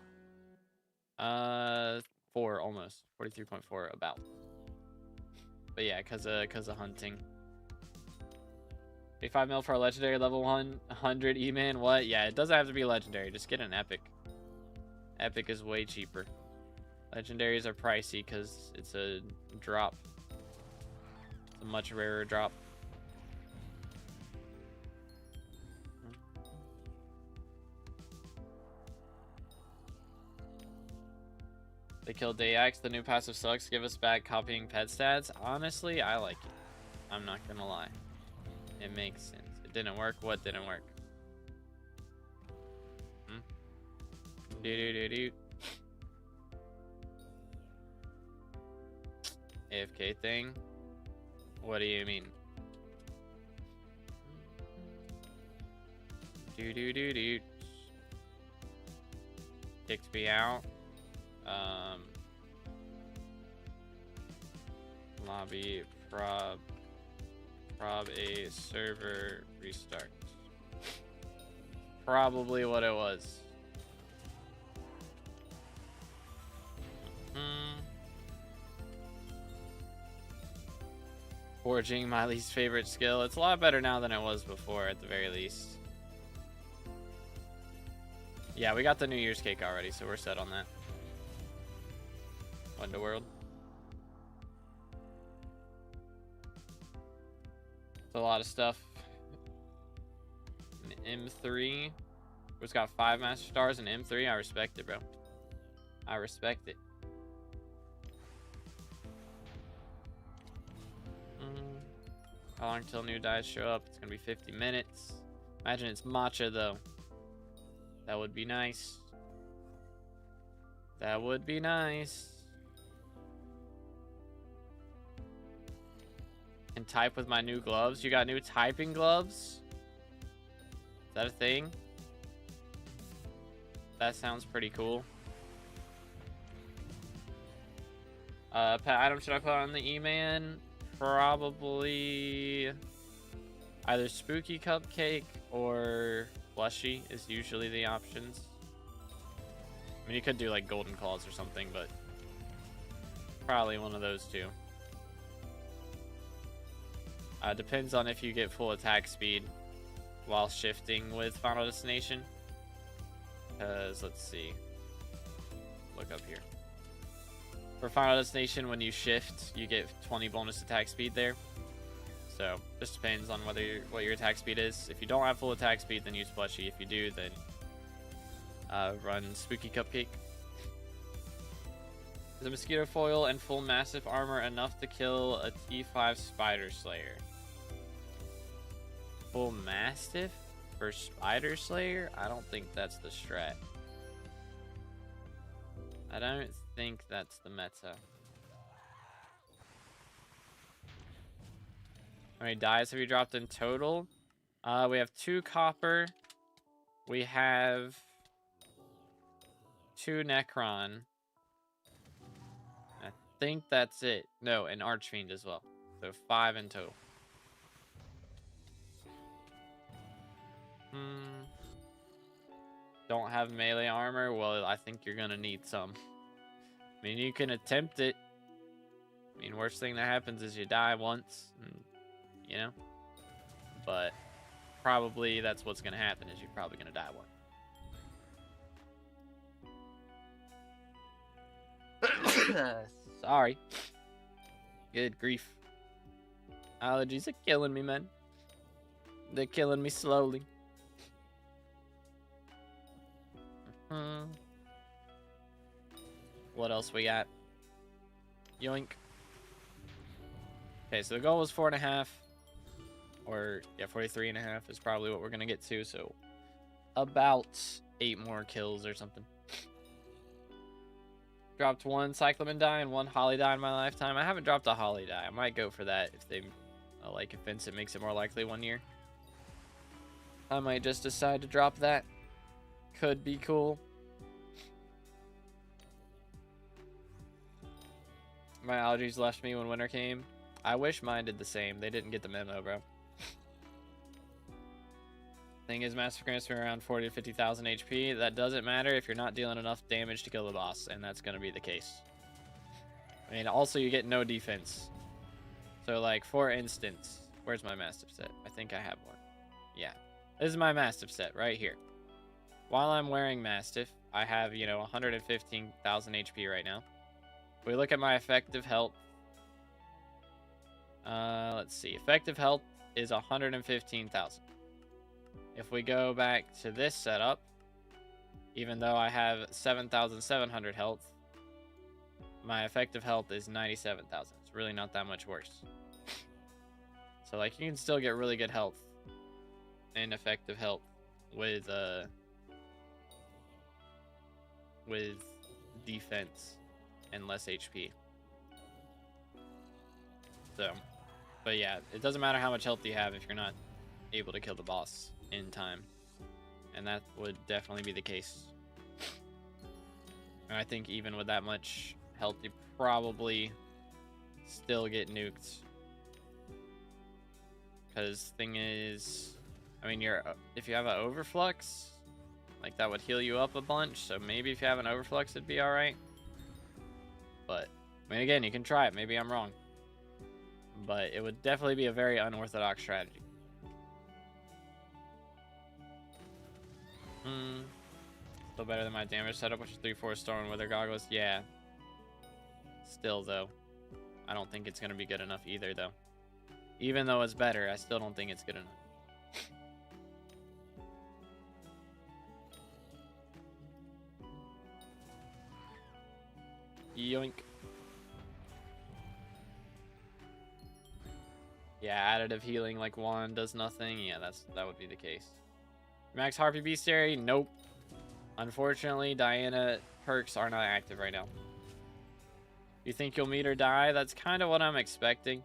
4 almost. 43.4 about. But yeah, cause of hunting. 85 mil for a legendary level 100 E-man. What? Yeah, it doesn't have to be legendary. Just get an epic. Epic is way cheaper. Legendaries are pricey because it's a drop. It's a much rarer drop. They killed Dayax. The new passive sucks. Give us back copying pet stats. Honestly, I like it. I'm not gonna lie. It makes sense. It didn't work. What didn't work? Do. AFK thing? What do you mean? Do. Kicked me out. Lobby prob a server restart. Probably what it was. Forging, my least favorite skill. It's a lot better now than it was before, at the very least. Yeah, we got the New Year's cake already, so we're set on that. Underworld. It's a lot of stuff. M3. It's got 5 Master Stars and M3. I respect it, bro. I respect it. How long till new dice show up? It's gonna be 50 minutes. Imagine it's matcha though. That would be nice. That would be nice. Can type with my new gloves. You got new typing gloves? Is that a thing? That sounds pretty cool. Pet item should I put on the E-Man? Probably either Spooky Cupcake or Plushie is usually the options. I mean, you could do like Golden Claws or something, but probably one of those two. Depends on if you get full attack speed while shifting with Final Destination. Because, let's see. Look up here. For Final Destination, when you shift, you get 20 bonus attack speed there. So, just depends on what your attack speed is. If you don't have full attack speed, then use Plushie. If you do, then run Spooky Cupcake. Is a Mosquito Foil and full Massive Armor enough to kill a T5 Spider Slayer? Full Mastiff for Spider Slayer? I don't think that's the strat. I don't think that's the meta. How many dies have you dropped in total? We have 2 copper. We have 2 Necron. I think that's it. No, an Archfiend as well. So 5 in total. Don't have melee armor? Well, I think you're gonna need some. I mean, you can attempt it. I mean, worst thing that happens is you die once, and, you know? But probably that's what's gonna happen, is you're probably gonna die once. Sorry. Good grief. Allergies are killing me, man. They're killing me slowly. What else we got? Yoink. Okay, so the goal was 4.5. Or, yeah, 43.5 is probably what we're going to get to. So, about 8 more kills or something. Dropped 1 Cyclamen die and 1 Holly die in my lifetime. I haven't dropped a Holly die. I might go for that if they, like, if Vincent makes it more likely one year. I might just decide to drop that. Could be cool. My allergies left me when winter came. I wish mine did the same. They didn't get the memo, bro. Thing is, Master Grants are around 40 to 50,000 HP. That doesn't matter if you're not dealing enough damage to kill the boss, and that's going to be the case. I mean, also you get no defense. So, like, for instance, where's my Mastiff set? I think I have one. Yeah. This is my Mastiff set right here. While I'm wearing Mastiff, I have, you know, 115,000 HP right now. If we look at my effective health, let's see. Effective health is 115,000. If we go back to this setup, even though I have 7,700 health, my effective health is 97,000. It's really not that much worse. So, like, you can still get really good health and effective health with defense and less HP. So, but yeah, it doesn't matter how much health you have if you're not able to kill the boss in time. And that would definitely be the case. And I think even with that much health, you probably still get nuked. Because thing is, I mean, if you have an overflux, like, that would heal you up a bunch. So maybe if you have an overflux, it'd be alright. But, I mean, again, you can try it. Maybe I'm wrong. But it would definitely be a very unorthodox strategy. Still better than my damage setup, which is 3/4 Storm and Wither Goggles. Yeah. Still, though, I don't think it's going to be good enough either, though. Even though it's better, I still don't think it's good enough. Yoink. Yeah, additive healing like one does nothing. Yeah, that would be the case. Max Harpy Bestiary? Nope. Unfortunately, Diana perks are not active right now. You think you'll meet or die? That's kind of what I'm expecting,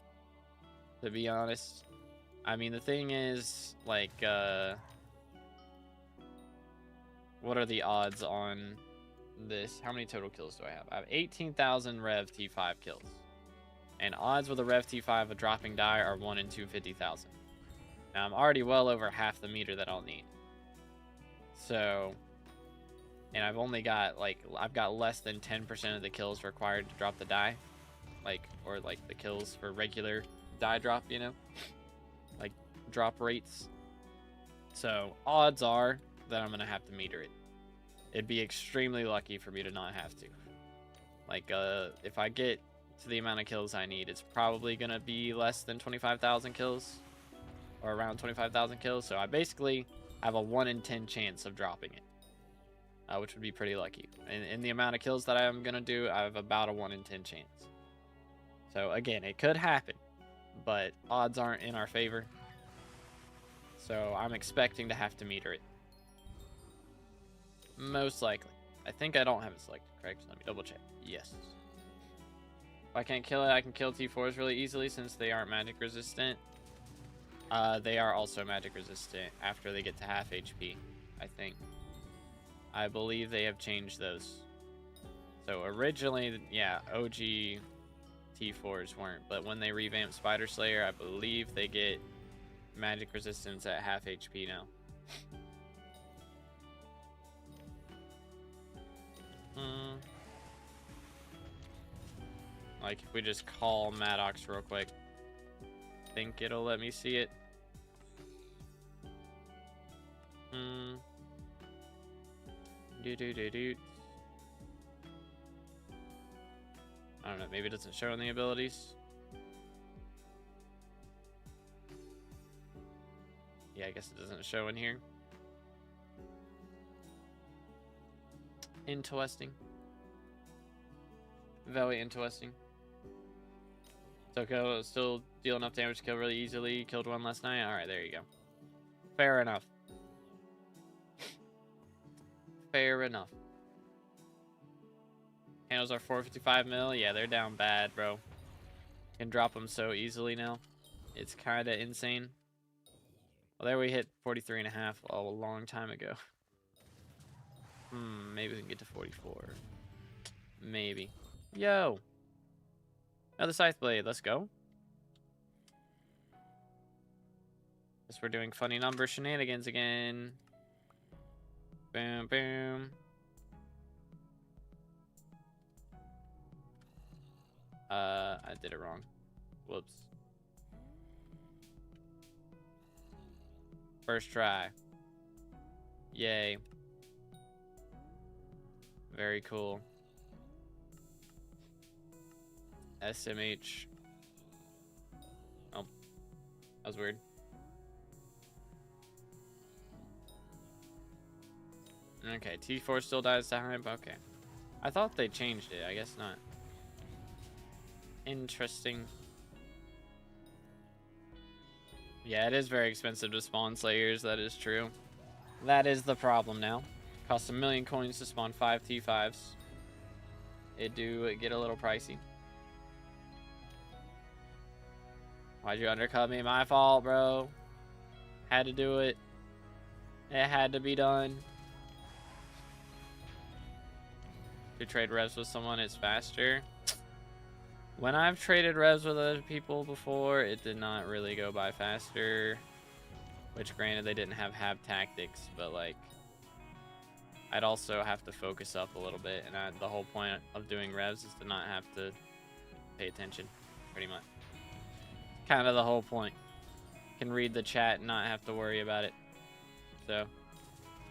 to be honest. I mean, the thing is, like, what are the odds on this? How many total kills do I have? I have 18,000 Rev T5 kills. And odds with a Rev T5 of dropping die are 1 in 250,000. Now, I'm already well over half the meter that I'll need. So, and I've only got, like, I've got less than 10% of the kills required to drop the die. Like, or, like, the kills for regular die drop, you know? Like, drop rates. So, odds are that I'm going to have to meter it. It'd be extremely lucky for me to not have to. Like, if I get to the amount of kills I need, it's probably going to be less than 25,000 kills. Or around 25,000 kills. So, I basically have a 1 in 10 chance of dropping it. Which would be pretty lucky. In the amount of kills that I'm going to do, I have about a 1 in 10 chance. So, again, it could happen. But odds aren't in our favor. So, I'm expecting to have to meter it. Most likely. I think I don't have it selected, correct? Let me double check. Yes. If I can't kill it, I can kill T4s really easily since they aren't magic resistant. They are also magic resistant after they get to half HP, I think. I believe they have changed those. So originally, yeah, OG T4s weren't, but when they revamped Spider Slayer, I believe they get magic resistance at half HP now. Like, if we just call Maddox real quick, I think it'll let me see it. I don't know, maybe it doesn't show in the abilities. Yeah, I guess it doesn't show in here. Interesting. Very interesting. So still deal enough damage to kill really easily. Killed one last night. Alright, there you go. Fair enough. Fair enough. Handles are 455 mil. Yeah, they're down bad, bro. Can drop them so easily now. It's kind of insane. Well, there we hit 43.5 a long time ago. Maybe we can get to 44. Maybe. Yo! Another scythe blade. Let's go. Guess we're doing funny number shenanigans again. Boom, boom. I did it wrong. Whoops. First try. Yay. Very cool. SMH. Oh, that was weird. Okay, T4 still dies to hype. Okay. I thought they changed it. I guess not. Interesting. Yeah, it is very expensive to spawn Slayers. That is true. That is the problem now. Costs 1 million coins to spawn 5 T5s. It do get a little pricey. Why'd you undercut me? My fault, bro. Had to do it. It had to be done. To trade revs with someone, it's faster. When I've traded revs with other people before, it did not really go by faster. Which, granted, they didn't have tactics, but like, I'd also have to focus up a little bit, and the whole point of doing revs is to not have to pay attention, pretty much. Kind of the whole point. Can read the chat and not have to worry about it. So,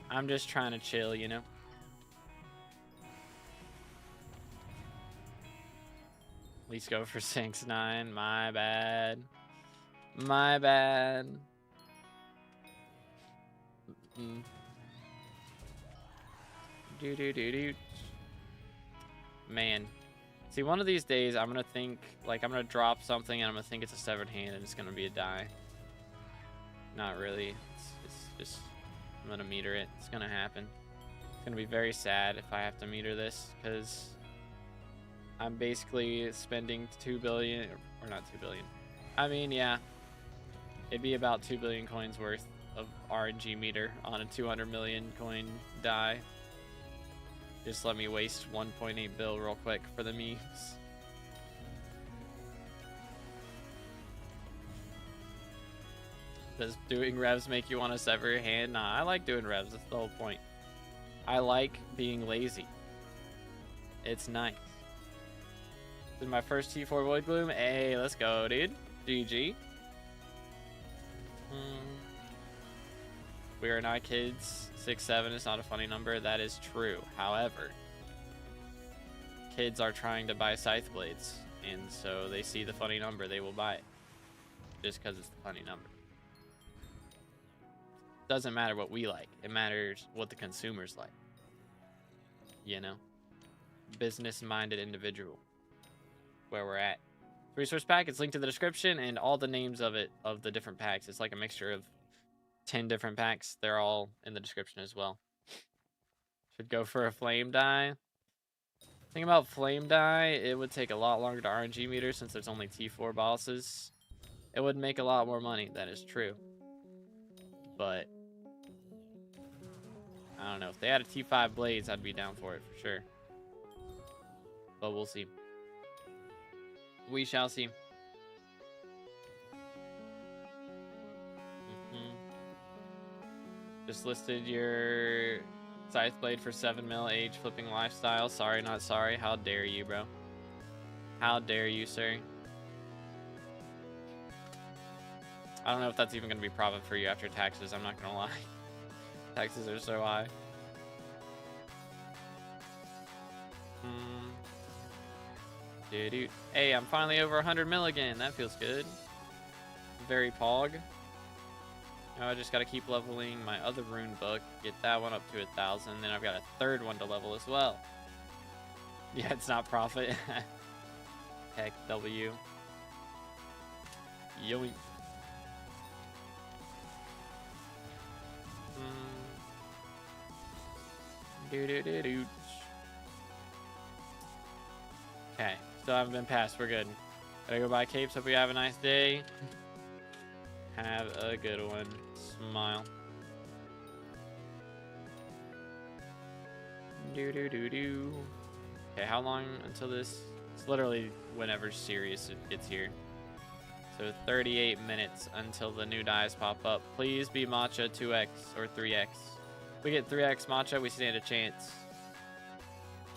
I'm just trying to chill, you know? At least go for 6-9. My bad. My bad. Do. Man. See, one of these days, I'm going to think, like, I'm going to drop something and I'm going to think it's a severed hand and it's going to be a die. Not really. It's just, I'm going to meter it. It's going to happen. It's going to be very sad if I have to meter this, because I'm basically spending 2 billion, or not 2 billion. I mean, yeah. It'd be about 2 billion coins worth of RNG meter on a 200 million coin die. Just let me waste 1.8 bill real quick for the memes. Does doing revs make you want to sever your hand? Nah, I like doing revs. That's the whole point. I like being lazy. It's nice. This is my first T4 Void Gloom. Hey, let's go, dude. GG. We are not kids. 6-7 is not a funny number. That is true. However, kids are trying to buy scythe blades, and so they see the funny number, they will buy it. Just because it's the funny number. Doesn't matter what we like. It matters what the consumers like. You know? Business-minded individual. Where we're at. Resource pack, it's linked in the description, and all the names of it, of the different packs. It's like a mixture of 10 different packs. They're all in the description as well. Should go for a flame die. Thing about flame die, it would take a lot longer to RNG meter since there's only T4 bosses. It would make a lot more money, that is true. But I don't know. If they had a T5 blades, I'd be down for it for sure. But we'll see. We shall see. Just listed your scythe blade for 7 mil age flipping lifestyle. Sorry, not sorry. How dare you, bro? How dare you, sir? I don't know if that's even going to be profit for you after taxes. I'm not going to lie. Taxes are so high. Dude. Hey, I'm finally over 100 mil again. That feels good. Very pog. Now I just got to keep leveling my other rune book. Get that one up to 1,000. Then I've got a third one to level as well. Yeah, it's not profit. Heck, W. Yoink. Do. Okay, still haven't been passed. We're good. Gotta go buy capes. Hope you have a nice day. Have a good one. Smile. Do. Okay, how long until this It's literally whenever Sirius gets here. So 38 minutes until the new dies pop up. Please be Matcha 2x or 3x. If we get 3x Matcha, we stand a chance.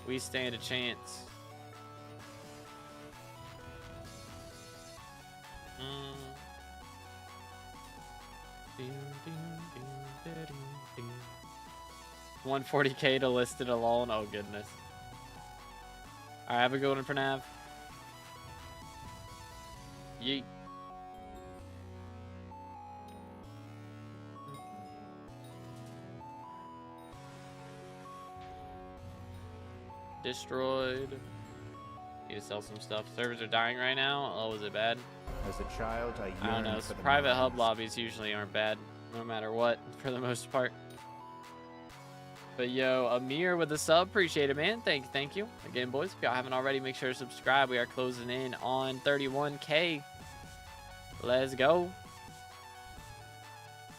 We stand a chance. Mm. 140k to list it alone. Oh goodness. Alright, have a good one for Nav. Yeet. Destroyed. Need to sell some stuff. Servers are dying right now. Oh, is it bad? As a child, I I don't know. yearned for the Private hub mines. lobbies usually aren't bad, no matter what, for the most part. But yo, Amir with the sub, appreciate it, man. Thank you. Again, boys, if y'all haven't already, make sure to subscribe. We are closing in on 31k. Let's go.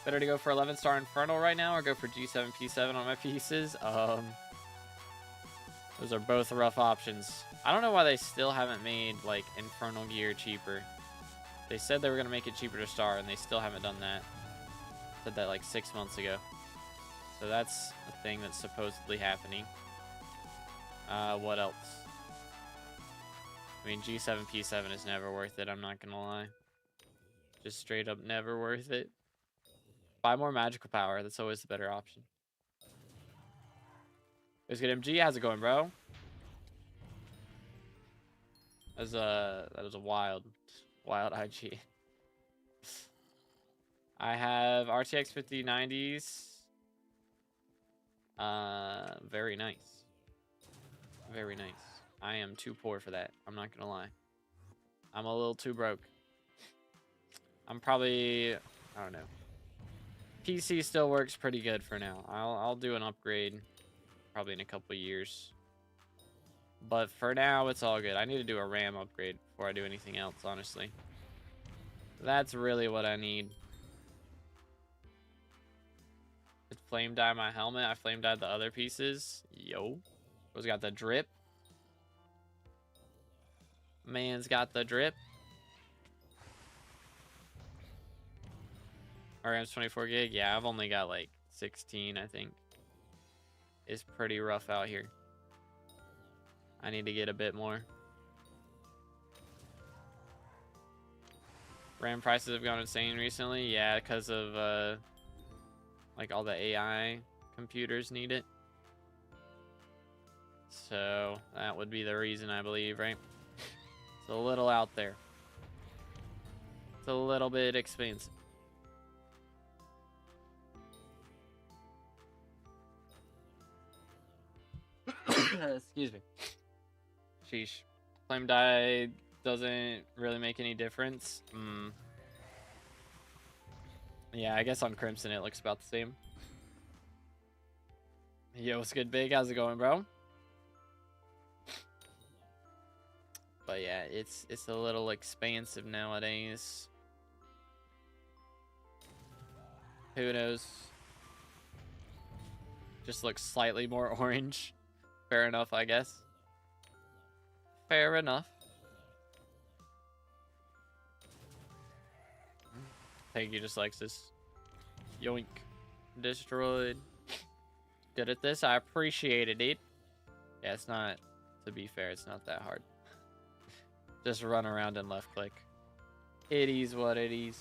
Better to go for 11-star Infernal right now or go for G7, P7 on my pieces? Those are both rough options. I don't know why they still haven't made, like, Infernal gear cheaper. They said they were going to make it cheaper to star, and they still haven't done that. Said that, like, 6 months ago. So that's a thing that's supposedly happening. What else? I mean, G7, P7 is never worth it, I'm not going to lie. Just straight up never worth it. Buy more magical power, that's always the better option. Let's get MG. How's it going, bro? That was a wild IG. I have RTX 5090s. Very nice. Very nice. I am too poor for that. I'm not gonna lie. I'm a little too broke. I'm probably, I don't know. PC still works pretty good for now. I'll do an upgrade probably in a couple years. But for now, it's all good. I need to do a RAM upgrade before I do anything else, honestly. That's really what I need. Did flame dye my helmet? I flame dyed the other pieces. Yo. Who's got the drip? Man's got the drip. RAM's 24 gig. Yeah, I've only got like 16, I think. It's pretty rough out here. I need to get a bit more. RAM prices have gone insane recently. Yeah, because of like all the AI computers need it. So that would be the reason, I believe, right? It's a little out there. It's a little bit expensive. Excuse me. Sheesh. Flame dye doesn't really make any difference. Yeah, I guess on Crimson it looks about the same. Yo, what's good, Big? How's it going, bro? But yeah, it's a little expansive nowadays. Who knows? Just looks slightly more orange. Fair enough, I guess. Fair enough. Thank you, just likes this. Yoink. Destroyed. Good at this. I appreciated it. Yeah, it's not, to be fair, it's not that hard. Just run around and left click. It is what it is.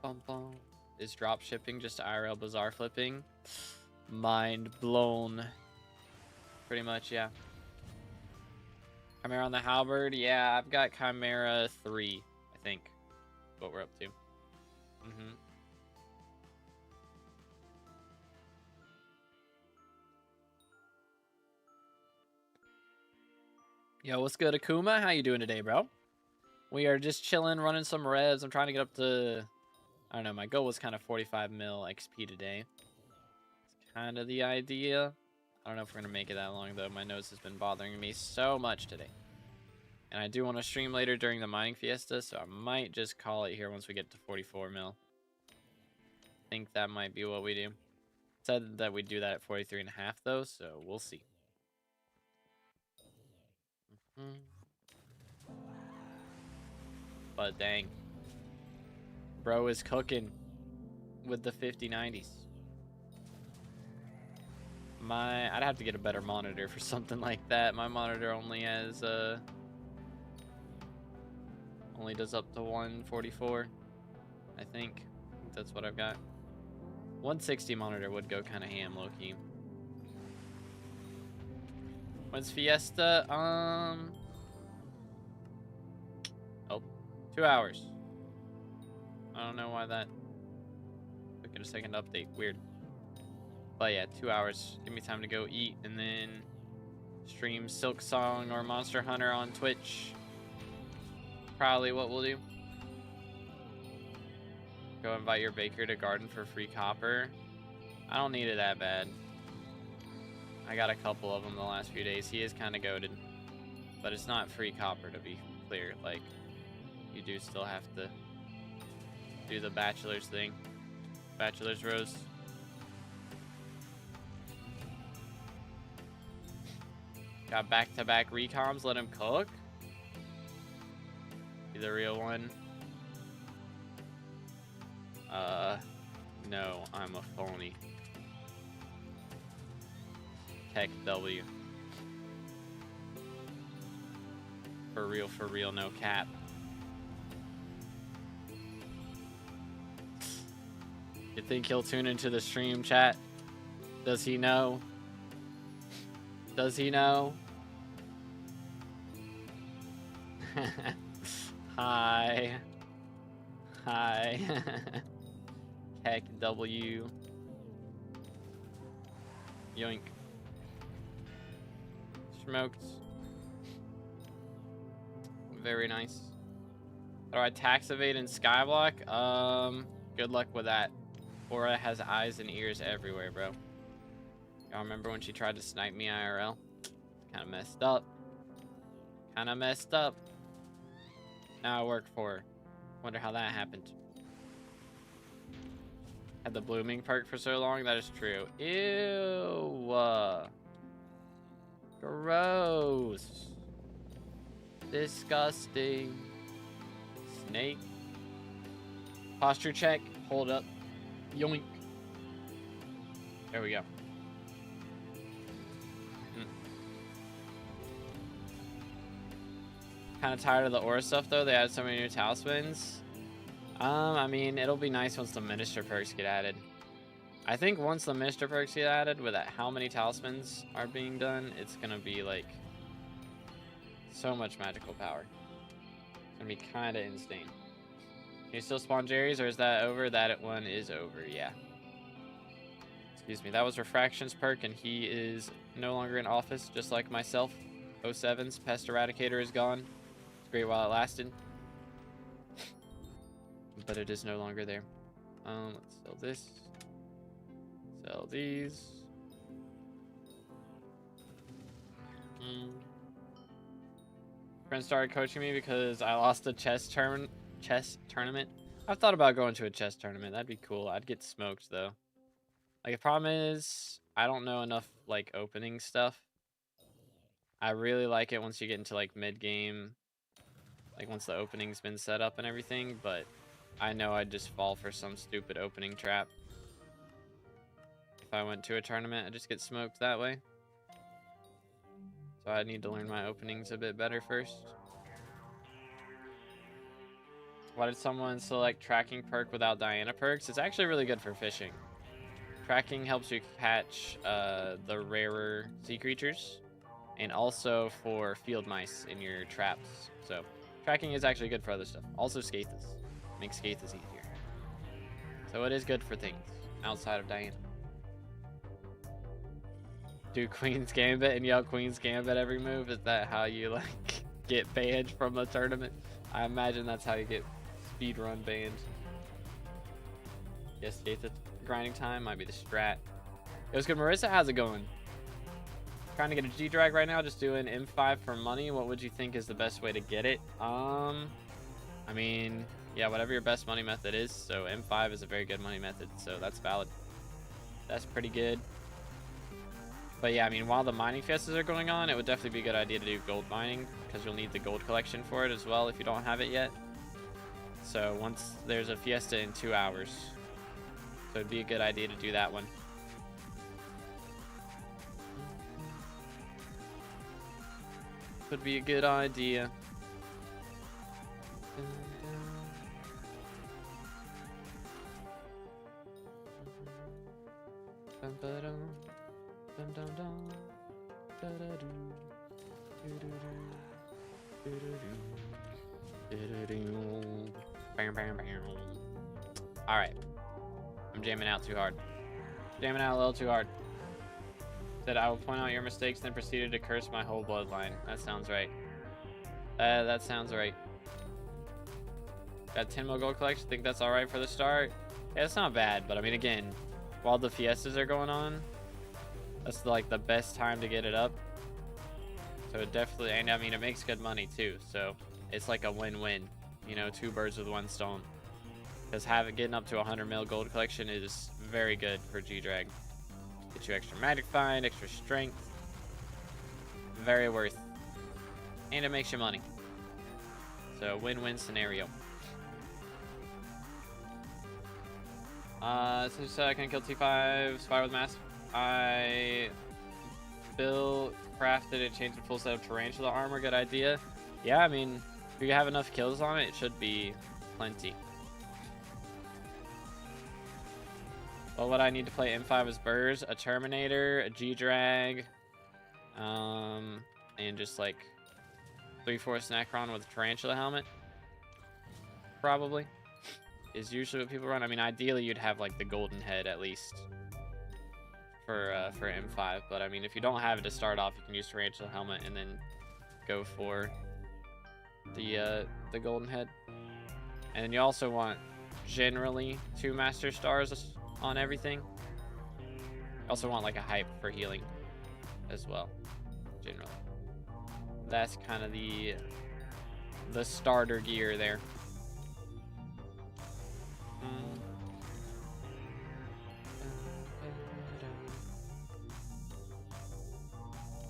Bum, bum. Is drop shipping just IRL bazaar flipping? Mind blown. Pretty much, yeah. Chimera on the halberd? Yeah, I've got Chimera 3, I think. What we're up to. Yo, what's good, Akuma? How you doing today, bro? We are just chilling, running some revs. I'm trying to get up to, I don't know, my goal was kind of 45 mil XP today. It's kind of the idea. I don't know if we're going to make it that long, though. My nose has been bothering me so much today. And I do want to stream later during the mining fiesta, so I might just call it here once we get to 44 mil. I think that might be what we do. Said that we'd do that at 43.5, though, so we'll see. But dang. Bro is cooking with the 5090s. I'd have to get a better monitor for something like that. My monitor only has only does up to 144, I think. That's what I've got. 160 monitor would go kind of ham, low-key. When's Fiesta? Oh, 2 hours. I don't know why that took it a second to update. Weird. But yeah, 2 hours. Give me time to go eat and then stream Silk Song or Monster Hunter on Twitch. Probably what we'll do. Go invite your baker to garden for free copper. I don't need it that bad. I got a couple of them the last few days. He is kind of goated. But it's not free copper, to be clear. Like, you do still have to do the bachelor's thing. Bachelor's roast. Got back-to-back recoms. Let him cook. Be the real one. No, I'm a phony. Tech W. For real, no cap. You think he'll tune into the stream, chat? Does he know? Does he know? Hi. Hi. Heck W. Yoink. Smoked. Very nice. How do I tax evade in SkyBlock? Good luck with that. Aura has eyes and ears everywhere, bro. Y'all remember when she tried to snipe me IRL? Kinda messed up. Kinda messed up. Now I work for her. Wonder how that happened. Had the blooming perk for so long, that is true. Ew. Gross. Disgusting. Snake. Posture check. Hold up. Yoink. There we go. Kind of tired of the aura stuff though. They added so many new talismans. I mean, it'll be nice once the minister perks get added. I think once the minister perks get added, with how many talismans are being done, it's gonna be like so much magical power. It's gonna be kind of insane. Can you still spawn Jerry's, or is that over? That one is over, yeah. Excuse me, that was Refraction's perk, and he is no longer in office, just like myself. 07's Pest Eradicator is gone. It's great while it lasted. But it is no longer there. Let's sell this. Sell these. Friend started coaching me because I lost a chess tournament. I've thought about going to a chess tournament. That'd be cool. I'd get smoked though. Like, the problem is I don't know enough like opening stuff. I really like it once you get into like mid game, like once the opening's been set up and everything, but I know I'd just fall for some stupid opening trap. If I went to a tournament, I'd just get smoked that way. So I need to learn my openings a bit better first. Why did someone select tracking perk without Diana perks? It's actually really good for fishing. Tracking helps you catch the rarer sea creatures, and also for field mice in your traps. So tracking is actually good for other stuff. Also Skathis. Makes Skathis easier. So it is good for things outside of Diana. Do Queen's Gambit and yell Queen's Gambit every move? Is that how you like get banned from a tournament? I imagine that's how you get speedrun banned. Yes, Skathis grinding time might be the strat. It was good. Marissa, how's it going? Trying to get a G-Drag right now, just doing M5 for money. What would you think is the best way to get it? I mean, yeah, whatever your best money method is. So M5 is a very good money method, so that's valid. That's pretty good. But yeah, I mean, while the mining fiestas are going on, it would definitely be a good idea to do gold mining, because you'll need the gold collection for it as well if you don't have it yet. So once there's a fiesta in 2 hours, so it'd be a good idea to do that one. Would be a good idea. Alright. I'm jamming out too hard. Jamming out a little too hard. Said I will point out your mistakes, then proceeded to curse my whole bloodline. That sounds right. That sounds right. Got 10 more gold collection. Think that's alright for the start? Yeah, it's not bad, but I mean, again, while the fiestas are going on, that's like the best time to get it up. So it definitely, and I mean, it makes good money too. So it's like a win-win. You know, 2 birds with 1 stone. Because getting up to 100 mil gold collection is very good for G-Drag. Get you extra magic find, extra strength. Very worth. And it makes you money. So win-win scenario. Since I can kill T5, Spire with Mass. I crafted and changed a full set of Tarantula armor. Good idea. Yeah, I mean, if you have enough kills on it, it should be plenty. Well, what I need to play M5 is Burrs, a Terminator, a G-Drag, and just like 3/4 Necron with a Tarantula helmet. Probably. Is usually what people run. I mean, ideally you'd have like the golden head at least for M5, but I mean, if you don't have it to start off, you can use Tarantula helmet and then go for the golden head. And then you also want generally 2 master stars on everything. You also want like a hype for healing as well, generally. That's kind of the starter gear there.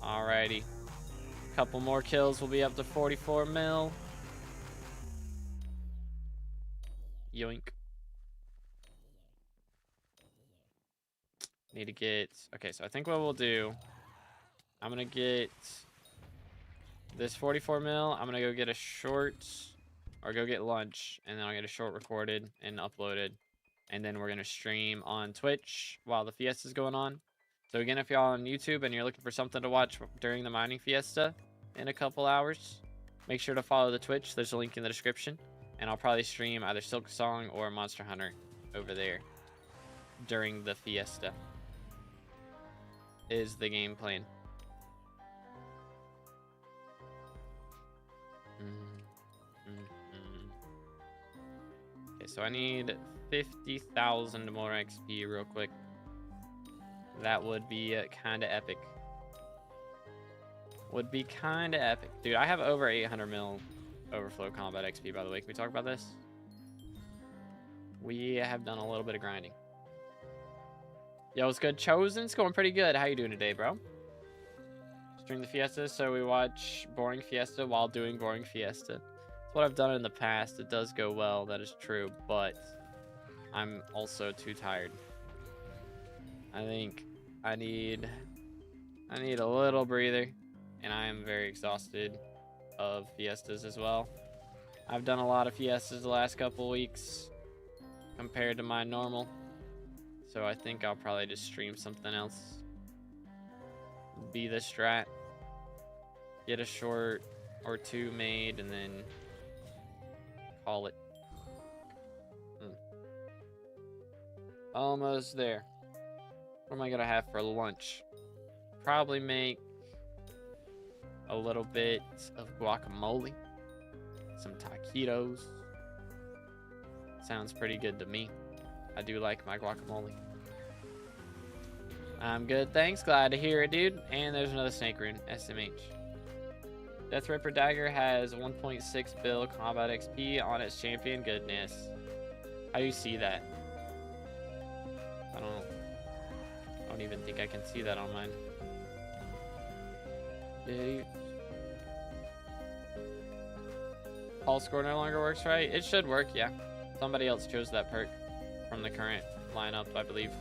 Alrighty. Couple more kills, we'll be up to 44 mil. Yoink. Need to get... Okay, so I think what we'll do... I'm gonna get this 44 mil. I'm gonna go get a short... Or go get lunch. And then I'll get a short recorded and uploaded. And then we're gonna stream on Twitch while the fiesta's going on. So again, if y'all on YouTube and you're looking for something to watch during the mining fiesta in a couple hours, make sure to follow the Twitch. There's a link in the description. And I'll probably stream either Silk Song or Monster Hunter over there during the fiesta. Is the game plan. Okay, so I need 50,000 more XP real quick. That would be kind of epic. Would be kind of epic. Dude, I have over 800 mil overflow combat XP, by the way. Can we talk about this? We have done a little bit of grinding. Yo, it's good. Chosen, it's going pretty good. How you doing today, bro? Stream the fiesta, so we watch boring fiesta while doing boring fiesta. That's what I've done in the past. It does go well, that is true, but I'm also too tired. I think I need a little breather, and I am very exhausted of fiestas as well. I've done a lot of fiestas the last couple weeks compared to my normal. So I think I'll probably just stream something else. Be the strat. Get a short or 2 made and then call it. Almost there. What am I gonna have for lunch? Probably make a little bit of guacamole. Some taquitos. Sounds pretty good to me. I do like my guacamole. I'm good, thanks. Glad to hear it, dude. And there's another snake rune, SMH. Death Ripper Dagger has 1.6 bill combat XP on its champion. Goodness. How do you see that? I don't even think I can see that on mine. Did he? Pulse score no longer works, right? It should work, yeah. Somebody else chose that perk from the current lineup, I believe.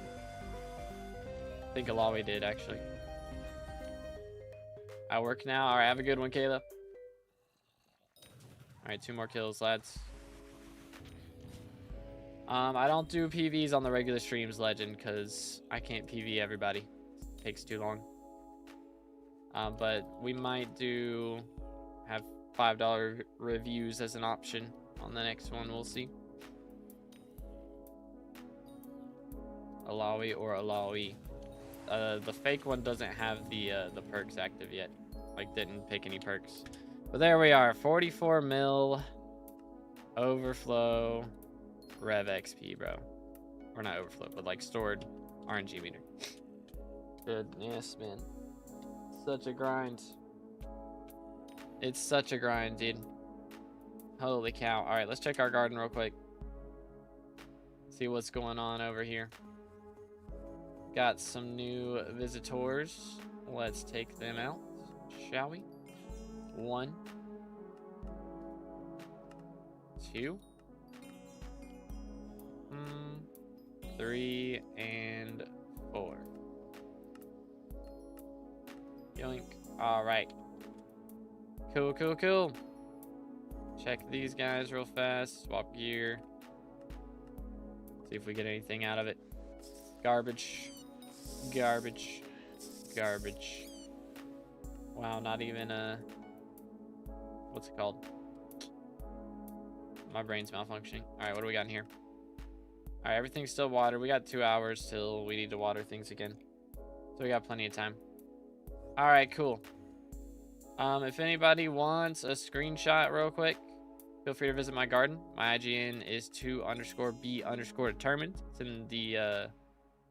I think Alawi did, actually. I work now. All right, have a good one, Kayla. All right, 2 more kills, lads. I don't do PVs on the regular streams, Legend, because I can't PV everybody. It takes too long. But we might have $5 reviews as an option on the next one. We'll see. Alawi or Alawi. The fake one doesn't have the perks active yet. Like, didn't pick any perks. But there we are. 44 mil overflow rev XP, bro. Or not overflow, but like stored RNG meter. Goodness, man. Such a grind. It's such a grind, dude. Holy cow. All right, let's check our garden real quick. See what's going on over here. Got some new visitors. Let's take them out, shall we? 1, 2, 3, and 4. Yoink. All right. Cool, cool, cool. Check these guys real fast. Swap gear. See if we get anything out of it. Garbage. Garbage. Garbage. Wow, not even a... What's it called? My brain's malfunctioning. Alright, what do we got in here? Alright, everything's still watered. We got 2 hours till we need to water things again. So we got plenty of time. Alright, cool. If anybody wants a screenshot real quick, feel free to visit my garden. My IGN is 2_B_determined. It's in the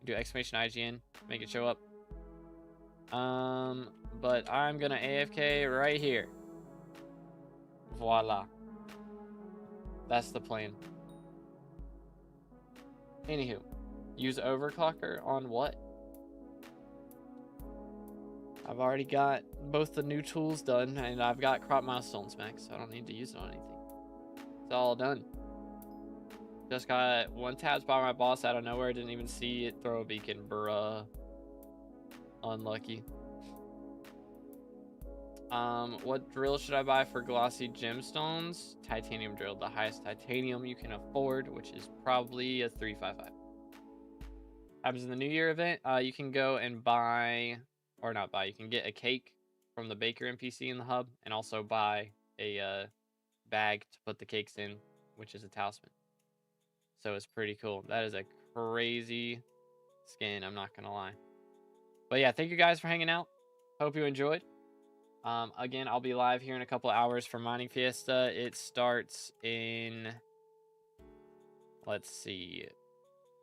do exclamation IGN, make it show up. But I'm gonna AFK right here. Voila. That's the plan. Anywho, use overclocker on what? I've already got both the new tools done, and I've got crop milestones max, so I don't need to use it on anything. It's all done. Just got 1 tabs by my boss out of nowhere. Didn't even see it throw a beacon, bruh. Unlucky. What drill should I buy for glossy gemstones? Titanium drill, the highest titanium you can afford, which is probably a 355. Happens in the New Year event. You can go and buy, or not buy, you can get a cake from the baker NPC in the hub, and also buy a bag to put the cakes in, which is a talisman. So it's pretty cool. That is a crazy skin, I'm not gonna lie. But yeah, thank you guys for hanging out. Hope you enjoyed. Again, I'll be live here in a couple hours for Mining Fiesta. It starts in, let's see,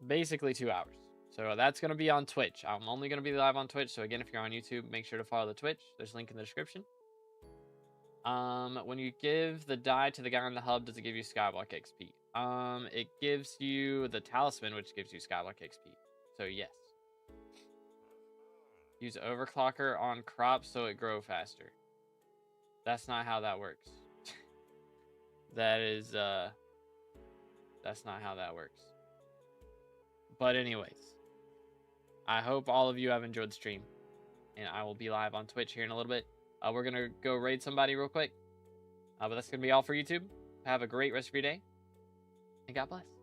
basically 2 hours. So that's going to be on Twitch. I'm only going to be live on Twitch. So again, if you're on YouTube, make sure to follow the Twitch. There's a link in the description. When you give the die to the guy in the hub, does it give you SkyBlock XP? It gives you the talisman, which gives you SkyBlock XP. So yes. Use overclocker on crops so it grow faster. That's not how that works. That's not how that works. But anyways, I hope all of you have enjoyed the stream, and I will be live on Twitch here in a little bit. We're gonna go raid somebody real quick, but that's gonna be all for YouTube. Have a great rest of your day, and God bless.